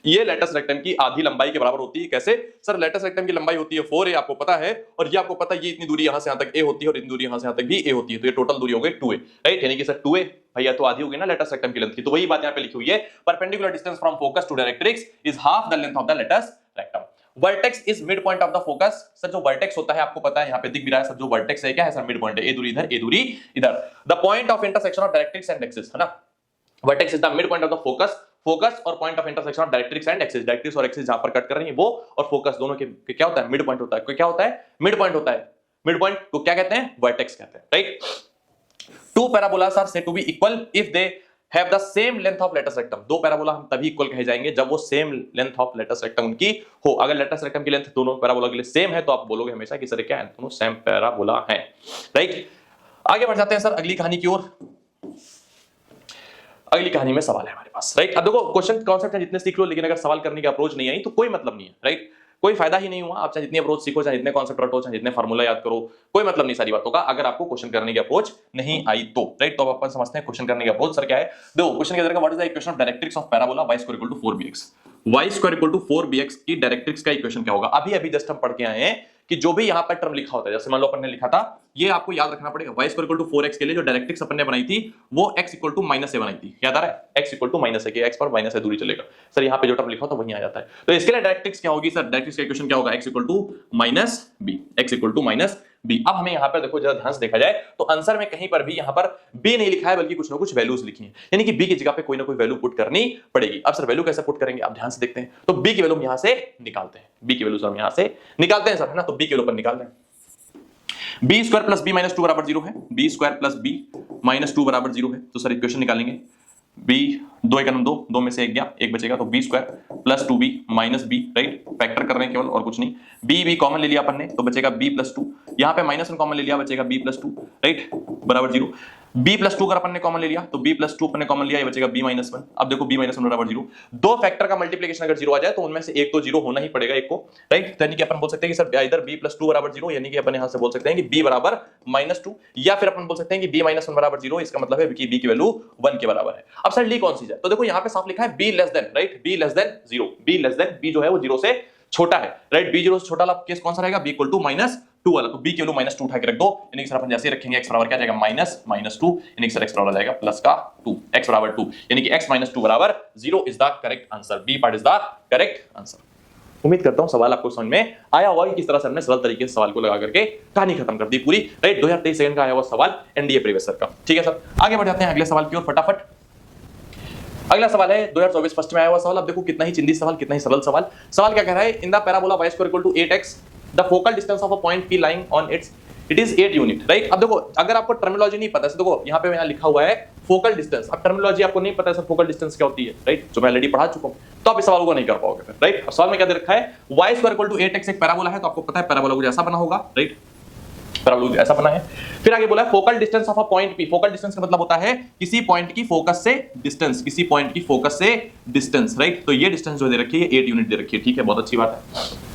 ये लेटस रेक्टम की आधी लंबाई के बराबर होती है। कैसे सर, लेटस रेक्टम की लंबाई होती है 4a, आपको पता है, और ये आपको पता है ये इतनी दूरी यहां से यहां तक a होती है और इतनी दूरी यहां से यहां तक भी a होती है, तो ये टोटल दूरी हो गई 2a, राइट, यानी कि सर 2a भैया तो आधी हो गई ना लेटस रेक्टम की लेंथ की, तो वही बात यहां पे लिखी हुई है, perpendicular distance from focus to directrix is half the length of the latus rectum. Vertex is mid point of the focus, sir जो वर्टेक्स होता है आपको पता है, यहां पे दिख भी रहा है सर, जो वर्टेक्स है क्या है सर, मिड पॉइंट है, ए दूरी इधर, ए दूरी इधर, the point of intersection of directrix and axis, है ना, vertex is the mid point of the focus, focus और point of intersection of directrix and axis, directrix और एक्सिस जहां पर कट कर रही है वो और फोकस दोनों के क्या होता है, मिड पॉइंट होता है, क्या होता है, मिड पॉइंट होता है, मिड पॉइंट को क्या कहते हैं, वर्टेक्स कहते हैं, right. Two parabolas are said to be equal if they have the same length of latus rectum, दो पैराबोला हम तभी इक्वल कहे जाएंगे जब वो same length of latus rectum उनकी हो। अगर लेटस रेक्टम की लेंथ दोनों पैराबोला के लिए सेम है तो आप बोलोगे हमेशा कि सर क्या है, दोनों सेम पैराबोला है, राइट। आगे बढ़ जाते हैं सर अगली कहानी की ओर, अगली कहानी में सवाल है हमारे पास, राइट। अब देखो क्वेश्चन कॉन्सेप्ट है जितने सीख लो, लेकिन अगर सवाल करने की अप्रोच नहीं आई तो कोई मतलब नहीं है, राइट, कोई फायदा ही नहीं हुआ। आप चाहे जितनी अप्रोच सीखो, चाहे जितने कॉन्सेप्ट रटो, चाहे जितने फार्मूला याद करो, कोई मतलब नहीं सारी बातों का, अगर आपको क्वेश्चन करने की अप्रोच नहीं आई तो, राइट। तो अपन समझते हैं क्वेश्चन करने की अप्रोच सर क्या है। देखो क्वेश्चन के अंदर का what is the equation of directrix of parabola y square equal to 4bx, y square equal to 4bx की डायरेक्ट्रिक्स का इक्वेशन क्या होगा। अभी अभी जस्ट हम पढ़ के आए हैं कि जो भी यहां पर टर्म लिखा होता है, जैसे मान लो अपन ने लिखा था, ये आपको याद रखना पड़ेगा, y square equal to 4x के लिए जो डायरेक्ट्रिक्स अपन ने बनाई थी वो x इक्वल टू -a बनाई थी, याद आ रहा है, x इक्वल टू -a के x पर माइनस से दूरी चलेगा, सर यहां पे जो टर्म लिखा होता है वही आ जाता है। तो इसके लिए डायरेक्ट्रिक्स क्या होगी सर, डायरेक्ट्रिक्स का इक्वेशन क्या होगा, x equal to -b, x equal to -b। अब हमें यहां पर देखो जरा ध्यान से देखा जाए तो आंसर में कहीं पर भी यहां पर b नहीं लिखा है, बल्कि कुछ ना कुछ वैल्यूज लिखी हैं, यानी कि b की जगह पे कोई ना कोई वैल्यू पुट करनी पड़ेगी। अब सर वैल्यू कैसे पुट करेंगे, आप ध्यान से देखते हैं, तो b की वैल्यू हम यहां से निकालते हैं, b की वैल्यू हम यहां से निकालते हैं सर, है ना, तो b की वैल्यू पर निकाल रहे हैं, b square plus b minus 2 बराबर 0 है, b square plus b minus 2 बराबर 0 है, तो सर इक्वेशन निकालेंगे, b 2 एकम 2, 2 में से 1 गया, 1 बचेगा, तो b square plus 2b minus b, right, factor कर रहे हैं केवल और कुछ नहीं, b कॉमन ले लिया अपन ने तो बचेगा b प्लस 2, यहाँ पे माइनस 1 कॉमन ले लिया बचेगा b प्लस 2, राइट, बराबर 0, b प्लस 2 अगर अपन ने कॉमन ले लिया तो b प्लस 2 अपन ने कॉमन लिया, ये बचेगा b माइनस 1। अब देखो b माइनस 1 बराबर 0, दो फैक्टर का मल्टीप्लिकेशन अगर 0 आ जाए तो उनमें से एक तो 0 होना ही पड़ेगा, एक को, राइट, यानी कि अपन बोल सकते हैं कि सर इधर b प्लस 2 बराबर 0, यानी कि अपन यहां से बोल सकते हैं कि b बराबर -2, या फिर अपन बोल सकते हैं कि b माइनस 1 बराबर 0, इसका मतलब है कि b की वैल्यू 1 के बराबर है। अब सर ली कौन सी है, तो देखो यहां पे साफ लिखा है b less than, right, b less than 0, b less than, b जो है वो 0 से छोटा है, राइट, b 0 से छोटा वाला केस कौन सा रहेगा, b इक्वल टू -2 वाला, तो b की वैल्यू -2 उठा के रख दो, यानी कि सर अपन जैसे रखेंगे x बराबर क्या जाएगा, -2, यानी कि सर x बराबर जाएगा प्लस का 2, x बराबर 2, यानी कि x -2 बराबर 0 is the correct answer, b part is the correct answer. उम्मीद करता हूं सवाल आपको समझ में आया होगा कि किस तरह से हमने सरल तरीके से सवाल को लगा करके कहानी खत्म कर दी पूरी, राइट। 2023 सेकंड का आया हुआ सवाल एनडीए प्रीवियस ईयर का, ठीक है सर। आगे बढ़ जाते हैं अगले सवाल की ओर फटाफट। अगला सवाल है 2024 फर्स्ट में आया हुआ सवाल। अब देखो कितना ही चिंदी सवाल, कितना ही सरल सवाल। सवाल क्या कह रहा है, in the parabola y square equal to 8x the focal distance of a point p lying on it is 8 unit, right. अब देखो अगर आपको टर्मिनोलॉजी नहीं पता है, देखो यहाँ पे लिखा हुआ है फोकल डिस्टेंस। अब टर्मिनोलॉजी आपको नहीं पता है सर फोकल डिस्टेंस क्या होती है, राइट, जो मैं ऑलरेडी पढ़ा चुका हूं, तो आप इस सवाल को नहीं कर पाओगे फिर, राइट। अब सवाल में क्या दे रखा है, y square equal to 8x एक पैराबोला है, तो आपको पता है पैराबोला कुछ ऐसा बना होगा, राइट, पैराबोला ऐसा बना है। फिर आगे बोला है focal distance of a point p। Focal distance का मतलब होता है किसी पॉइंट की फोकस से डिस्टेंस, किसी पॉइंट की फोकस से डिस्टेंस, राइट। तो ये डिस्टेंस जो दे रखी है 8 यूनिट दे रखी है, ठीक है, बहुत अच्छी बात है।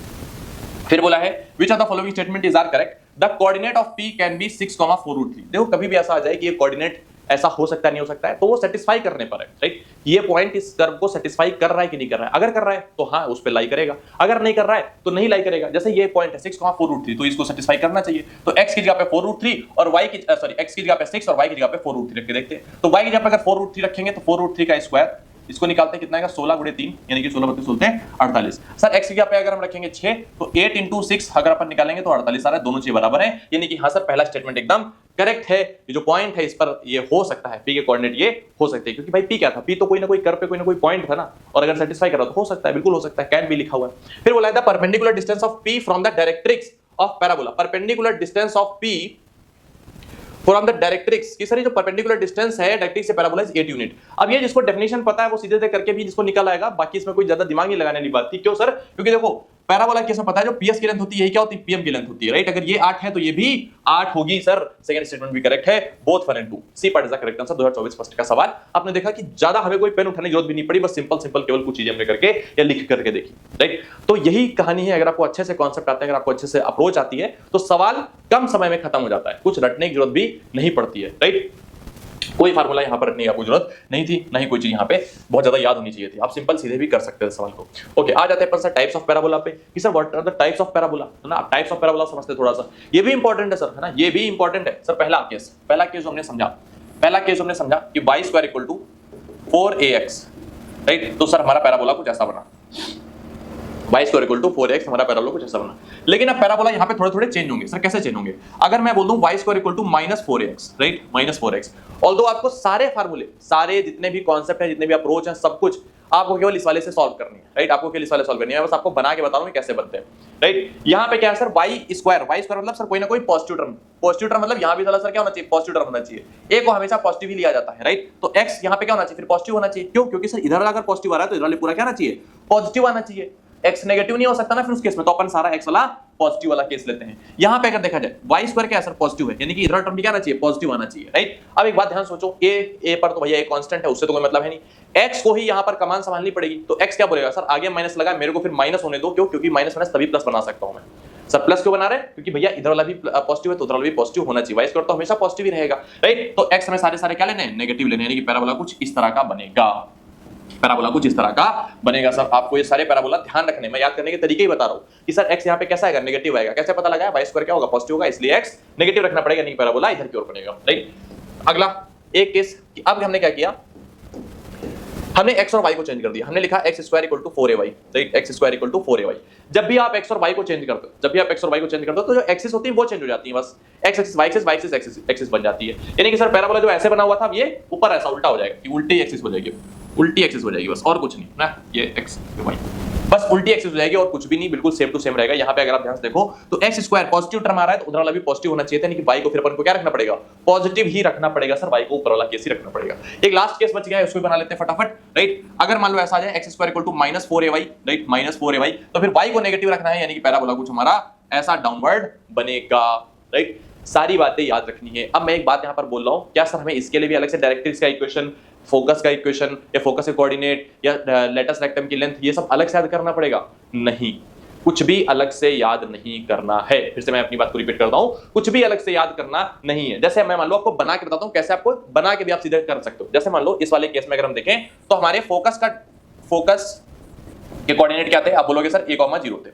फिर बोला है which of the following statement is are correct, the coordinate of p can be 6,4√3। देखो कभी भी ऐसा आ जाए कि ये कोऑर्डिनेट ऐसा हो सकता है नहीं हो सकता है, तो वो सेटिस्फाई करने पर है, राइट। ये पॉइंट इस कर्व को सेटिस्फाई कर रहा है कि नहीं कर रहा है। अगर कर रहा है तो हाँ उस पे लाई करेगा, अगर नहीं कर रहा है तो नहीं लाई करेगा। जैसे ये पॉइंट है 6,4√3, तो इसको सेटिस्फाई करना चाहिए। तो x की जगह पे 4√3 और y की x की जगह पे 6 और y की जगह पे 4√3 रख के देखते हैं। तो y की जगह पे अगर 4√3 रखेंगे तो 4√3 का स्क्वायर, इसको निकालते हैं कितना आएगा 16 × 3 यानी कि 16 32 16 48। सर x की जगह पे अगर हम रखेंगे 6 तो 8 × 6 अगर अपन निकालेंगे तो 48 आ रहा है, दोनों चीज बराबर है। यानी कि हाँ सर पहला स्टेटमेंट एकदम करेक्ट है। ये जो पॉइंट है इस पर ये हो सकता है, p के कोऑर्डिनेट ये हो सकते हैं, क्योंकि भाई p क्या था, p तो कोई ना कोई कर्व पे कोई ना कोई पॉइंट था ना, और अगर सेटिस्फाई कर रहा तो हो सकता है, बिल्कुल हो सकता है, कैन भी लिखा हुआ है। फिर बोला है the perpendicular distance of p from the directrix of parabola. Perpendicular distance of p from the directrix की, सर ये जो परपेंडिकुलर डिस्टेंस है डायरेक्ट्रिक्स से पैराबोला इज 8 यूनिट। अब ये जिसको डेफिनेशन पता है वो सीधे से करके भी जिसको निकल आएगा, बाकी इसमें कोई ज्यादा दिमाग नहीं लगाने वाली बात थी। क्यों सर, क्योंकि देखो पैराबोला केस में पता है जो पीएस की लेंथ होती है यही क्या होती है, पीएम की लेंथ होती है, राइट। अगर ये 8 है तो ये भी 8 होगी सर। सेकंड स्टेटमेंट भी करेक्ट है, both 1 and 2। C part is the correct answer. 2024 first का सवाल आपने देखा कि ज्यादा हमें कोई पेन उठाने की जरूरत भी नहीं पड़ी, बस सिंपल सिंपल केवल कुछ चीजें हमने करके या लिख करके देखी, राइट। तो यही कहानी है। अगर आपको अच्छे से कॉन्सेप्ट आते हैं, अगर आपको अच्छे से अप्रोच आती है तो सवाल कम समय में खत्म हो जाता है, कुछ रटने की जरूरत भी नहीं पड़ती है, राइट। कोई फार्मूला यहाँ पर रखने की आपको जरूरत नहीं थी, नहीं कोई चीज यहाँ पे बहुत ज्यादा याद होनी चाहिए थी, आप सिंपल सीधे भी कर सकते हैं सवाल को। ओके, आ जाते हैं सर टाइप्स ऑफ पैराबोला पे कि sir what are the types of parabola, है ना। टाइप्स ऑफ पैराबोला समझते थोड़ा सा, ये भी इंपॉर्टेंट है सर, है ना, ये भी इंपॉर्टेंट है सर। पहला केस हमने समझा कि y square equal to 4ax, right. तो सर हमारा पैराबोला कुछ ऐसा बना, y square equal to 4x हमारा पैराबोला कुछ ऐसा बना। लेकिन अब पैराबोला यहाँ पे थोड़े थोड़े चेंज होंगे। सर कैसे चेंज होंगे, अगर मैं बोल दूं y square equal to -4x, right, -4x, although आपको सारे फार्मूले, सारे जितने भी कॉन्सेप्ट हैं, जितने भी अप्रोच हैं, सब कुछ आपको केवल इस वाले से सॉल्व करनी है, राइट। आपको केवल इस वाले सॉल्व करनी है, मैं बस आपको बना के बता रहा हूं कैसे बनते हैं, राइट। यहाँ पे क्या है सर, y स्क्वायर मतलब सर कोई ना कोई पॉजिटिव टर्म मतलब यहाँ भी सर क्या होना चाहिए, पॉजिटिव टर्म होना चाहिए। a को हमेशा पॉजिटिव ही लिया जाता है, राइट। तो x यहाँ पे क्या होना चाहिए, फिर पॉजिटिव होना चाहिए। क्यों, क्योंकि सर इधर अगर पॉजिटिव आ रहा है तो इधर वाले पूरा क्या आना चाहिए, पॉजिटिव आना चाहिए। x नेगेटिव नहीं हो सकता ना फिर उस केस में, तो अपन सारा x वाला पॉजिटिव वाला केस लेते हैं। यहां पे अगर देखा जाए y स्क्वायर क्या है सर, पॉजिटिव है, यानी कि इधर टर्म भी क्या आना चाहिए, पॉजिटिव आना चाहिए, राइट। अब एक बात ध्यान सोचो, a पर तो भैया एक कांस्टेंट है, उससे तो कोई मतलब है नहीं, x को ही यहां पर कमान संभालनी पड़ेगी। तो x क्या बोलेगा, सर आगे माइनस लगा, मेरे को फिर माइनस होने दो। क्यों, क्योंकि माइनस माइनस तभी प्लस बना सकता हूं मैं। सर प्लस क्यों बना रहे हैं, क्योंकि भैया इधर वाला भी पॉजिटिव है तो उधर वाला भी पॉजिटिव होना चाहिए, y स्क्वायर तो हमेशा पॉजिटिव ही रहेगा, राइट। तो x में सारे क्या लेने हैं, नेगेटिव लेने, यानी कि पैराबोला कुछ इस तरह का बनेगा, पैराबोला कुछ इस तरह का बनेगा। सर आपको ये सारे पैराबोला ध्यान रखने में, याद करने के तरीके ही बता रहा हूं कि सर x यहाँ पे कैसा आएगा, नेगेटिव आएगा। कैसे पता लगा, y स्क्वायर क्या होगा, पॉजिटिव होगा, इसलिए x नेगेटिव रखना पड़ेगा, नहीं पैराबोला इधर की ओर बनेगा, राइट। अगला एक केस, अब हमने क्या किया, हमने x और y को चेंज कर दिया। हमने लिखा x square equal to 4ay, right, x square equal to 4ay। जब भी आप x और y को चेंज करते हो, तो जो एक्सिस होती है वो चेंज हो जाती है, बस x एक्सिस y एक्सिस बन जाती है। यानी कि सर पैराबोला जो ऐसे बना हुआ था, अब ये ऊपर ऐसा उल्टा हो जाएगा, कि उल्टी एक्सिस हो जाएगी, बस और कुछ नहीं ना, ये x y बस उल्टी एक्सिस हो जाएगी और कुछ भी नहीं, बिल्कुल सेम टू सेम रहेगा। यहाँ पे अगर आप ध्यान से देखो तो x स्क्वायर पॉजिटिव टर्म आ रहा है तो उधर वाला भी पॉजिटिव होना चाहिए था, यानी कि y को फिर अपन को क्या रखना पड़ेगा, पॉजिटिव ही रखना पड़ेगा सर, y को ऊपर वाला केस ही रखना पड़ेगा। एक लास्ट केस बच गया है, उसको बना लेते हैं फटाफट, राइट। अगर मान लो ऐसा आ जाए x square equal to -4ay, right, -4ay, तो फिर y को नेगेटिव रखना है, यानी कि पैराबोला कुछ हमारा ऐसा डाउनवर्ड बनेगा, राइट। सारी बातें याद रखनी है। अब मैं एक बात यहाँ पर बोल रहा हूँ, क्या सर हमें इसके लिए भी अलग से डायरेक्ट्रिक्स का इक्वेशन, फोकस का इक्वेशन या फोकस के कोऑर्डिनेट या लेटस रेक्टम की लेंथ, ये सब अलग से याद करना पड़ेगा? नहीं, कुछ भी अलग से याद नहीं करना है। फिर से मैं अपनी बात को रिपीट करता हूं, कुछ भी अलग से याद करना नहीं है। जैसे मैं मान लो आपको बना के बताता हूं, कैसे आपको बना के भी आप सीधे कर सकते हो। जैसे मान लो इस वाले केस में अगर हम देखें तो हमारे फोकस के कोऑर्डिनेट क्या थे, आप बोलोगे सर a,0 थे।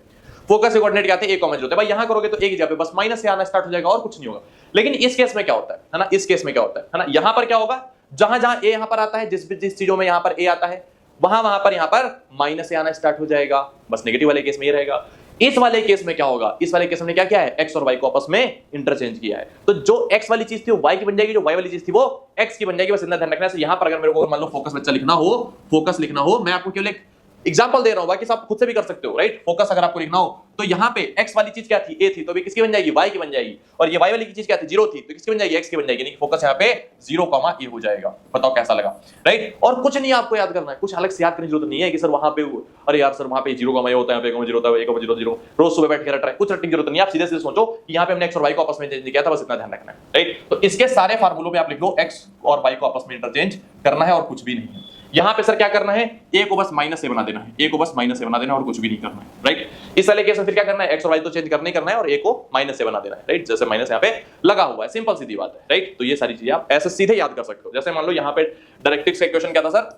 फोकस के कोऑर्डिनेट क्या थे, a,0 थे। भाई यहां करोगे तो एक ही जगह पे बस माइनस से आना स्टार्ट हो जाएगा और कुछ नहीं होगा। लेकिन इस केस में क्या होता है ना, इस केस में क्या होता है ना, यहां पर क्या होगा, जहां जहां a यहां पर आता है, जिस चीजों में यहां पर a आता है, वहां पर यहां पर माइनस से आना स्टार्ट हो जाएगा, बस नेगेटिव वाले केस में ये रहेगा। इस वाले केस में क्या होगा, इस वाले केस में क्या किया है, x और y को आपस में इंटरचेंज किया है, तो जो x वाली चीज थी वो y की बन जाएगी, जो y वाली चीज थी वो x की बन जाएगी। बस इतना ध्यान रखना है। यहां पर अगर मेरे को मान लो फोकस बच्चा लिखना हो, फोकस लिखना हो, मैं आपको केवल एक एग्जांपल दे रहा हूं, बाकी सब खुद से भी कर सकते हो, राइट। फोकस अगर आपको लिखना हो तो यहां पे x वाली चीज क्या थी, a थी, तो अभी किसकी बन जाएगी, y की बन जाएगी, और ये y वाली चीज क्या थी, 0 थी, तो किसकी बन जाएगी, x की बन जाएगी। यानी फोकस यहां पे 0, a हो जाएगा। बताओ कैसा लगा, राइट। और कुछ नहीं आपको याद करना है, कुछ अलग से याद करने की जरूरत नहीं है कि सर वहां पे, अरे यार सर वहां पे 0, a होता है, यहाँ पे 0 होता है, 1, 0, रोज सुबह बैठ के रट रहा है, कुछ रटने की जरूरत नहीं है। आप सीधे सीधे सोचो कि यहाँ पे हमने x और y को आपस में चेंज किया था, बस इतना ध्यान रखना है, राइट। तो इसके सारे फार्मूलों में आप लिख लो x और y को आपस में इंटरचेंज करना है और कुछ भी नहीं है। यहां पे सर क्या करना है, a को बस -a बना देना है, a को बस -a बना देना और कुछ भी नहीं करना है, राइट। इस वाले केस में फिर क्या करना है, x और y तो चेंज करना ही करना है और a को -a बना देना है, राइट। जैसे माइनस यहाँ पे लगा हुआ है, सिंपल सीधी बात है, राइट। तो ये सारी चीजें आप ऐसे सीधे याद कर सकते हो। जैसे मान लो यहाँ पे डायरेक्ट्रिक्स का इक्वेशन क्या था सर,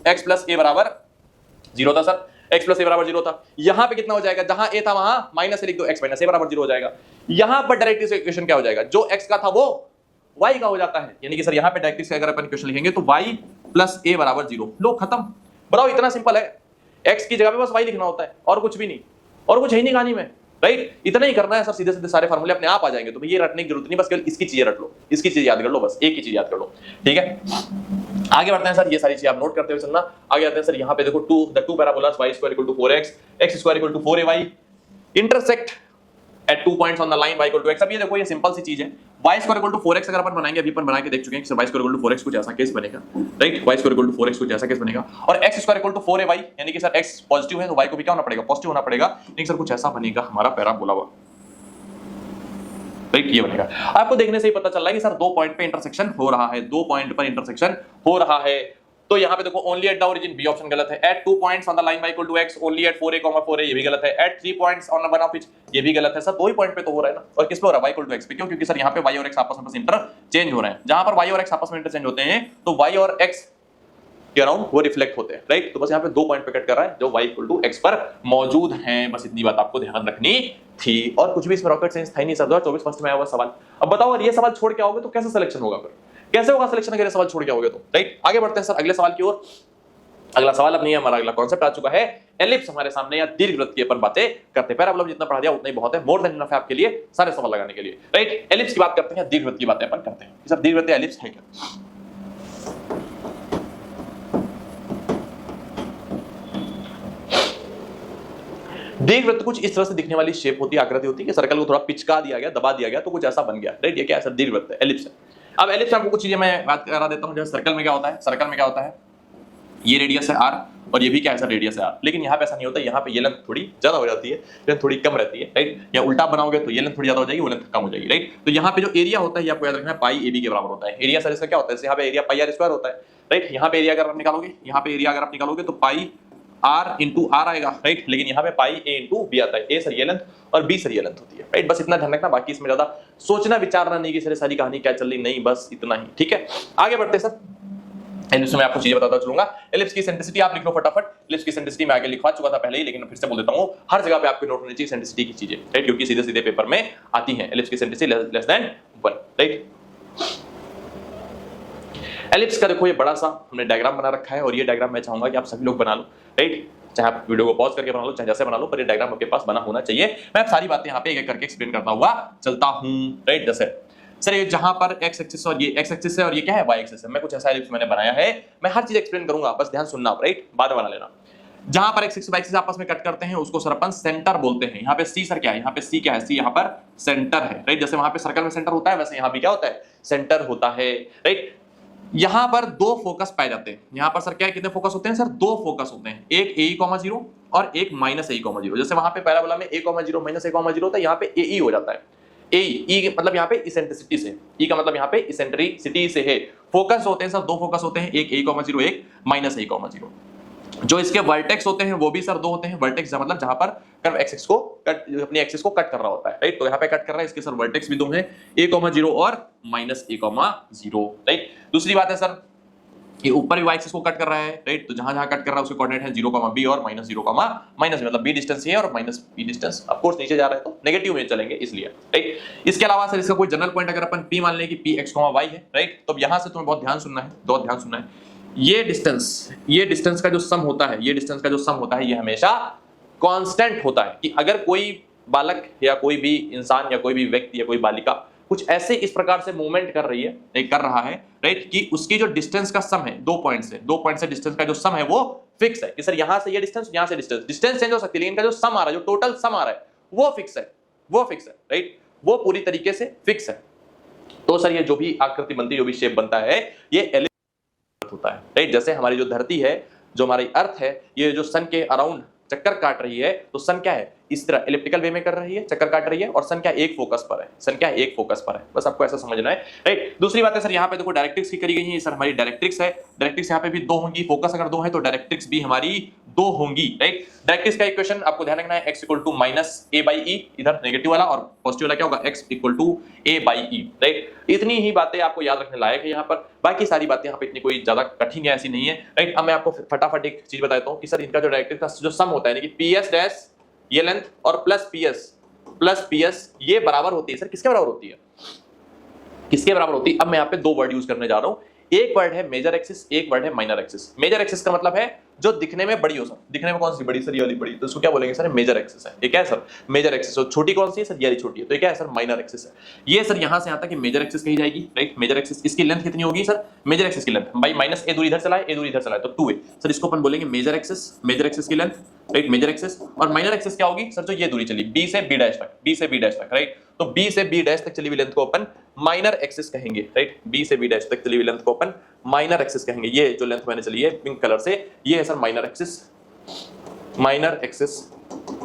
x + a = 0 था सर, x + a = 0 था। यहां पे कितना हो जाएगा, जहां a था वहां -a लिख दो, x - a = 0 हो जाएगा। यहां पर डायरेक्ट्रिक्स का इक्वेशन क्या हो जाएगा, जो x का था वो y का हो जाता है। यानी कि सर यहां पे डायरेक्ट्रिक्स का अगर अपन इक्वेशन लिखेंगे तो y + a = 0, लो खत्म। बताओ इतना सिंपल है, x की जगह पे बस y लिखना होता है और कुछ भी नहीं, और कुछ है ही नहीं कहानी में, राइट। इतना ही करना है सर, सीधे सीधे सारे फार्मूले अपने आप आ जाएंगे। तो ये रटने की जरूरत नहीं, बस केवल इसकी चीजें रट लो, इसकी चीज याद कर लो, बस एक ही चीज याद कर लो, ठीक है। आगे बढ़ते हैं सर, ये सारी चीजें आप नोट करते हुए चलना। आगे आते हैं सर, यहाँ पे देखो the two parabolas y² = 4x, x² = 4ay intersect at 2 points on the line y = x। अब ये देखो, ये सिंपल सी चीज है, y² = 4x अगर अपन बनाएंगे, अभी अपन बना के देख चुके हैं कि y² = 4x कुछ ऐसा केस बनेगा, राइट। y² = 4x कुछ ऐसा केस बनेगा, और x² = 4ay, यानी कि सर x पॉजिटिव है तो y को भी क्या होना पड़ेगा, पॉजिटिव होना पड़ेगा। लेकिन सर कुछ ऐसा बनेगा हमारा पैराबोला, राइट, ये बनेगा। आपको देखने से ही पता चल रहा है कि सर 2 पॉइंट पे इंटरसेक्शन हो रहा है, 2 पॉइंट पर इंटरसेक्शन हो रहा है। तो यहाँ पे देखो only at the origin, b option गलत है। At 2 points on the line y = x, only at 4a, 4a, ये भी गलत है। At 3 points on one of which, ये भी गलत है। सर 2 ही पॉइंट पे तो हो रहा है ना, और किस पे हो रहा है, y = x पे। क्यों, क्योंकि सर यहाँ पे y और x आपस में बस इंटरचेंज हो रहे हैं। जहां पर y और x आपस में इंटरचेंज होते हैं तो y और x के अराउंड वो रिफ्लेक्ट होते हैं, राइट। तो बस यहाँ पे 2 पॉइंट पे कट कर रहा है जो y = x पर मौजूद हैं। बस इतनी बात आपको ध्यान रखनी थी, और कुछ भी इसमें रॉकेट साइंस था ही नहीं सर। 2024 फर्स्ट में आया हुआ सवाल। अब बताओ अगर ये सवाल छोड़ के आओगे तो कैसे सिलेक्शन होगा, फिर कैसे होगा सिलेक्शन अगर ये सवाल छोड़ के आओगे तो, राइट। आगे बढ़ते हैं सर अगले सवाल की ओर। अगला सवाल अब नहीं है, हमारा अगला कॉन्सेप्ट आ चुका है, एलिप्स हमारे सामने, या दीर्घवृत्त की अपन बातें करते हैं। पैराबोला जितना पढ़ा दिया उतना ही बहुत है, मोर देन इनफ है आपके लिए सारे सवाल लगाने के लिए, राइट। एलिप्स की बात करते हैं, दीर्घवृत्त की बातें अपन करते हैं। सर दीर्घवृत्त एलिप्स है क्या, दीर्घवृत्त कुछ इस तरह से दिखने वाली शेप होती है, आकृति होती है कि सर्कल को थोड़ा पिचका दिया गया, दबा दिया गया तो कुछ ऐसा बन गया, राइट। ये क्या है सर, दीर्घवृत्त है, एलिप्स है। अब एलिप्स आपको कुछ चीजें मैं बात करा देता हूं। जैसे सर्कल में क्या होता है, सर्कल में क्या होता है, ये रेडियस है r और ये भी क्या है सर, रेडियस है r। लेकिन यहाँ पे ऐसा नहीं होता, यहाँ पे ये लेंथ थोड़ी ज्यादा हो जाती है, लेंथ थोड़ी कम रहती है, राइट। या उल्टा बनाओगे तो ये लेंथ थोड़ी ज्यादा हो जाएगी, वो लेंथ कम हो जाएगी, राइट। तो यहाँ पे जो एरिया होता है ये आपको याद रखना है, पाई ab के बराबर होता है। एरिया सर इसका क्या होता है, यहाँ पे एरिया पाई r² होता है, राइट। यहाँ पे एरिया अगर आप निकालोगे, यहाँ पे एरिया अगर आप निकालोगे तो पाई r इंटू r आएगा, राइट। लेकिन यहाँ पे पाई a इंटू b आता है। a सर ये लेंथ और b सर ये लेंथ होती है, राइट। बस इतना ध्यान रखना, बाकी इसमें ज्यादा सोचना विचारना नहीं कि सर सारी कहानी क्या चल रही, नहीं, बस इतना ही, ठीक है। आगे बढ़ते सर, एलिप्स में आपको चीजें बताता चलूंगा। एलिप्स की सेंट्रिसिटी आप लिख लो फटाफट। एलिप्स की सेंट्रिसिटी मैं आगे लिखवा चुका था पहले ही, लेकिन फिर से बोल देता हूं, हर जगह पे आपको नोट होनी चाहिए सेंट्रिसिटी की चीजें, राइट, क्योंकि सीधे सीधे पेपर में आती हैं। एलिप्स की centricity less than 1, right. Ellipse का देखो ये बड़ा सा हमने डायग्राम बना रखा है, और ये डायग्राम मैं चाहूंगा कि आप सभी लोग बना लो, राइट। चाहे आप वीडियो को पॉज करके बना लो, चाहे जैसे बना लो, पर ये डायग्राम आपके पास बना होना चाहिए। मैं सारी बातें यहाँ पे एक एक करके एक्सप्लेन करता हुआ चलता हूँ, राइट। जैसे सर ये जहां पर x एक्सिस और ये x एक्सिस है और ये क्या है y एक्सिस है, मैं कुछ ऐसा एलिप्स मैंने बनाया है, मैं हर चीज एक्सप्लेन करूंगा, बस ध्यान सुनना, राइट, बाद में बना लेना। जहां पर x एक्सिस y एक्सिस आपस में कट करते हैं उसको सर अपन सेंटर बोलते हैं। यहाँ पे c सर क्या है, यहाँ पे c क्या है, c यहाँ पर सेंटर है, राइट। जैसे वहां पे सर्कल में सेंटर होता है, वैसे यहाँ भी क्या होता है, सेंटर होता है, राइट। यहां पर 2 फोकस पाए जाते हैं। यहां पर सर क्या है, कितने फोकस होते हैं सर, 2 फोकस होते हैं, एक a, 0 और एक -a, 0। जैसे वहां पे पैराबोला में a, 0 -a, 0 होता है, यहाँ पे ae हो जाता है। ए मतलब यहाँ पे इसेंट्रिसिटी से, ई का मतलब यहाँ पे इसेंट्रिसिटी से है। फोकस होते हैं सर 2 फोकस होते हैं, एक a, 0 एक -a, 0। जो इसके वर्टेक्स होते हैं वो भी सर 2 होते हैं। वर्टेक्स मतलब जहां पर कर्व एक्सिस को अपनी एक्सिस को कट कर रहा होता है, राइट। तो यहाँ पे कट कर रहा है, इसके सर वर्टेक्स भी 2 हैं, a, 0 और -a, 0, राइट। दूसरी बात है सर, ये ऊपर भी y एक्सिस को कट कर रहा है, राइट। तो जहां जहां कट कर रहा है उसके कोऑर्डिनेट है 0, b और -0, मतलब b डिस्टेंस है और -b डिस्टेंस ऑफ कोर्स नीचे जा रहा है तो नेगेटिव में चलेंगे इसलिए, राइट। इसके अलावा सर इसका कोई जनरल पॉइंट अगर अपन p मान लें कि p x, y है, राइट। तो यहां से तुम्हें बहुत ध्यान सुनना है, बहुत ध्यान सुनना है। ये डिस्टेंस का जो सम होता है, ये डिस्टेंस का जो सम होता है, ये हमेशा कांस्टेंट होता है कि अगर कोई बालक या कोई भी इंसान या कोई भी व्यक्ति या कोई बालिका कुछ ऐसे इस प्रकार से मूवमेंट कर रही है, कर रहा है, राइट, कि उसकी जो डिस्टेंस का सम है 2 पॉइंट से डिस्टेंस का जो सम है वो फिक्स है कि सर यहां से ये डिस्टेंस, यहां से डिस्टेंस चेंज हो सकती है, लेकिन इनका जो सम आ रहा है, जो टोटल सम आ रहा है वो फिक्स है, राइट, वो पूरी तरीके से फिक्स है। तो सर ये जो भी आकृति बनती है, जो भी शेप बनता है, ये एलिप्स होता है, राइट। जैसे हमारी जो धरती है, जो हमारी अर्थ है, ये जो सन के अराउंड चक्कर काट रही है, तो सन क्या है, इस तरह इलिप्टिकल वे में कर रही है, चक्कर काट रही है, और सन क्या एक फोकस पर है, बस आपको ऐसा समझना है, राइट। दूसरी बात है सर, यहाँ पे देखो डायरेक्ट्रिक्स की करी गई है, सर हमारी डायरेक्ट्रिक्स है, डायरेक्ट्रिक्स यहाँ पे भी 2 होंगी, फोकस अगर 2 है तो डायरेक्ट्रिक्स भी हमारी 2 होंगी, राइट। डायरेक्ट्रिक्स का इक्वेशन आपको ध्यान रखना है, x equal to minus a by e, इधर नेगेटिव वाला, और पॉजिटिव वाला क्या होगा, x equal to a by e, right. इतनी ही बातें आपको याद रखने लायक है यहाँ पर, बाकी सारी बातें यहाँ पे इतनी कोई ज्यादा कठिन है ऐसी नहीं है, राइट। अब मैं आपको फटाफट एक चीज बताता हूँ कि सर इनका जो डायरेक्ट्रिक्स का जो सम होता है, यानी कि PS डैश ये लेंथ और प्लस PS ये बराबर होती है, सर किसके बराबर होती है, किसके बराबर होती है। अब मैं यहाँ पे 2 वर्ड यूज करने जा रहा हूँ, एक वर्ड है मेजर एक्सिस, एक वर्ड है माइनर एक्सिस। मेजर एक्सिस का मतलब है जो दिखने में बड़ी हो, सर दिखने में कौन सी बड़ी, सर ये वाली बड़ी, तो इसको क्या बोलेंगे सर, मेजर एक्सिस है। ये क्या है सर, मेजर एक्सिस। और छोटी कौन सी है सर, ये वाली छोटी है, तो ये क्या है सर, माइनर एक्सिस है। ये सर यहां से यहां तक मेजर एक्सिस कही जाएगी, राइट। मेजर एक्सिस, इसकी लेंथ कितनी होगी सर, मेजर एक्सिस की लेंथ, भाई माइनस ए दूरी इधर चला है, ए दूरी इधर चला है, तो 2a, सर इसको अपन बोलेंगे मेजर एक्सिस की लेंथ, राइट, मेजर एक्सिस। और माइनर एक्सिस क्या होगी सर, जो ये दूरी चली b से b डैश तक, राइट, तो b से b डैश तक चली हुई लेंथ को अपन माइनर एक्सिस कहेंगे, राइट। b से b डैश तक चली हुई लेंथ को अपन माइनर एक्सिस कहेंगे। ये जो लेंथ मैंने चली है पिंक कलर से, ये है सर माइनर एक्सिस।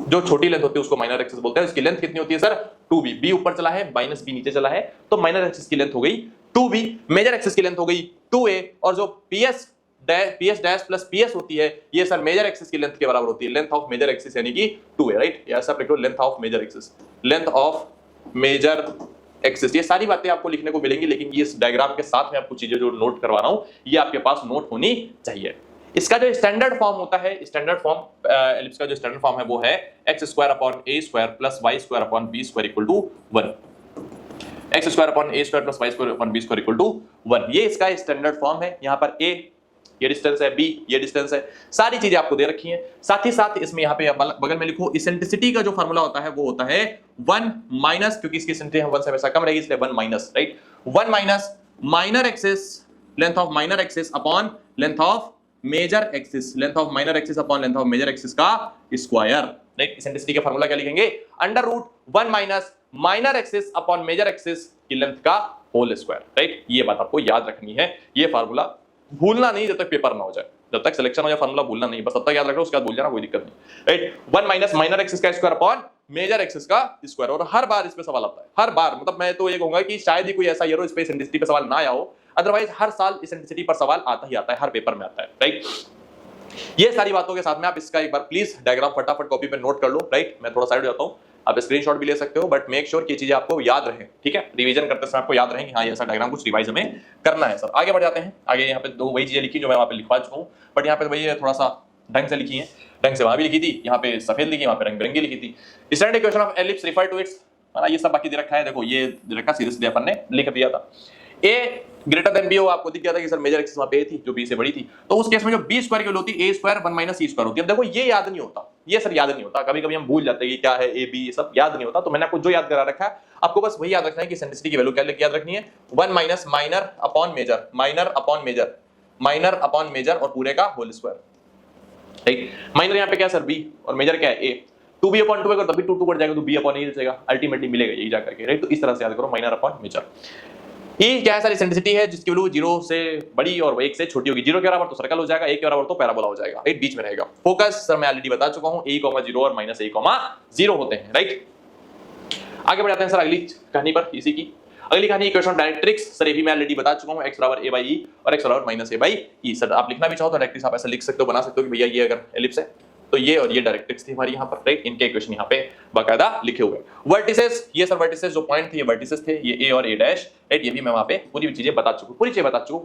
जो छोटी लेंथ होती है उसको माइनर एक्सिस बोलते हैं। इसकी लेंथ कितनी होती है सर, 2b, b ऊपर चला है, माइनस b नीचे चला है, तो माइनर एक्सिस की लेंथ हो गई 2b, मेजर एक्सिस की लेंथ हो गई 2a, और जो PS डैश प्लस PS होती है, ये सर मेजर एक्सिस की लेंथ के बराबर होती है, लेंथ ऑफ मेजर एक्सिस यानी कि 2a, राइट। या सब लिखो लेंथ ऑफ मेजर एक्सिस। ये सारी बातें आपको लिखने को मिलेंगी, लेकिन ये इस डायग्राम के साथ में आपको चीजें जो नोट करवा रहा हूं, ये आपके पास नोट होनी चाहिए। इसका जो स्टैंडर्ड फॉर्म होता है, स्टैंडर्ड फॉर्म एलिप्स का जो स्टैंडर्ड फॉर्म है वो है x square upon a square plus y square upon b square equal to 1। x square upon a square plus y square upon b square equal to 1, ये इसका standard form है। यहाँ पर a ये distance है, b ये distance है, सारी चीजें आपको दे रखी हैं। साथ ही साथ इसमें यहाँ पे बगल में लिखो, इसेंट्रिसिटी का जो फार्मूला होता है वो होता है 1 माइनस, क्योंकि इसकी इसेंट्रिसिटी 1 से हमेशा कम रहेगी इसलिए 1 minus, right, 1 minus minor axis, length of minor axis upon length of major axis, length of minor axis upon length of major axis का स्क्वायर, राइट। इसेंट्रिसिटी का फार्मूला क्या लिखेंगे, under root 1 minus minor axis upon major axis की length का whole square, right. ये बात आपको याद रखनी है, ये फार्मूला भूलना नहीं जब तक पेपर ना हो जाए, जब तक सिलेक्शन हो जाए फार्मूला भूलना नहीं, बस तब तक याद रखो, उसके बाद भूल जाना कोई दिक्कत नहीं, राइट। 1 माइनस माइनर एक्सिस का स्क्वायर अपॉन मेजर एक्सिस का स्क्वायर। और हर बार इस पे सवाल आता है, हर बार, मतलब मैं तो ये कहूंगा कि शायद ही कोई ऐसा ईयर हो इस पे इसेंट्रिसिटी पे सवाल ना आया हो, अदरवाइज हर साल इसेंट्रिसिटी पर सवाल आता ही आता है, हर पेपर में आता है, राइट। ये सारी बातों के साथ में आप इसका एक बार प्लीज डायग्राम फटाफट कॉपी पे नोट कर लो, राइट। मैं थोड़ा साइड हो जाता हूं, आप स्क्रीनशॉट भी ले सकते हो, बट मेक श्योर कि ये चीजें आपको याद रहे, ठीक है। रिवीजन करते समय आपको याद रहे कि हाँ ये ऐसा डायग्राम कुछ रिवाइज हमें करना है। सर आगे बढ़ जाते हैं, आगे यहाँ पे 2 वही चीजें लिखी जो मैं वहां पे लिखवा चुका हूँ, बट यहाँ पे वही थोड़ा सा ढंग से लिखी है, ढंग से वहां भी लिखी थी, यहाँ पे सफेद लिखी, वहां पे रंग बिरंगी लिखी थी। Standard equation of ellipse refer to its, ये सब बाकी दे रखा है, देखो ये दे रखा, सीधे सीधे अपन ने लिख दिया था। a ग्रेटर देन b हो, आपको दिख गया था कि सर मेजर एक्सिस वहां पे थी जो b से बड़ी थी, तो उस केस में जो b स्क्वायर की वैल्यू होती है a square 1 minus c square होती है। अब देखो ये याद नहीं होता, ये सर याद नहीं होता, कभी कभी हम भूल जाते हैं कि क्या है a b, ये सब याद नहीं होता, तो मैंने आपको जो याद करा रखा है, आपको बस वही याद रखना है कि इसेंट्रिसिटी की वैल्यू क्या याद रखनी है, 1 minus minor upon major, minor upon major और पूरे का होल स्क्वायर, राइट। माइनर यहाँ पे क्या है सर b, और मेजर क्या है a, 2b अपॉन 2 अगर तभी 2 कट जाएगा तो b अपॉन a बचेगा, अल्टीमेटली मिलेगा यही जाकर के, राइट। तो इस तरह से याद करो, माइनर अपॉन मेजर। ई क्या है सर, इसेंट्रिसिटी है जिसकी वैल्यू 0 से बड़ी और 1 से छोटी होगी। 0 के बराबर तो सर्कल हो जाएगा, 1 के बराबर तो पैराबोला हो जाएगा, राइट, बीच में रहेगा। फोकस सर मैं ऑलरेडी बता चुका हूं, a, 0 और माइनस a, 0 होते हैं, राइट। आगे बढ़ जाते हैं सर अगली कहानी पर, इसी की अगली कहानी इक्वेशन ऑफ डायरेक्ट्रिक्स। सर ये भी मैं ऑलरेडी बता चुका हूं, x बराबर a बाई ई और x बराबर minus a by E. Sir आप लिखना भी चाहो तो डायरेक्ट्रिक्स आप ऐसा लिख सकते हो, बना सकते हो कि भैया ये अगर एलिप्स है तो ये और ये डायरेक्ट्रिक्स थी हमारी यहाँ पर, राइट। इनके इक्वेशन यहाँ पे बाकायदा लिखे हुए। वर्टिसेस, ये सर वर्टिसेस जो पॉइंट थे ये वर्टिसेस थे, ये a और a डैश, राइट। ये भी मैं वहाँ पे पूरी चीजें बता चुका हूँ, कोई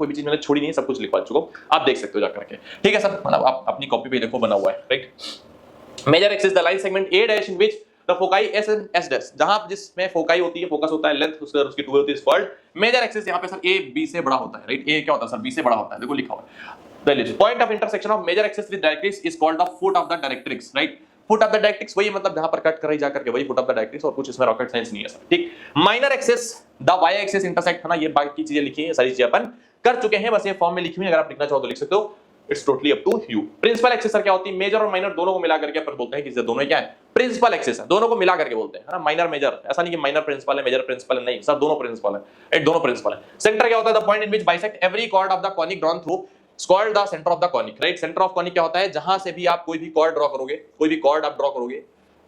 भी चीज मैंने छोड़ी नहीं, सब कुछ लिखवा चुका हूँ, आप देख सकते हो जाकर के, ठीक है सर। मतलब आप अपनी कॉपी पे देखो बना हुआ है, right. Major axis the line segment a dash in which the foci s and s dash, जहां जिसमें फोकाई होती है, फोकस होता है, लेंथ उसकी 2 होती है, कॉल्ड मेजर एक्सिस। यहाँ पे सर a b से बड़ा होता है, राइट। a क्या होता है सर, b से बड़ा होता है, देखो लिखा हुआ है। The point of intersection of major axis with directrix is called the foot of the directrix, right? Foot of the directrix वही मतलब जहां पर कट कर रही जाकर के वही फुट ऑफ द डायरेक्ट्रिक्स, और कुछ इसमें रॉकेट साइंस नहीं है सर, ठीक। Minor axis the y axis intersect है ना, ये बाकी चीजें लिखी है, सारी चीजें अपन कर चुके हैं, बस ये फॉर्म में लिखी हुई है, अगर आप लिखना चाहो तो लिख सकते हो, it's totally up to you. Principal axis sir क्या होती है, मेजर और माइनर दोनों को मिला करके अपन बोलते हैं कि दोनों क्या है, प्रिंसिपल एक्सिस है, दोनों को मिला करके बोलते हैं, है ना, माइनर मेजर, ऐसा नहीं कि माइनर प्रिंसिपल है मेजर प्रिंसिपल है, नहीं सर, दोनों प्रिंसिपल है, एक दोनों प्रिंसिपल है। सेंटर क्या होता है, the point in which bisect every chord of the conic drawn through called the centre of the conic, right. Centre of conic क्या होता है, जहां से भी आप कोई भी कॉर्ड ड्रॉ करोगे, कोई भी कॉर्ड आप ड्रॉ करोगे,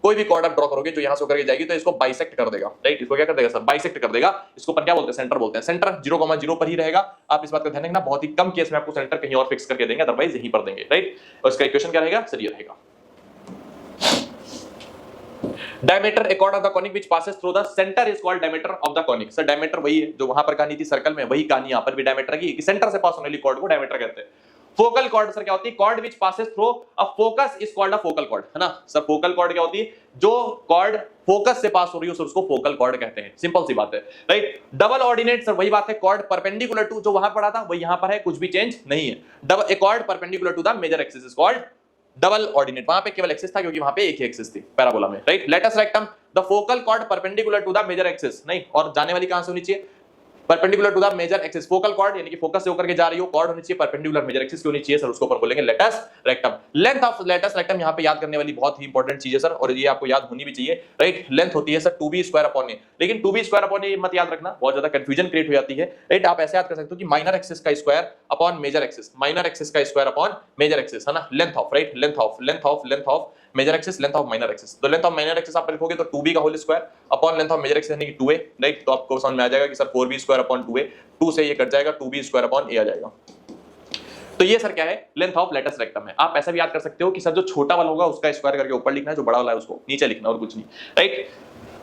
कोई भी कॉर्ड आप ड्रॉ करोगे जो यहां से होकर के जाएगी तो इसको बाइसेक्ट कर देगा, राइट। इसको क्या कर देगा सर, बाइसेक्ट कर देगा, इसको अपन क्या बोलते हैं, सेंटर बोलते हैं। सेंटर 0,0 पर ही रहेगा, आप इस बात का ध्यान रखना, बहुत ही कम केस में आपको सेंटर कहीं और फिक्स करके देंगे, अदरवाइज यहीं पर देंगे, राइट। और इसका इक्वेशन क्या रहेगा सर, ये रहेगा diameter a chord of the conic which passes through the center is called diameter of the conic। Sir diameter वही है जो वहां पर कहानी थी सर्कल में, वही कहानी यहां पर भी diameter की, कि सेंटर से पास होने वाली कॉर्ड को diameter कहते हैं। फोकल कॉर्ड सर क्या होती है, chord which passes through a focus is called a focal chord, है ना सर। फोकल कॉर्ड क्या होती है, जो कॉर्ड फोकस से पास हो रही है सर उसको फोकल कॉर्ड कहते हैं, सिंपल सी बात है, राइट। डबल ऑर्डिनेट सर वही बात है, कॉर्ड परपेंडिकुलर टू जो वहां पड़ा था वही यहां पर है, कुछ भी चेंज नहीं है। Double a chord perpendicular to the major axis is called double ordinate, वहां पे केवल एक्सिस था क्योंकि वहां पे एक ही एक्सिस थी पैराबोला में, right. Latus rectum the focal chord perpendicular to the major axis, नहीं, और जाने वाली कहां से होनी चाहिए, perpendicular to the major axis. Focal chord यानी कि फोकस से होकर के जा रही हो कॉर्ड होनी चाहिए परपेंडिकुलर मेजर एक्सिस की होनी चाहिए सर, उसको ऊपर बोलेंगे latus rectum. Length of latus rectum यहां पे याद करने वाली बहुत ही इंपॉर्टेंट चीज है सर, और ये आपको याद होनी भी चाहिए, राइट। लेंथ होती है सर 2b स्क्वायर अपॉन ए, लेकिन 2b स्क्वायर अपॉन ए मत याद रखना, बहुत ज्यादा कंफ्यूजन क्रिएट हो जाती है, राइट। आप ऐसे याद कर सकते हो कि माइनर एक्सिस का square upon major axis, minor axis का स्क्वायर अपॉन मेजर एक्सिस, है ना। Length of, right, length of major axis, length of minor axis, तो लेंथ ऑफ माइनर एक्सिस आप लिखोगे तो 2b का whole square upon length of major axis यानी कि 2a, राइट। तो आपको समझ में आ जाएगा कि sir 4b square upon 2a, 2 से ये कट जाएगा, 2b स्क्वायर अपॉन a आ जाएगा। तो ये सर क्या है, लेंथ ऑफ लेटस रेक्टम है। आप ऐसा भी याद कर सकते हो कि सर जो छोटा वाला होगा उसका स्क्वायर करके ऊपर लिखना है, जो बड़ा वाला है उसको नीचे लिखना, और कुछ नहीं, राइट।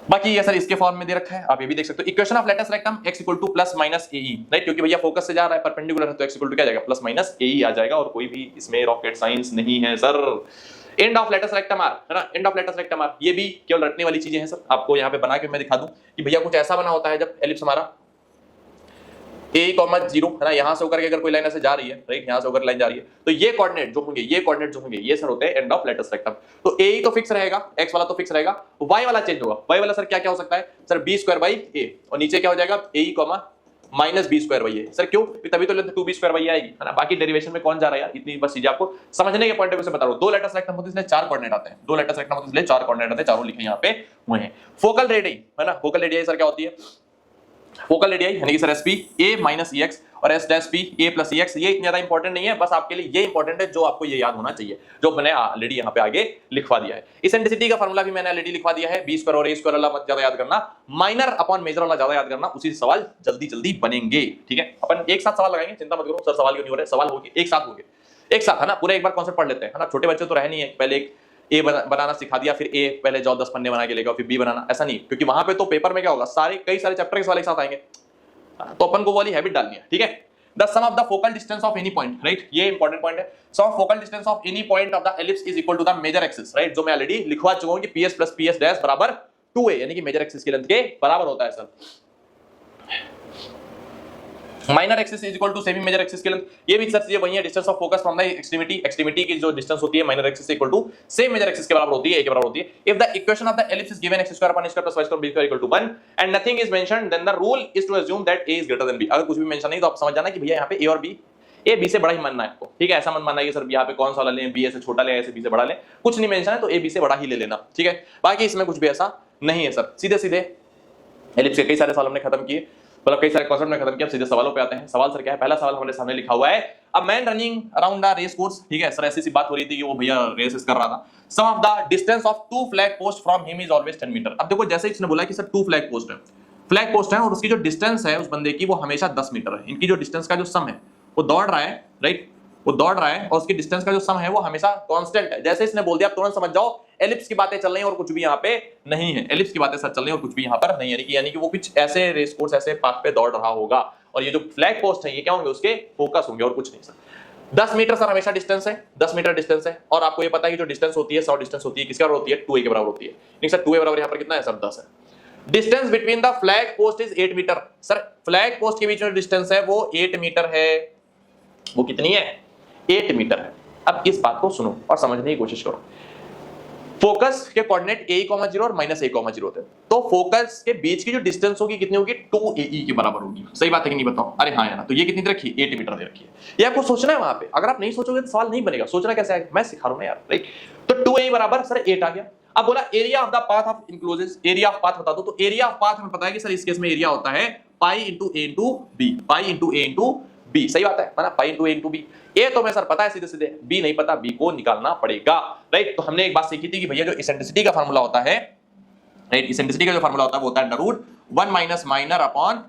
बाकी ये सर इसके फॉर्म में दे रखा है, आप ये भी देख सकते हो। Equation of latus rectum x equal to plus minus a, right, क्योंकि भैया फोकस से जा रहा है परपेंडिकुलर है तो x इक्वल टू क्या जाएगा, प्लस माइनस ए आ जाएगा, और कोई भी इसमें रॉकेट साइंस नहीं है sir. End of latus rectum are, है ना, end of latus rectum are, ये भी केवल रटने वाली चीजें हैं सर। आपको यहाँ पे बना के मैं दिखा दूं कि भैया कुछ ऐसा बना होता है जब एलिप्स हमारा a,0 है ना, यहां से होकर के अगर कोई लाइन ऐसे जा रही है, राइट, यहां से होकर लाइन जा रही है, तो ये कोऑर्डिनेट जो होंगे, ये कोऑर्डिनेट जो होंगे, ये सर होते हैं एंड ऑफ लेटस रेक्टम। तो a ही तो फिक्स रहेगा, x वाला तो फिक्स रहेगा, y वाला चेंज होगा। y वाला सर क्या क्या हो सकता है sir, b square by a, और नीचे क्या हो जाएगा a minus b square by a। Sir क्यों, तभी तो लेंथ 2b स्क्वायर बाई आएगी, है ना। बाकी डेरिवेशन में कौन जा रहा है यार, इतनी बस चीजें आपको समझने के पॉइंट ऑफ व्यू से बता रहा हूं। दो लेटस रेक्टम होते हैं इसलिए 4 कोऑर्डिनेट आते हैं, दो लेटस रेक्टम होते हैं इसलिए 4 कोऑर्डिनेट आते हैं, चारों लिखे यहाँ पे हुए हैं। फोकल रेडियस, है ना, फोकल रेडियस सर क्या होती है, फोकल रेडियस यानी कि सर एसपी ए माइनस एक्स और S dash P A plus x, ये इतना ज्यादा इंपॉर्टेंट नहीं है, बस आपके लिए ये इंपॉर्टेंट है जो आपको ये याद होना चाहिए, जो मैंने ऑलरेडी यहाँ पे आगे लिखवा दिया है। इसेंट्रिसिटी का फार्मूला भी मैंने ऑलरेडी लिखवा दिया है, बी स्क्वायर और ए स्क्वायर वाला मत ज्यादा याद करना, माइनर अपॉन मेजर वाला ज्यादा याद करना, उसी सवाल जल्दी जल्दी बनेंगे, ठीक है। अपन एक साथ सवाल लगाएंगे, चिंता मत करो सर, सवाल क्यों नहीं हो रहे, सवाल होंगे एक साथ होंगे, एक साथ, है ना, पूरा एक बार कॉन्सेप्ट पढ़ लेते हैं, है ना। छोटे बच्चे तो रह नहीं है, पहले एक ए बनाना सिखा दिया, फिर ए पहले जाओ 10 पन्ने बना के लेगा, फिर बी बनाना, ऐसा नहीं, क्योंकि वहां पे तो पेपर में क्या होगा, सारे कई सारे चैप्टर के सवाल एक साथ आएंगे, तो अपन को वाली हैबिट डालनी है, ठीक है। The sum of the focal distance of any point, right, ये इंपॉर्टेंट पॉइंट है। Sum of focal distance of any point of the ellipse is equal to the major axis, right, जो मैं ऑलरेडी लिखवा चुका हूं कि ps प्लस ps डैश बराबर 2a, यानी कि मेजर एक्सिस की लेंथ के बराबर होता है sir. Minor axis is equal to semi major axis की लेंथ, ये भी सर चीजें वही है, distance of focus from the extremity, extremity की जो डिस्टेंस होती है minor axis equal to same major axis के बराबर होती है, a के बराबर होती है। If the equation of the ellipse is given x square upon a square plus y square b square equal to 1 and nothing is mentioned, then the rule is to assume that a is greater than b। अगर कुछ भी mention नहीं तो आप समझ जाना कि भैया यहाँ पे a और b, a b से बड़ा ही मानना है आपको, ठीक है। ऐसा मत मानना कि सर यहाँ पे कौन सा वाला लें, b से छोटा लें, ऐसे b से बड़ा लें, कुछ नहीं मेंशन है तो a b से बड़ा ही ले लेना, ठीक है। बाकी इसमें कुछ भी ऐसा नहीं है सर, सीधे सीधे एलिप्स के कई सारे सवाल हमने खत्म किए, मतलब कई सारे कॉन्सेप्ट में खत्म किया, अब सीधे सवालों पे आते हैं। सवाल सर क्या है, पहला सवाल हमारे सामने लिखा हुआ है, a man running around the race course, ठीक है सर, ऐसी सी बात हो रही थी कि वो भैया रेसेस कर रहा था। Sum of the distance of 2 flag post from him is always 10 metre. अब देखो जैसे इसने बोला कि सर 2 फ्लैग पोस्ट है, फ्लैग पोस्ट है, और उसकी जो डिस्टेंस है उस बंदे की वो हमेशा 10 मीटर है। इनकी जो डिस्टेंस का जो सम है, वो दौड़ रहा है, राइट, वो दौड़ रहा है, और उसकी डिस्टेंस का जो सम है वो हमेशा कांस्टेंट है। जैसे इसने बोल दिया आप तुरंत समझ जाओ एलिप्स की बातें चल रही हैं और कुछ भी यहाँ पे नहीं है, एलिप्स की बातें सर चल रही हैं और कुछ भी यहाँ पर नहीं है, यानी कि वो कुछ ऐसे रेस कोर्स ऐसे पाथ पे दौड़ रहा होगा, और ये जो फ्लैग पोस्ट है ये क्या होंगे, उसके फोकस होंगे और कुछ नहीं सर। 10 मीटर सर हमेशा डिस्टेंस है, 10 मीटर डिस्टेंस है, और आपको ये पता है कि जो डिस्टेंस होती है, 100 डिस्टेंस होती है, किसके बराबर होती है, 2a के बराबर होती है। लेकिन सर 2a बराबर यहाँ पर कितना है सर, 10 है। Distance between the flag post is 8 metre. Sir flag post के बीच में डिस्टेंस है वो 8 मीटर है, वो कितनी है, 8 मीटर है। अब इस बात को सुनो और समझने की कोशिश करो। फोकस के कोऑर्डिनेट a,0 और -a,0 होते हैं, तो फोकस के बीच की जो डिस्टेंस होगी कितनी होगी 2ae के बराबर होगी। सही बात है कि नहीं बताओ? अरे हाँ यार, तो ये कितनी दे रखी है 8 मीटर दे रखी है, ये आपको सोचना है वहां पे। अगर आप नहीं सोचोगे तो सवाल नहीं बनेगा। सोचना कैसे है मैं सिखा रहा हूं ना यार, राइट। तो 2ae बराबर सर 8 आ गया। अब बोला area of the path of enclosures, area of path बता दो। तो एरिया ऑफ पाथ हमें पता है कि सर इस केस में एरिया होता है पाई इंटू ए इंटू बी, पाई इंटू ए इंटू बी। सही बात है ना, पाई इंटू ए इंटू बी। ए तो मैं सर पता है सीधे सीधे, बी नहीं पता, बी को निकालना पड़ेगा, राइट। तो हमने एक बात सीखी थी कि भैया जो इसेंट्रिसिटी का फार्मूला होता है, राइट, इसेंट्रिसिटी का जो फार्मूला होता है वो होता है under root 1 minus minor upon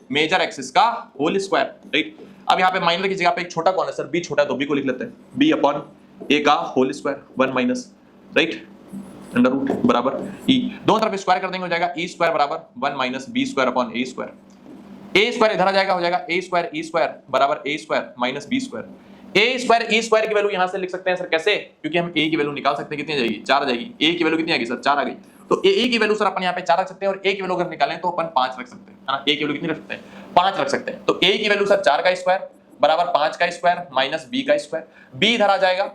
major axis का होल स्क्वायर, राइट। अब यहाँ पे माइनर की जगह पे एक छोटा कौन है सर, बी छोटा है तो बी को लिख लेते हैं, बी अपॉन ए का whole square 1 minus, right, under root बराबर ई, दोनों तरफ स्क्वायर कर देंगे, हो जाएगा ई स्क्वायर बराबर 1 minus B square upon A square. A square इधर आ जाएगा, हो जाएगा ए स्क्वायर ई स्क्वायर बराबर ए square minus B square. A square E square की वैल्यू यहां से लिख सकते हैं सर कैसे, क्योंकि हम ए की वैल्यू निकाल सकते हैं, कितनी आ जाएगी 4 आ जाएगी। ए की वैल्यू कितनी आ गई सर 4 आ गई, तो ए की वैल्यू सर अपन यहाँ पे 4 रख सकते हैं, और ए की वैल्यू अगर निकालें तो अपन 5 रख सकते हैं, है ना। ए की वैल्यू कितनी रख सकते हैं 5 रख सकते हैं। तो ए की वैल्यू सर 4 का स्क्वायर बराबर 5 का स्क्वायर माइनस बी का स्क्वायर। बी इधर आ जाएगा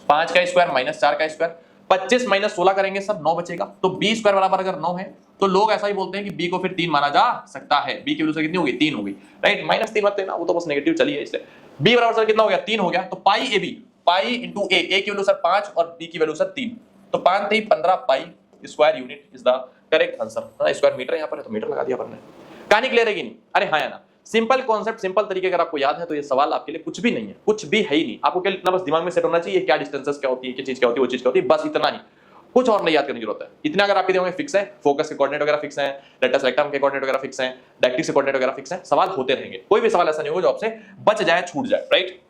5 का स्क्वायर माइनस 4 का स्क्वायर, 25 माइनस 16 करेंगे सब 9 बचेगा। तो बी स्क्वायर बराबर अगर 9 है तो लोग ऐसा ही बोलते हैं कि बी को फिर 3 माना जा सकता है। बी की वैल्यू से कितनी होगी 3 होगी, राइट। माइनस 3 मत लेना, वो तो बस नेगेटिव चलिए, इसलिए बी बराबर सर कितना हो गया 3 हो गया। तो पाई ए बी, पाई इंटू ए, ए की वैल्यू सर 5 और बी की वैल्यू सर 3, तो 5 3 15 pi square unit is the correct answer. Square metre यहाँ पर है तो मीटर लगा दिया अपन ने। कहानी क्लियर है कि नहीं? अरे हाँ या ना, सिंपल कॉन्सेप्ट, सिंपल तरीके अगर आपको याद है तो ये सवाल आपके लिए कुछ भी नहीं है, कुछ भी है ही नहीं। आपको क्या इतना बस दिमाग में सेट होना चाहिए क्या डिस्टेंसेस क्या होती है, क्या चीज क्या होती है, वो चीज क्या होती है, बस इतना ही, कुछ और नहीं याद करने की जरूरत है। इतना अगर आपके दिमाग में फिक्स है, फोकस के कोऑर्डिनेट वगैरह फिक्स है, लेटस रेक्टम के कोऑर्डिनेट वगैरह फिक्स है, डायरेक्ट्रिक्स के कोऑर्डिनेट वगैरह फिक्स है, सवाल होते रहेंगे। कोई भी सवाल ऐसा नहीं होगा जो आपसे बच जाए, छूट जाए, right.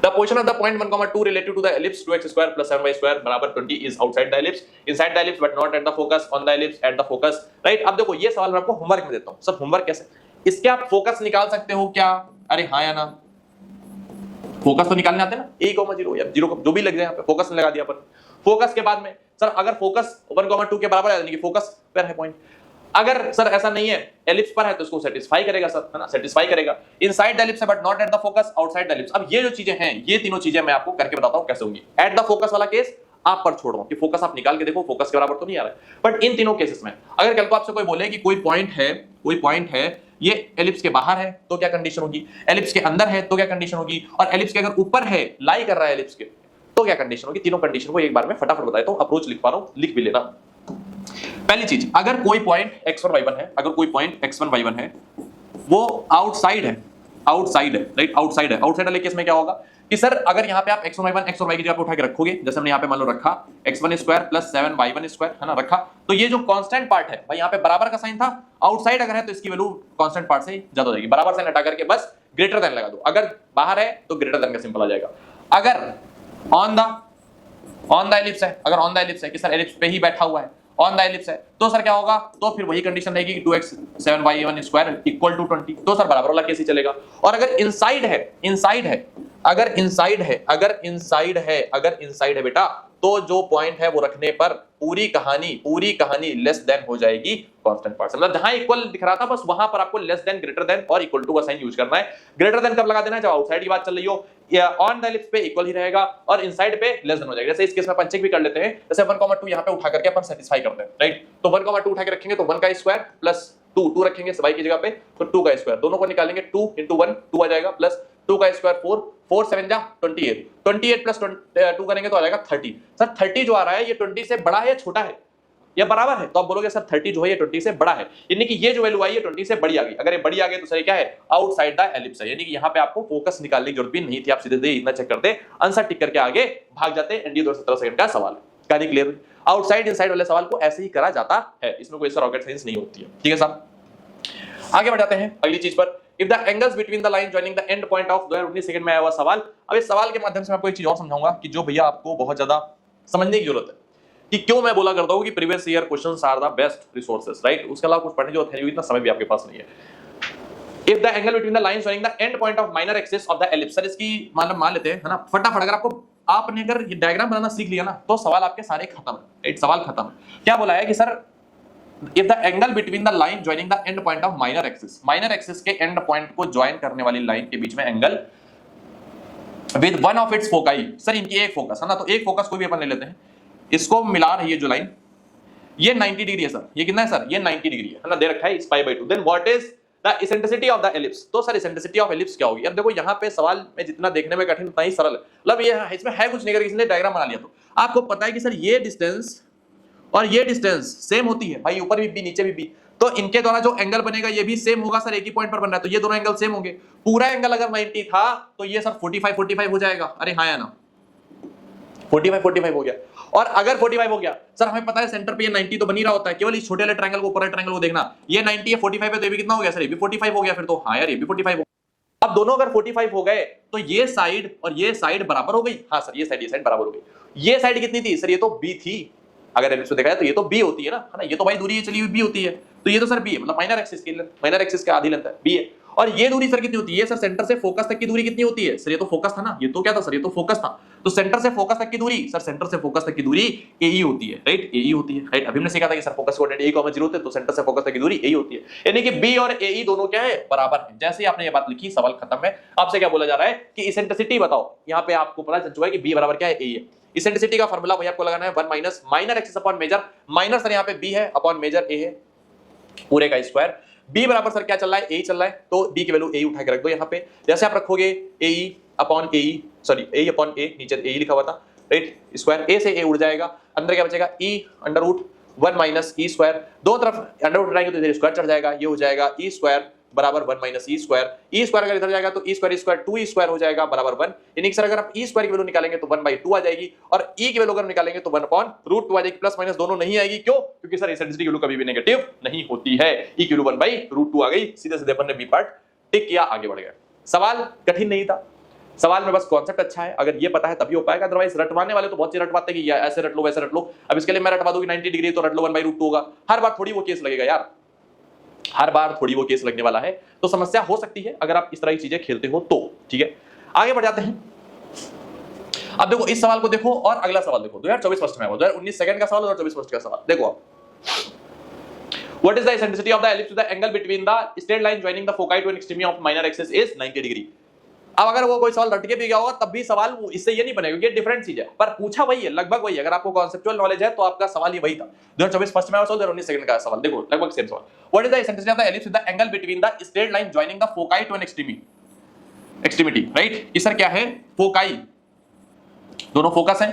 The position of the point 1, 2 relative to the ellipse 2x square plus 7y square बराबर 20 is outside the ellipse, inside the ellipse but not at the focus, on the ellipse at the focus, right। अब देखो ये सवाल मैं आपको homework में देता हूँ। सब होमवर्क कैसे, इसके आप फोकस निकाल सकते हो क्या? अरे हाँ या ना, फोकस तो निकालने आते हैं ना, a,0 या 0 जो भी लग जाए यहाँ पे, फोकस लगा दिया अपन। फोकस के बाद में सर अगर फोकस 1, 2 के बराबर है यानी कि फोकस पर है पॉइंट, अगर सर ऐसा नहीं है एलिप्स पर है तो इसको सेटिस्फाई करेगा सर, है ना, सेटिस्फाई करेगा। Inside the ellipse but not at the focus, outside the ellipse. अब ये जो चीजें हैं, ये तीनों चीजें मैं आपको करके बताता हूं कैसे होंगी। एट द फोकस वाला केस आप पर छोड़ रहा हूं कि फोकस आप निकाल के देखो फोकस के बराबर तो नहीं आ रहा है, बट इन तीनों केसेस में अगर कल को आपसे कोई बोले कि कोई पॉइंट है ये एलिप्स के बाहर है तो क्या कंडीशन होगी, एलिप्स के अंदर है तो क्या कंडीशन होगी, और एलिप्स के अगर ऊपर है, लाई कर रहा है एलिप्स के, तो क्या कंडीशन होगी। तीनों कंडीशन को एक बार में फटाफट बताता हूं, अप्रोच लिख पा रहा हूं, लिख भी लेना। पहली चीज, अगर कोई पॉइंट x1 y1 है, अगर कोई पॉइंट x1 y1 है वो आउटसाइड है, राइट, आउटसाइड है। आउटसाइड वाले केस में क्या होगा कि सर अगर यहाँ पे आप x1 y1 x और y की जगह पे उठा के रखोगे, जैसे हमने यहाँ पे मान लो रखा x1 square plus 7 y1 square, है ना, रखा, तो ये जो कांस्टेंट पार्ट है भाई, यहाँ पे बराबर का साइन था, आउटसाइड अगर है तो इसकी वैल्यू कांस्टेंट पार्ट से ज्यादा हो जाएगी। बराबर साइन हटा करके बस ग्रेटर देन लगा दो, अगर बाहर है तो ग्रेटर देन का सिंबल आ जाएगा। अगर ऑन द एलिप्स है, अगर ऑन द एलिप्स है कि सर एलिप्स पे ही बैठा हुआ है, ऑन द एलिप्स है, तो सर क्या होगा, तो फिर वही कंडीशन रहेगी कि 2x 7y1 square equal to 20, तो सर बराबर वाला केस ही चलेगा। और अगर इनसाइड है बेटा, तो जो पॉइंट है वो रखने पर पूरी कहानी लेस देन हो जाएगी कांस्टेंट पार्ट। मतलब जहां इक्वल दिख रहा था बस वहां पर आपको लेस देन, ग्रेटर देन और इक्वल टू का साइन यूज करना है। ग्रेटर देन कब लगा देना है, जब आउटसाइड की बात चल रही हो, या ऑन द एलिप्स पे इक्वल ही रहेगा और इनसाइड पे लेस देन हो जाएगा। जैसे इस केस में अपन चेक भी कर लेते हैं, जैसे 1,2 यहां पे उठा करके अपन सेटिस्फाई करते हैं, राइट। तो 1,2 उठा के रखेंगे तो 1 का स्क्वायर प्लस 2 रखेंगे y की जगह पे, तो 2 का स्क्वायर, दोनों को निकालेंगे 2 into 1 2 आ जाएगा, प्लस 2 का स्क्वायर 4 7 जा 28 प्लस 2 करेंगे तो आ जाएगा 30। सर 30 जो आ रहा है ये 20 से बड़ा है या छोटा है या बराबर है, तो आप बोलोगे सर 30 जो है ये 20 से बड़ा है, यानी कि ये जो वैल्यू आई है 20 से बड़ी आ गई। अगर ये बड़ी आ गई तो सर क्या है, आउटसाइड द एलिप्स है, यानी कि यहाँ पे आपको फोकस निकालने की जरूरत भी नहीं थी, आप सीधे इतना चेक करते, आंसर टिक करके आगे भाग जाते। एनडी 217 सेकंड का सवाल है, कहानी क्लियर। आउटसाइड इनसाइड वाले सवाल को ऐसे ही करा जाता है, इसमें कोई रॉकेट साइंस नहीं होती है, ठीक है साहब। आगे बढ़ जाते हैं अगली चीज पर। If the angles between the line joining the end point of 2019 second में आया हुआ सवाल। अब इस सवाल के माध्यम से मैं आपको एक चीज और समझाऊंगा कि जो भैया आपको बहुत ज्यादा समझने की जरूरत है, कि क्यों मैं बोला करता हूं कि previous year questions are the best resources, right. उसके अलावा कुछ पढ़ने की जरूरत है, इतना समय भी आपके पास नहीं है। If the angle between the line joining the end point of minor axis of the ellipse, sir इसकी मान लेते हैं, है ना, फटाफट अगर आपको आपने अगर ये डायग्राम बनाना सीख लिया ना तो सवाल आपके सारे खत्म, राइट, सवाल खत्म। क्या बोला है कि sir if the angle between the line joining the end point of minor axis के end point को join करने वाली लाइन के बीच में angle with one of its foci, sir इनकी एक फोकस है ना, तो एक फोकस कोई भी अपन ले लेते हैं, इसको मिला रही है जो लाइन, ये 90 डिग्री है सर। ये कितना है सर? ये 90 डिग्री है ना, दे रखा है इस pi by 2। Then what is the eccentricity of the ellipse? तो सर इसेंट्रिसिटी ऑफ एलिप्स क्या होगी? अब देखो यहाँ पे सवाल में जितना देखने में कठिन उतना ही सरल है, मतलब ये इसमें है कुछ नहीं, करके इसने डायग्राम बना लिया। तो आपको पता है कि सर ये डिस्टेंस और ये डिस्टेंस सेम होती है भाई, ऊपर भी बी नीचे भी बी, तो इनके द्वारा जो एंगल बनेगा ये भी सेम होगा सर, एक ही पॉइंट पर बन रहा है, तो ये दोनों एंगल सेम होंगे। पूरा एंगल अगर 90 था तो ये सर 45 हो जाएगा। अरे हाँ या ना, 45 हो गया। और अगर 45 हो गया सर, हमें पता है सेंटर पे ये 90 तो बन ही रहा होता है, केवल इस छोटे वाले ट्रायंगल को, ऊपर वाले ट्रायंगल को देखना, ये 90 है, 45 है, तो ये भी कितना हो गया सर? ये भी 45 हो गया फिर तो। हाँ यार, ये भी 45 हो गया। अब दोनों अगर 45 हो गए तो ये साइड और ये साइड बराबर हो गई। हाँ सर, ये साइड बराबर हो गई। ये साइड कितनी थी सर? ये तो बी थी। अगर एलिप्स को देखा जाए तो ये तो बी होती है ना, ये तो भाई दूरी चली हुई बी होती है, तो ये तो सर बी है, मतलब माइनर एक्सिस की लेंथ, माइनर एक्सिस का आधी लेंथ है, बी है। और ये दूरी सर कितनी होती है? सर सेंटर से फोकस तक की दूरी कितनी होती है सर? ये तो फोकस था ना, ये तो क्या था सर? ये तो फोकस था। तो सेंटर से फोकस तक की दूरी सर, सेंटर से फोकस तक की दूरी AE होती है, राइट? AE होती है, राइट? अभी हमने सीखा था कि सर फोकस कोऑर्डिनेट AE, 0 थे, तो सेंटर से फोकस तक की दूरी AE होती है, यानी कि B और AE दोनों क्या है? बराबर है। जैसे ही आपने ये बात लिखी, सवाल खत्म है। आपसे क्या बोला जा रहा है कि इसेंट्रिसिटी बताओ। यहाँ पे आपको पता चल चुका है कि B बराबर क्या है? AE है। इसेंट्रिसिटी का फार्मूला भैया आपको लगाना है 1 minus minor axis upon major, minor sir यहाँ पे B है अपॉन मेजर A है, पूरे का स्क्वायर। B बराबर सर क्या चल रहा है? AE चल रहा है, तो B की वैल्यू AE उठा के रख दो यहाँ पे। जैसे आप रखोगे AE upon AE, sorry AE upon A, नीचे AE लिखा हुआ था, राइट? स्क्वायर A से A उड़ जाएगा, अंदर क्या बचेगा? E under root 1 minus E square, दो तरफ अंडर रूट उठाएंगे तो इधर स्क्वायर चढ़ जाएगा, ये हो जाएगा E स्क्वायर बराबर 1 minus E square. E square अगर इधर जाएगा तो E स्क्वायर 2E स्क्वायर हो जाएगा बराबर 1, यानी कि सर अगर आप E स्क्वायर की वैल्यू निकालेंगे तो 1/2 आ जाएगी, और E की वैल्यू अगर निकालेंगे तो 1/√2 आ जाएगी। प्लस माइनस दोनों नहीं आएगी, क्यों? क्योंकि सर इसेंट्रिसिटी की वैल्यू कभी भी नेगेटिव नहीं होती है। E की वैल्यू 1/√2 आ गई, सीधे सीधे अपन ने B पार्ट टिक किया, आगे बढ़ गए। सवाल कठिन नहीं था, सवाल में बस कॉन्सेप्ट अच्छा है, अगर ये पता है तभी हो पाएगा। अदरवाइज रटवाने वाले तो बहुत चीज रटवाते हैं कि ऐसे रट लो वैसे रट लो। अब इसके लिए मैं रटवा दूंगी 90 डिग्री तो रट लो 1/√2 होगा, हर बार थोड़ी वो केस लगेगा यार, हर बार थोड़ी वो केस लगने वाला है, तो समस्या हो सकती है अगर आप इस तरह की चीजें खेलते हो तो। ठीक है, आगे बढ़ जाते हैं। अब देखो इस सवाल को देखो और अगला सवाल देखो, 2024 फर्स्ट में, 2019 सेकंड का सवाल और 2024 फर्स्ट का सवाल देखो आप। What is the eccentricity of the ellipse with the angle between the straight line joining the foci to an extremity of minor axis is 90 degree. अब अगर वो कोई सवाल रट के भी गया होगा तब भी सवाल इससे ये नहीं बनेगा, क्योंकि डिफरेंट चीज है, पर पूछा वही है, लगभग वही है। अगर आपको कॉन्सेप्चुअल नॉलेज है तो आपका सवाल ही वही था। 2024 फर्स्ट में और 2019 सेकंड का सवाल देखो, लगभग सेम सवाल। What is the eccentricity of the ellipse with the angle between the straight line joining the foci to an extremity, right? ये सर क्या है? फोकाई, दोनों फोकस हैं,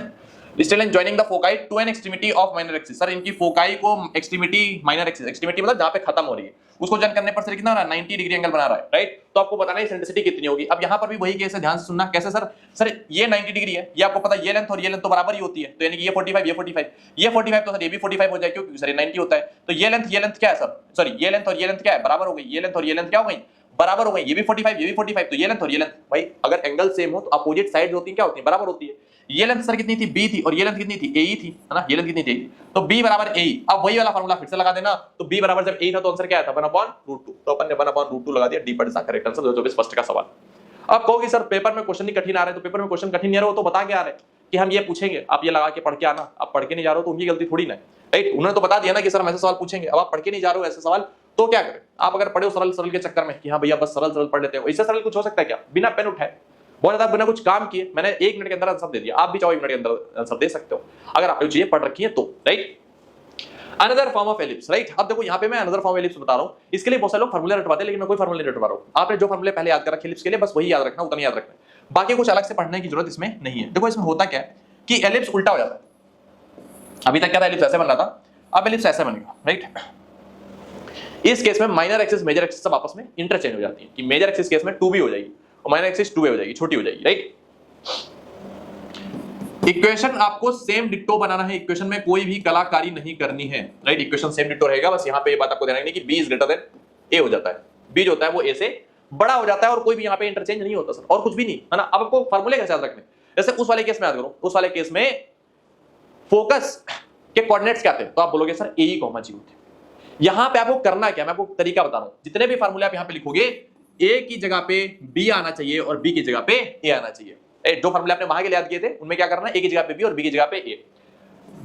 straight line joining the foci to an extremity of minor axis. Sir इनकी foci को extremity minor axis, extremity मतलब जहां पे खत्म हो रही है, उसको जॉइन करने पर सर कितना हो रहा है? 90 डिग्री एंगल बना रहा है, राइट? तो आपको बताना है इसेंट्रिसिटी कितनी होगी। अब यहां पर भी वही केस है, ध्यान से सुनना। कैसे सर? सर ये 90 डिग्री है, ये आपको पता है, ये लेंथ और ये लेंथ तो बराबर ही होती है, तो यानी कि ये 45 ये 45 ये 45, तो सर ये भी 45 हो जाए, क्योंकि सर ये 90 होता है, तो ये लेंथ क्या है सर? सॉरी ये लेंथ और ये लेंथ क्या है? बराबर हो गई। ये लेंथ और ये लेंथ क्या हो गई? बराबर हो गई। ये भी 45 ये भी 45, तो ये लेंथ और ये लेंथ, भाई अगर एंगल सेम हो तो अपोजिट साइड होती है क्या होती है? बराबर होती है। ये लेंथ सर कितनी थी? B थी, और ये लेंथ कितनी थी? AE थी, है ना? ये लेंथ कितनी थी? तो B बराबर AE। अब वही वाला फार्मूला फिर से लगा देना, तो B बराबर जब AE था तो आंसर क्या आया था? 1/√2, तो अपन ने 1/√2 लगा दिया। डी पर इसका करेक्ट आंसर 2024 फर्स्ट का सवाल। अब कहोगे सर पेपर में क्वेश्चन ही कठिन आ रहे हैं, तो पेपर में क्वेश्चन कठिन नहीं आ रहे हो तो बता के आ रहे हैं कि हम ये पूछेंगे, आप ये लगा के पढ़ के आना। आप पढ़ के नहीं जा रहे हो तो उनकी गलती थोड़ी ना है, राइट? उन्होंने तो बता दिया ना कि सर हम ऐसे सवाल पूछेंगे, अब आप पढ़ के नहीं जा रहे हो ऐसे सवाल, तो क्या करें? आप अगर पढ़े हो सरल सरल के चक्कर में कि हाँ भैया बस सरल सरल पढ़ लेते हो, इससे सरल कुछ हो सकता है क्या? बिना पेन उठाए, बहुत ज्यादा बिना कुछ काम किए मैंने 1 मिनट के अंदर आंसर दे दिया। आप भी चाहो 1 मिनट के अंदर आंसर दे सकते हो अगर आपने चीजें पढ़ रखी है तो, right? Another form of ellipse, right? अब देखो यहाँ पे मैं अनदर फॉर्म ऑफ एलिप्स बता रहा हूँ। इसके लिए बहुत सारे लोग फार्मूले रटवाते हैं, लेकिन मैं कोई फार्मूले नहीं रटवा रहा हूँ। आपने जो फार्मूले पहले याद कर रखे एलिप्स के लिए, बस वही याद रखना, उतना याद रखना है, बाकी कुछ अलग से पढ़ने की जरूरत इसमें नहीं है। देखो इसमें होता क्या है कि एलिप्स उल्टा हो जाता है। अभी तक क्या था? एलिप्स ऐसे बन रहा था, अब एलिप्स ऐसे बनेगा, राइट? इस केस में माइनर एक्सिस मेजर एक्सिस सब आपस में इंटरचेंज हो जाती है, कि मेजर एक्सिस केस में 2b हो जाएगी और माइनर एक्सिस 2a हो जाएगी, छोटी हो जाएगी, राइट? इक्वेशन आपको सेम डिक्टो बनाना है, इक्वेशन में कोई भी कलाकारी नहीं करनी है, राइट? इक्वेशन सेम डिक्टो रहेगा, बस यहाँ पे ये बात आपको ध्यान रखनी है कि b is greater then a हो जाता है, b जो होता है वो a से बड़ा हो जाता है, और कोई भी यहाँ पे इंटरचेंज नहीं होता सर, और कुछ भी नहीं, है ना? अब आपको फार्मूले कैसे याद रखने? जैसे उस वाले केस में याद करो, उस वाले केस में फोकस के कोऑर्डिनेट्स क्या थे? तो आप बोलोगे सर AE, G थे। यहां पे आपको करना क्या, मैं आपको तरीका बता रहा हूं। जितने भी फार्मूले आप यहां पे लिखोगे, A की जगह पे B आना चाहिए और B की जगह पे A आना चाहिए। जो फार्मूले आपने वहां के लिए याद किए थे उनमें क्या करना है? A की जगह पे B और B की जगह पे A।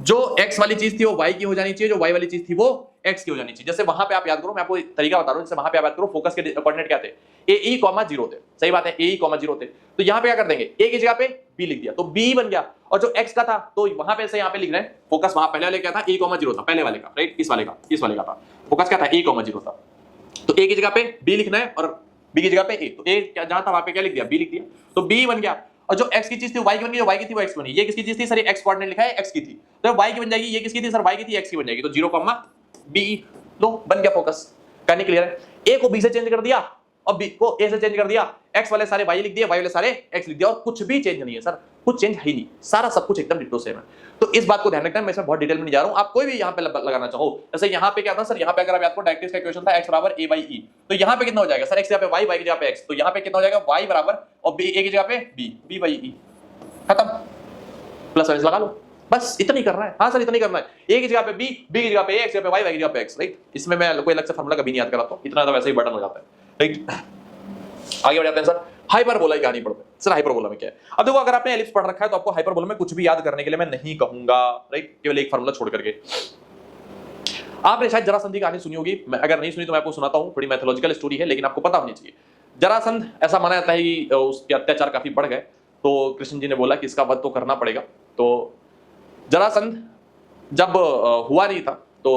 जो x वाली चीज थी वो y की हो जानी चाहिए, जो y वाली चीज थी वो x की हो जानी चाहिए। जैसे वहां पे आप याद करो, मैं आपको तरीका बता रहा हूं, जैसे वहां पे आप याद करो फोकस के कोऑर्डिनेट क्या थे, AE, 0 थे, सही बात है, AE, 0 थे। तो यहां पे क्या कर देंगे, a की जगह पे b लिख दिया तो b बन गया, और जो x का था तो वहां पे से यहां पे लिख रहे हैं फोकस, वहां पहले वाले क्या था, A, 0 था पहले वाले का, राइट, इस वाले का था फोकस क्या था, A, 0 था। तो a की जगह पे b लिखना है और b की जगह पे a, तो a क्या जहां था वहां पे क्या लिख दिया, b लिख दिया, तो b बन गया। और जो x की चीज थी y की बन गई, जो y की थी वो x बनी। ये किसकी चीज थी सर, ये x कोऑर्डिनेट लिखा है, x की थी, तो y की बन जाएगी। ये किसकी थी सर, y की थी, x की बन जाएगी, तो 0, b, लो बन गया फोकस। कहानी क्लियर है। a को b से चेंज कर दिया और b को a से चेंज कर दिया, x वाले सारे y लिख दिए, y वाले सारे x लिख दिया, और कुछ भी चेंज नहीं है सर, कुछ चेंज है ही नहीं, सारा सब कुछ एकदम डिट्टो सेम है। तो इस बात को ध्यान रखना है, मैं इसमें बहुत डिटेल में नहीं जा रहा हूं, आप कोई भी यहां पे लगाना चाहो। जैसे यहां पे क्या था सर, यहां पे अगर आप आपको डायरेक्ट इसका इक्वेशन था x बराबर a by e, तो यहां पे कितना हो जाएगा सर, x की जगह पे y, y की जगह पे x, तो यहां पे कितना हो जाएगा y बराबर, और a की जगह पे b by e, खत्म, प्लस माइनस लगा लो, बस इतना ही करना है। हाँ सर इतना ही करना है, a की जगह पे b, b की जगह पे a, x की जगह पे y, y की जगह पे x, राइट। इसमें मैं कोई अलग से फार्मूला कभी नहीं याद कराता हूं, इतना तो वैसे ही बटन हो जाता है, राइट। आगे बढ़ जाते हैं सर, हाइपरबोला की कहानी पढ़ते हैं। सर हाइपरबोला में क्या है, अब देखो अगर आपने एलिप्स पढ़ रखा है तो आपको हाइपरबोला में कुछ भी याद करने के लिए मैं नहीं कहूंगा, राइट, केवल एक फार्मूला छोड़ करके। आपने शायद जरासंध की कहानी सुनी होगी, मैं अगर नहीं सुनी तो मैं आपको सुनाता हूं, थोड़ी मैथोलॉजिकल स्टोरी है लेकिन आपको पता होनी चाहिए। जरासंध, ऐसा माना जाता है कि उसके अत्याचार काफी बढ़ गए, तो कृष्ण जी ने बोला कि इसका वध तो करना पड़ेगा। तो जरासंध जब हुआ नहीं था तो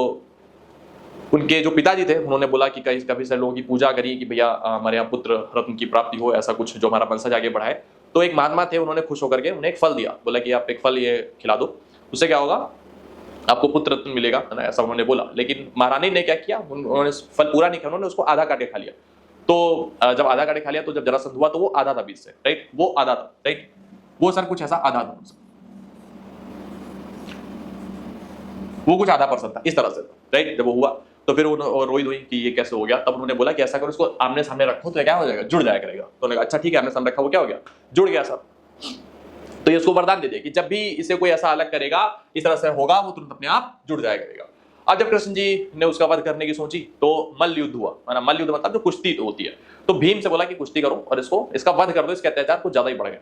उनके जो पिताजी थे उन्होंने बोला कि कई काफी सारे लोगों की पूजा करी कि भैया हमारे यहाँ पुत्र रत्न की प्राप्ति हो, ऐसा कुछ जो हमारा वंशज आगे बढ़ाए। तो एक महात्मा थे, उन्होंने खुश होकर के उन्हें एक फल दिया, बोला कि आप एक फल ये खिला दो, उससे क्या होगा, आपको पुत्र रत्न मिलेगा, है ना, ऐसा उन्होंने बोला। लेकिन महारानी ने क्या किया, उन्होंने फल पूरा नहीं खाया, उन्होंने उसको आधा काट के खा लिया। तो जब आधा काट के खा लिया तो जब जरासंध हुआ तो वो आधा था बीच से, राइट, वो आधा था, राइट, वो सर कुछ ऐसा आधा था, वो कुछ आधा % था, इस तरह से, राइट। जब वो हुआ तो फिर रोई धोई कि ये कैसे हो गया, तब उन्होंने बोला कि ऐसा करो, इसको आमने सामने रखो तो क्या हो जाएगा, जुड़ जाया करेगा। तो उन्होंने कहा अच्छा ठीक है, आमने सामने रखा, वो क्या हो गया, जुड़ गया सर। तो ये उसको वरदान दे दिया कि जब भी इसे कोई ऐसा अलग करेगा, इस तरह से होगा, वो तुरंत अपने आप जुड़ जाया करेगा। अब जब कृष्ण जी ने उसका वध करने की सोची तो मल्ल युद्ध हुआ, है मल्ल युद्ध मतलब जो कुश्ती होती है। तो भीम से बोला कि कुश्ती करो और इसका वध कर दो, इसके अत्याचार कुछ ज्यादा ही बढ़ गए।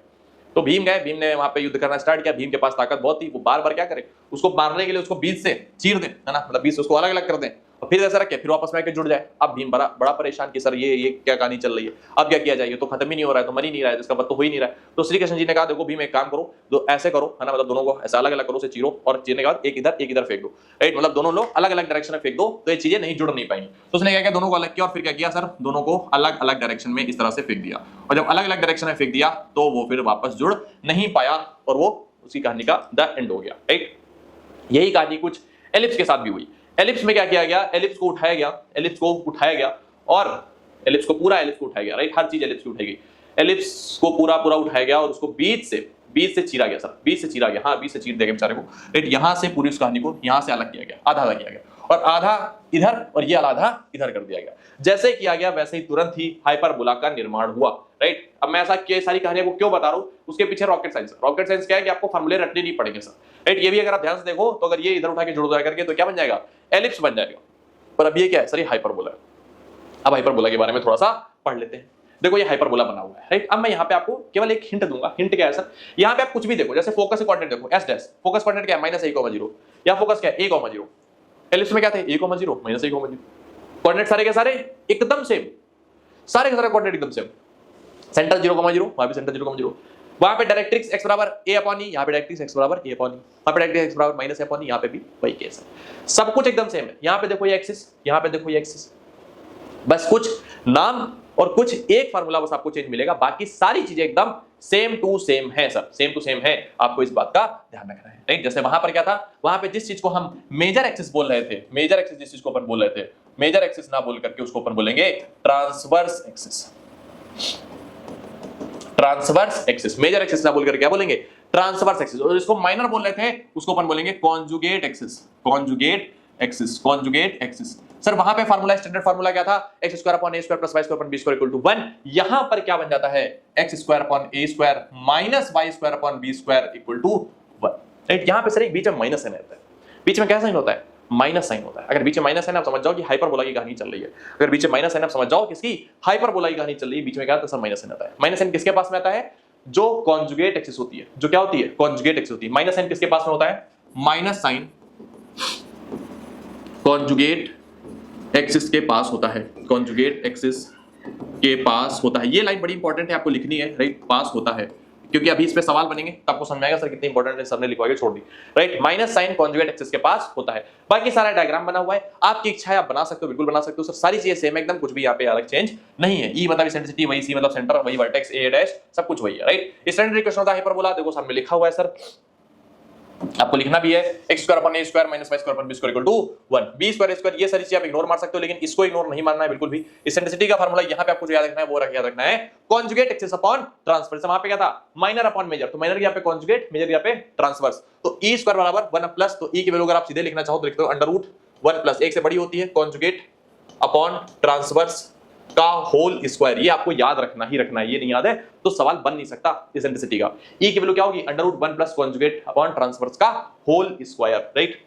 तो भीम गए, भीम ने वहां पे युद्ध करना स्टार्ट किया। भीम के पास ताकत बहुत थी, वो बार बार क्या करे, उसको मारने के लिए उसको बीच से चीर दे, है ना, मतलब बीच से उसको अलग अलग कर दें और फिर ऐसा रखे, फिर वापस में आके जुड़ जाए। अब भीम बड़ा परेशान कि सर ये क्या कहानी चल रही है, अब क्या किया जाए, ये तो खत्म ही नहीं हो रहा है, तो मर ही नहीं रहा है, इसका वध तो हो ही नहीं रहा है। तो श्री कृष्ण जी ने कहा देखो भीम एक काम करो, तो ऐसे करो, है ना, मतलब दोनों को ऐसा अलग अलग करो, से चीरो, और चीरने के बाद एक इधर फेंक दो, राइट, मतलब दोनों लोग अलग अलग डायरेक्शन में फेंक दो, तो ये चीजें नहीं जुड़ नहीं पाएंगी। तो उसने क्या किया, दोनों को अलग किया और फिर क्या किया सर, दोनों को अलग अलग डायरेक्शन में इस तरह से फेंक दिया, और जब अलग अलग डायरेक्शन में फेंक दिया तो वो फिर वापस जुड़ नहीं पाया और वो उसकी कहानी का द एंड हो गया, राइट। यही कहानी कुछ एलिप्स के साथ भी हुई। एलिप्स में क्या किया गया, एलिप्स को उठाया गया और एलिप्स को उठाया गया, राइट, हर चीज एलिप्स की उठाई गई, एलिप्स को पूरा उठाया गया और उसको बीच से चीरा गया सर, बीच से चीरा गया, हाँ बीच से चीर दिया बेचारे को, राइट। यहां से पूरी उस कहानी को यहां से अलग किया गया, आधा किया गया और आधा इधर और ये आधा इधर कर दिया गया। जैसे किया गया वैसे ही तुरंत ही हाइपरबोला का निर्माण हुआ, राइट। अब मैं ऐसा ये सारी कहानियां को क्यों बता रहा हूं, उसके पीछे रॉकेट साइंस क्या है कि आपको फॉर्मूले रटने नहीं पड़ेंगे सर, राइट। ये भी अगर आप ध्यान से देखो तो अगर ये इधर उठा के जोड़ दो करके तो क्या बन जाएगा, एलिप्स बन जाएगा। पर अब ये क्या है सर, ये हाइपरबोला है। अब हाइपरबोला के बारे में थोड़ा सा पढ़ लेते हैं। देखो ये हाइपरबोला बना हुआ है, राइट। अब मैं यहाँ पे आपको केवल एक हिंट दूंगा। हिंट क्या है सर, यहाँ पे आप कुछ भी देखो, जैसे फोकस कोऑर्डिनेट देखो, एस डैश फोकस कोऑर्डिनेट क्या है, -a,0, या फोकस क्या है, a,0। एलिप्स में क्या थे, a,0 -a,0। कोऑर्डिनेट सारे के सारे एकदम सेम, सारे के सारे कोऑर्डिनेट एकदम सेम। सेंटर 0,0, वहां पे सेंटर 0,0, वहां पे डायरेक्ट्रिक्स x बराबर a/e, यहाँ पे डायरेक्ट्रिक्स x बराबर a/e, वहां पे डायरेक्ट्रिक्स x बराबर -a/e, यहाँ पे भी वही केस है। सब कुछ एकदम सेम है। यहाँ पे देखो ये एक्सिस, यहाँ पे देखो ये एक्सिस, बस कुछ नाम और कुछ एक फार्मूला बस आपको चेंज मिलेगा, बाकी सारी चीजें एकदम सेम टू सेम है सर, सेम टू सेम है। आपको इस बात का ध्यान रखना है, राइट। जैसे वहां पर क्या था, वहां पे जिस चीज को हम मेजर एक्सिस बोल रहे थे, मेजर एक्सिस जिस चीज को अपन बोल रहे थे, मेजर एक्सिस ना बोल करके उसको अपन बोलेंगे transverse axis. Transverse axis, major axis ना बोल करके क्या बोलेंगे, ट्रांसवर्स एक्सिस। और जिसको माइनर बोल रहे थे उसको अपन बोलेंगे conjugate axis, conjugate axis, conjugate axis. Sir वहां पे फार्मूला, स्टैंडर्ड फार्मूला क्या था, x² / a² + y² + b² = 1। यहां पर क्या बन जाता है, x² / a² - y² / b² = 1, right. यहां पे सर एक बीच में माइनस साइन रहता है, बीच में क्या साइन होता है, माइनस साइन होता है। अगर बीच में माइनस साइन आप समझ जाओ कि हाइपरबोला की कहानी चल रही है। अगर बीच में माइनस साइन आप समझ जाओ किसकी, हाइपरबोला की कहानी चल रही है, बीच में क्या आता है सर, माइनस साइन आता है। माइनस साइन किसके पास में आता है, जो कॉन्जुगेट एक्सिस होती है, जो क्या होती है, कॉन्जुगेट एक्सिस होती है। माइनस साइन किसके पास में होता है, माइनस साइन कॉन्जुगेट एक्सिस के पास होता है, कॉन्जुगेट एक्सिस के पास होता है। ये लाइन बड़ी इंपॉर्टेंट है, आपको लिखनी है, राइट, पास होता है, क्योंकि अभी इस पे सवाल बनेंगे तो आपको समझ में आएगा सर कितनी इंपॉर्टेंट है, सर ने लिखवा के छोड़ दी, right. Minus sign conjugate axis के पास होता है। बाकी सारा डायग्राम बना हुआ है, आपकी इच्छा है आप बना सकते हो, बिल्कुल बना सकते हो सर, सारी चीजें सेम एकदम, कुछ भी यहाँ पे अलग चेंज नहीं है। ई मतलब इसेंट्रिसिटी वही, सी मतलब सेंटर वही, वर्टेक्स ए डैश सब कुछ वही है, राइट। स्टैंडर्ड इक्वेशन होता है हाइपरबोला, देखो सामने लिखा हुआ है सर, आपको लिखना भी है x square upon a square minus y square upon b square equal to 1, b square a square, ये सारी चीजें आप इग्नोर मार सकते हो, लेकिन इसको इग्नोर नहीं मानना है बिल्कुल भी। इसेंट्रिसिटी का फार्मूला यहां पे आपको जो याद रखना है वो याद रखना है, कॉन्जुगेट एक्सिस अपॉन ट्रांसवर्स। वहां पे क्या था, माइनर अपॉन मेजर, तो माइनर यहां पे कॉन्जुगेट, मेजर यहां पे ट्रांसवर्स, तो e स्क्वायर बराबर 1 प्लस, तो e की वैल्यू अगर आप सीधे लिखना चाहो तो लिख दो अंडर रूट 1 प्लस, एक से बड़ी होती है कॉन्जुगेट अपॉन ट्रांसवर्स का होल स्क्वायर। ये आपको याद रखना ही रखना है, ये नहीं याद है तो सवाल बन नहीं सकता इसेंट्रिसिटी का। ई की वैल्यू क्या होगी, under root 1 plus conjugate upon transverse का whole square, right.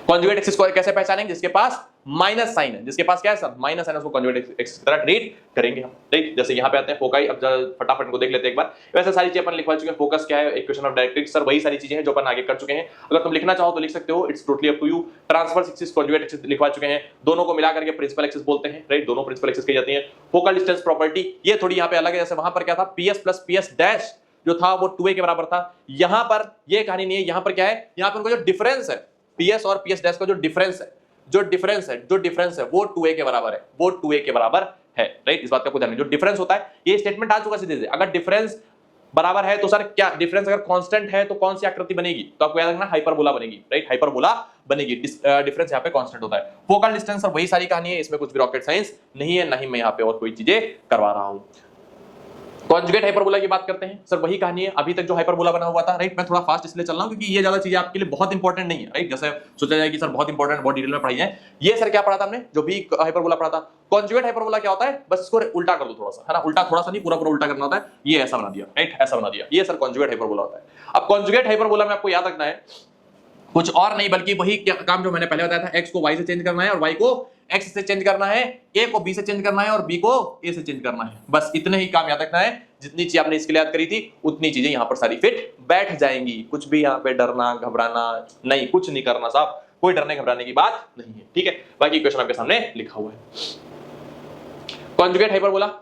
Conjugate axis को कैसे पहचानेंगे, जिसके पास माइनस साइन है, जिसके पास क्या है सर, माइनस साइन, उसको कॉन्जुगेट एक्सिस की तरह ट्रीट करेंगे हम, राइट। जैसे यहां पे आते हैं फोकाई, अब फटाफट इनको देख लेते हैं एक बार। वैसे सारी चीजें अपन लिखवा चुके हैं, फोकस क्या है, इक्वेशन ऑफ डायरेक्ट्रिक्स, सर वही सारी चीजें हैं जो अपन आगे कर चुके हैं। अगर तुम लिखना चाहो तो लिख सकते हो, it's totally up to you. Transverse axis, conjugate axis लिखवा चुके हैं, दोनों को मिलाकर के प्रिंसिपल एक्सिस बोलते हैं, राइट, दोनों प्रिंसिपल एक्सिस कही जाती है। फोकल डिस्टेंस प्रॉपर्टी ये थोड़ी यहां पे अलग है, जैसे वहां पर क्या था, पीएस प्लस पीएस डैश जो था वो 2a के बराबर था, यहां पर ये कहानी नहीं है, यहां पर क्या है, यहां पर उनका जो डिफरेंस है, पीएस और पीएस डैश का जो डिफरेंस है, जो डिफरेंस है वो 2a के बराबर है, वो 2a के बराबर है, राइट। इस बात का ध्यान, जो डिफरेंस होता है, ये स्टेटमेंट आ चुका सीधे से, अगर डिफरेंस बराबर है तो सर क्या, डिफरेंस अगर कांस्टेंट है तो कौन सी आकृति बनेगी, तो आपको याद रखना हाइपरबोला बनेगी, राइट, हाइपरबोला बनेगी। डिफरेंस यहाँ पे कांस्टेंट होता है। फोकल डिस्टेंस और वही सारी कहानी है, इसमें कुछ भी रॉकेट साइंस नहीं है, नहीं मैं यहाँ पे और कोई चीजें करवा रहा हूँ। कॉन्जुगेट हाइपरबोला की बात करते हैं, सर वही कहानी है अभी तक जो हाइपरबोला बना हुआ था, राइट। मैं थोड़ा फास्ट इसलिए चल रहा हूं क्योंकि ये ज्यादा चीजें आपके लिए बहुत इंपॉर्टेंट नहीं है, राइट। जैसे सोचा जाए कि सर बहुत इंपॉर्टेंट, बहुत डिटेल में पढ़ाई है, ये सर क्या पढ़ा था हमने, जो भी हाइपरबोला पढ़ा था। कॉन्जुगेट हाइपरबोला क्या होता है, बस इसको उल्टा कर दो थोड़ा सा, है ना, उल्टा थोड़ा सा नहीं, पूरा पूरा उल्टा करना होता है, ये ऐसा बना दिया, राइट, ऐसा बना दिया, ये सर कॉन्जुगेट हाइपरबोला होता है। अब कॉन्जुगेट हाइपरबोला में आपको याद रखना है कुछ और नहीं बल्कि वही काम जो मैंने पहले बताया था, x को y से चेंज करना है और y को x से चेंज करना है, a को b से चेंज करना है और b को a से चेंज करना है, बस इतने ही काम याद रखना है। जितनी चीज आपने इसके लिए याद करी थी उतनी चीजें यहां पर सारी फिट बैठ जाएंगी, कुछ भी यहां पे डरना घबराना नहीं, कुछ नहीं करना साहब, कोई डरने घबराने की बात नहीं है, ठीक है। बाकी क्वेश्चन आपके सामने लिखा हुआ है। कॉन्जुगेट हाइपरबोला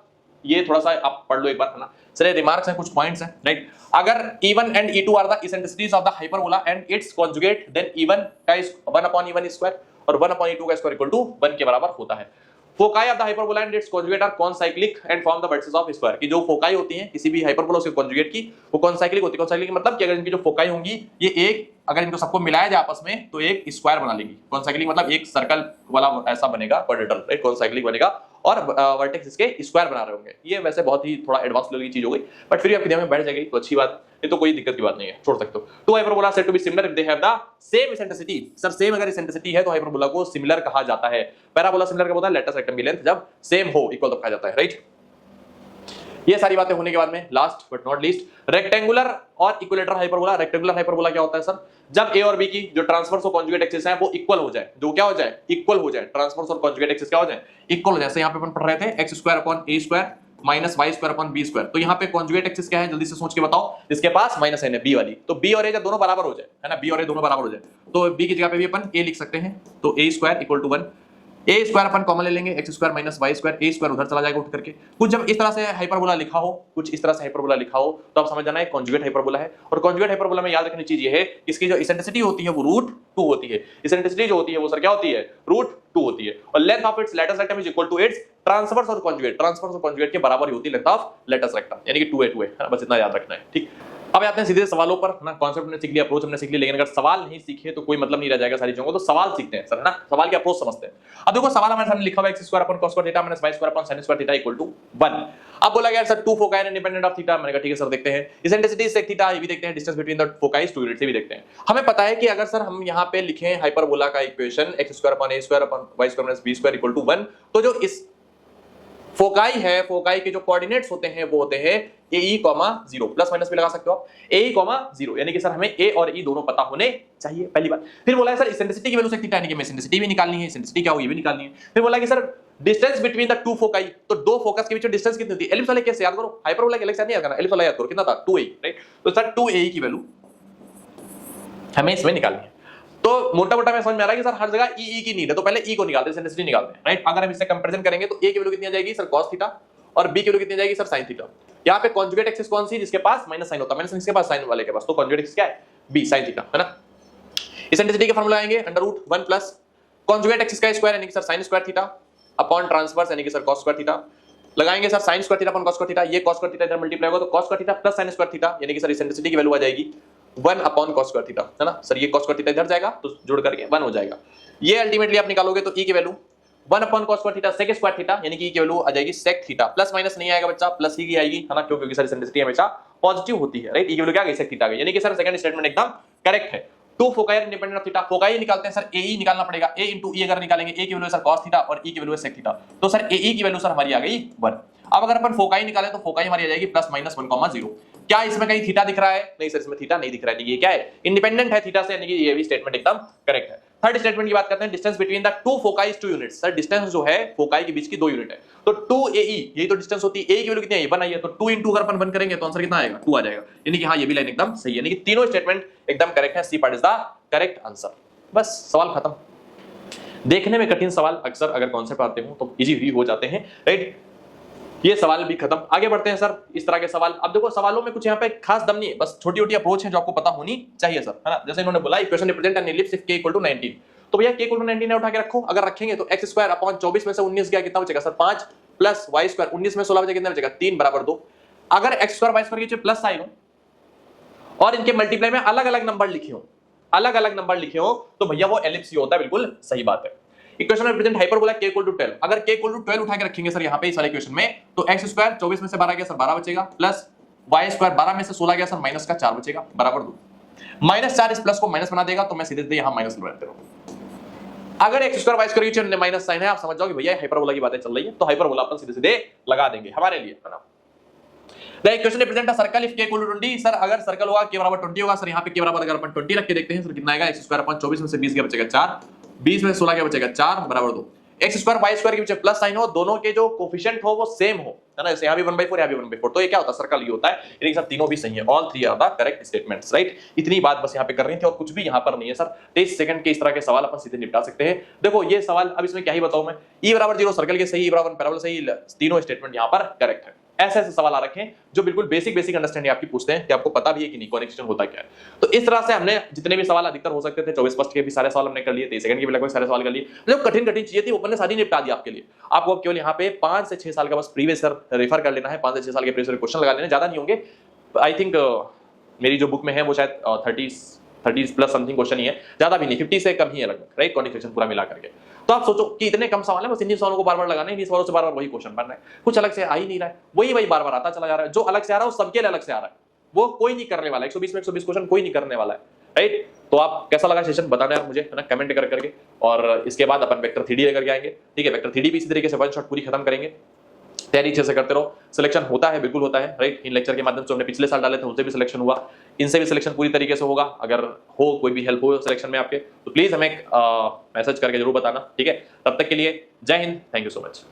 ये थोड़ा सा आप पढ़ लो एक बार, है ना सर, ये रिमार्क्स हैं, कुछ पॉइंट्स हैं, राइट। अगर E1 and E2 are the eccentricities of the hyperbola and its conjugate, then E1 का 1 अपॉन E1 स्क्वायर और 1 अपॉन E2 का स्क्वायर इक्वल टू 1 के बराबर होता है। Foci of the hyperbola and its conjugate are concyclic and form the vertices of square, की जो foci होती हैं किसी भी हाइपरबोला उसके कॉन्जुगेट की, वो कॉनसाइक्लिक होती है। कॉनसाइक्लिक मतलब कि अगर इनकी जो फोकाई होंगी ये एक, अगर इनको सबको मिलाया जाए आपस में तो एक स्क्वायर बना लेगी। कॉनसाइक्लिक मतलब एक सर्कल वाला ऐसा बनेगा क्वाड्रेटल, राइट, कॉनसाइक्लिक बनेगा और वर्टेक्स इसके स्क्वायर बना रहे होंगे। ये वैसे बहुत ही थोड़ा एडवांस लेवल की चीज हो गई, बट फिर भी आपके दिमाग में बैठ जाएगी तो अच्छी बात है, ये तो कोई दिक्कत की बात नहीं है, छोड़ सकते हो। Two hyperbola said to be similar if they have the same eccentricity, sir same अगर इसेंट्रिसिटी है तो हाइपरबोला को सिमिलर कहा जाता है। पैराबोला सिमिलर कब होता है, लेटस रेक्टम की लेंथ जब सेम हो, इक्वल तब कहा जाता है, राइट। ये सारी बातें होने के बाद में last but not least rectangular और इक्विलेटरल हाइपरबोला। रेक्टेंगुलर हाइपरबोला क्या होता है सर, जब ए और बी की जो ट्रांसवर्स और कॉन्जुगेट एक्सिस है वो इक्वल हो जाए, जो क्या हो जाए, इक्वल हो जाए, ट्रांसवर्स और कॉन्जुगेट एक्सिस क्या हो जाए, इक्वल हो जाए। जैसे यहाँ पे अपन पढ़ रहे थे x square upon a square minus y square upon b square, तो यहाँ पे कॉन्जुगेट एक्सिस क्या है जल्दी से सोच के बताओ, इसके पास माइनस साइन है b वाली, तो b और a जब दोनों बराबर हो जाए, है ना, b और a दोनों बराबर हो जाए तो b की जगह पे भी अपन a लिख सकते हैं, तो a square equal to 1, a square अपन कॉमन ले लेंगे, x square minus y square, a square उधर चला जाएगा उठ करके। कुछ जब इस तरह से हाइपरबोला लिखा हो, कुछ इस तरह से हाइपरबोला लिखा हो तो आप समझ जाना है कॉन्जुगेट हाइपरबोला है। और कॉन्जुगेट हाइपरबोला में याद रखने चीज ये है, इसकी जो इसेंट्रिसिटी होती है वो √2 होती है। इसेंट्रिसिटी जो होती है वो सर क्या होती है, √2 होती है। और length of its latus rectum is equal to its transverse और कॉन्जुगेट, ट्रांसवर्स और कॉन्जुगेट के बराबर ही होती है लेंथ ऑफ लेटस रेक्टम, यानी कि 2a है, बस इतना याद रखना है, ठीक। अब आते हैं सीधे सवालों पर ना, कॉन्सेप्ट हमने सीख लिया, अप्रोच हमने सीख लिया, लेकिन अगर सवाल नहीं सीखे तो कोई मतलब नहीं रह जाएगा सारी चीजों को, तो सवाल सीखते हैं सर, है ना, सवाल की अप्रोच समझते हैं। अब देखो सवाल हमारे सामने लिखा हुआ है x square upon cos square theta minus y square upon sin square theta equal to 1। अब बोला गया sir two foci independent of theta, मैंने कहा ठीक है सर देखते हैं। इसेंट्रिसिटी सेक थीटा ये भी देखते हैं, डिस्टेंस बिटवीन द फोकाईज 2 यूनिट से भी देखते हैं। हमें पता है कि अगर सर हम यहां पे लिखें हाइपरबोला का equation x square upon a square upon y square minus b square equal to 1, तो जो इस फोकाई है, फोकाई के जो कोऑर्डिनेट्स होते हैं वो होते हैं AE, 0, प्लस माइनस भी लगा सकते हो आप, AE, 0, यानी कि सर हमें A और E दोनों पता होने चाहिए, पहली बात। फिर बोला है सर इसेंट्रिसिटी की वैल्यू सेक थीटा, यानी कि इसेंट्रिसिटी भी निकालनी है, इसेंट्रिसिटी क्या होगी ये भी निकालनी है। फिर बोला कि sir distance between the two foci, तो दो फोकस के बीच डिस्टेंस कितनी होती है, एलिप्स वाले केस याद करो, हाइपरबोला के एलिप्स याद नहीं याद करना, एलिप्स वाला याद करो कितना था 2AE, राइट। तो सर 2AE की वैल्यू हमें इसमें निकालनी है। तो मोटा मोटा में समझ में आ रहा है कि सर हर जगह ई की नीड है, तो पहले ई को निकालते हैं, सेंसिटिविटी निकालते हैं, राइट। अगर हम इससे कंपैरिजन करेंगे तो ए की वैल्यू कितनी आ जाएगी सर cos थीटा, और बी की वैल्यू कितनी आ जाएगी सर sin थीटा। यहाँ पे कॉन्जुगेट एक्सिस कौन सी, जिसके पास माइनस साइन होता है, माइनस इसके पास साइन वाले के पास, तो कॉन्जुगेट एक्सिस क्या है, बी sin थीटा, है ना। इसेंट्रिसिटी का फार्मूला आएंगे √1 प्लस कॉन्जुगेट एक्सिस का स्क्वायर यानी कि sir sin square theta upon transverse यानी कि सर cos स्क्वायर थीटा, लगाएंगे sir sin square theta upon cos square theta, ये cos स्क्वायर थीटा इधर मल्टीप्लाई होगा तो cos square theta plus sin square theta यानी कि सर इसेंट्रिसिटी की वैल्यू आ जाएगी 1 अपॉन cos स्क्वायर थीटा, है ना सर। ये cos स्क्वायर थीटा इधर जाएगा तो जुड़ करके 1 हो जाएगा। ये अल्टीमेटली आप निकालोगे तो e की value 1 upon cos square theta sec square theta यानी कि e की वैल्यू आ जाएगी sec थीटा, प्लस माइनस नहीं आएगा बच्चा, प्लस ही की आएगी, है ना, क्योंकि सर इसेंट्रिसिटी हमेशा पॉजिटिव होती है, राइट। e की वैल्यू क्या आ गई sec थीटा आ गई, यानी कि सर सेकंड स्टेटमेंट एकदम करेक्ट है। Two foci independent of theta, foci निकालते हैं सर ए निकालना पड़ेगा, ए इंटू ई अगर निकालेंगे, ए की वैल्यू सर cos थीटा और ई की वैल्यू sec थीटा, तो सर ए की वैल्यू सर हमारी आ गई 1। अब अगर अपन फोकाई निकालें तो फोकाई हमारी आ जाएगी प्लस माइनस 1,0। क्या इसमें कहीं थीटा दिख रहा है, नहीं सर इसमें थीटा नहीं दिख रहा है, ये क्या है, इंडिपेंडेंट है थीटा से, यानी कि ये भी स्टेटमेंट एकदम करेक्ट है। थर्ड स्टेटमेंट की बात करते हैं, distance between the two foci is 2 units. Sir distance जो है फोकाई के बीच की 2 यूनिट है, तो 2ae यही तो डिस्टेंस होती है, a की वैल्यू कितनी है 1 आई है, तो 2 इंटू अगर अपन 1 करेंगे तो आंसर कितना आएगा 2 आ जाएगा, यानी कि हाँ ये भी लाइन एकदम सही है, यानी कि तीनों स्टेटमेंट एकदम करेक्ट है, C part is the correct answer. बस सवाल खत्म। देखने में कठिन सवाल अक्सर अगर कॉन्सेप्ट आते हो तो इजी भी हो जाते हैं, राइट। ये सवाल भी खत्म, आगे बढ़ते हैं सर इस तरह के सवाल। अब देखो सवालों में कुछ यहाँ पे खास दम नहीं है, बस छोटी छोटी अप्रोच है जो आपको पता होनी चाहिए सर, है ना। जैसे इन्होंने बोला equation represent an ellipse if k = 19, तो भैया k = 19 उठा के रखो, अगर रखेंगे तो x स्क्वायर अपॉन 24 में से 19 गया कितना बचेगा सर 5 प्लस y स्क्वायर 19 में 16 बचेगा कितना बचेगा 3 बराबर 2। अगर x स्क्वायर y स्क्वायर के प्लस साइन हो और इनके मल्टीप्लाई में अलग अलग नंबर लिखे हो तो भैया वो एलिप्स ही होता है, बिल्कुल सही बात है। इक्वेशन में प्रेजेंट हाइपरबोला k = 12, अगर k = 12 उठा के रखेंगे सर यहाँ पे इस वाले इक्वेशन में, तो x स्क्वायर 24 में से 12 गया सर 12 बचेगा, प्लस y स्क्वायर 12 में से 16 गया सर माइनस का 4 बचेगा बराबर 2। -4 इस प्लस को माइनस बना देगा, तो मैं सीधे सीधे यहाँ माइनस लगाते रहूंगा। अगर x स्क्वायर y स्क्वायर के नीचे माइनस साइन है, आप समझ जाओ कि भैया हाइपरबोला की बातें चल रही है, तो हाइपरबोला अपन सीधे सीधे लगा देंगे हमारे लिए, है ना। The equation represent a circle if k = 20, sir अगर सर्कल होगा k = 20 होगा, सर यहाँ पे k = अगर अपन 20 रख के देखते हैं सर कितना आएगा, x स्क्वायर अपॉन 24 में से 20 गया बचेगा 4, 20 में 16 क्या बचेगा 4 बराबर 2। x स्क्वायर y स्क्वायर के पीछे प्लस साइन हो, दोनों के जो कोफिशिएंट हो वो सेम हो, है ना, जैसे यहाँ भी 1/4 यहाँ भी 1/4, तो ये क्या होता है सर्कल ये होता है, यानी कि सर तीनों भी सही है, all 3 are the correct statements, right. इतनी बात बस यहाँ पे कर रही थी और कुछ भी यहाँ पर नहीं है सर। 23 सेकंड के इस तरह के सवाल अपन सीधे निपटा सकते हैं। देखो ये सवाल अब इसमें क्या ही बताऊं मैं, e = 0 सर्कल के सही, e = 1 पैराबोला सही, तीनों स्टेटमेंट यहाँ पर करेक्ट है। ऐसे ऐसे सवाल आ रखे हैं जो बिल्कुल बेसिक अंडरस्टैंडिंग आपकी पूछते हैं कि आपको पता भी है कि नहीं कॉनिक सेक्शन होता क्या है। तो इस तरह से हमने जितने भी सवाल अधिकतर हो सकते थे 24 फर्स्ट के भी सारे सवाल हमने कर लिए, 23 सेकंड के भी लगभग सारे सवाल कर लिए, जो कठिन चीजें थी वो हमने सारी निपटा दी आपके लिए। आपको केवल यहाँ पे 5 से 6 साल का बस प्रीवियस ईयर रेफर कर लेना है, 5 से 6 साल के प्रीवियस ईयर क्वेश्चन लगा लेने, ज्यादा नहीं होंगे। आई थिंक मेरी जो बुक में है वो शायद 30 प्लस समथिंग क्वेश्चन ही है, ज्यादा भी नहीं, 50 से कम ही है लगभग, राइट, कॉनिक सेक्शन पूरा मिला करके। तो आप सोचो कि इतने कम सवाल है, बस इन्हीं सवालों को बार बार लगाने, इन्हीं सवालों से बार बार वही क्वेश्चन बनना है, कुछ अलग से आ ही नहीं रहा है, वही बार बार आता चला जा रहा है। जो अलग से आ रहा है वो सबके लिए अलग से आ रहा है, वो कोई नहीं करने वाला, 120 में 120 क्वेश्चन कोई नहीं करने वाला है, राइट। तो आप कैसा लगा सेशन बताना यार मुझे, है ना, कमेंट कर करके। और इसके बाद अपन वेक्टर 3D लेकर के आएंगे, ठीक है, वेक्टर 3D भी इसी तरीके से वन शॉट पूरी खत्म करेंगे। तैयारी अच्छे से करते रहो, सिलेक्शन होता है, बिल्कुल होता है, राइट। इन लेक्चर के माध्यम से हमने पिछले साल डाले थे, उनसे भी सिलेक्शन हुआ, इनसे भी सिलेक्शन पूरी तरीके से होगा। अगर हो कोई भी हेल्प हो सिलेक्शन में आपके तो प्लीज हमें मैसेज करके जरूर बताना, ठीक है। तब तक के लिए जय Hind, thank you so much.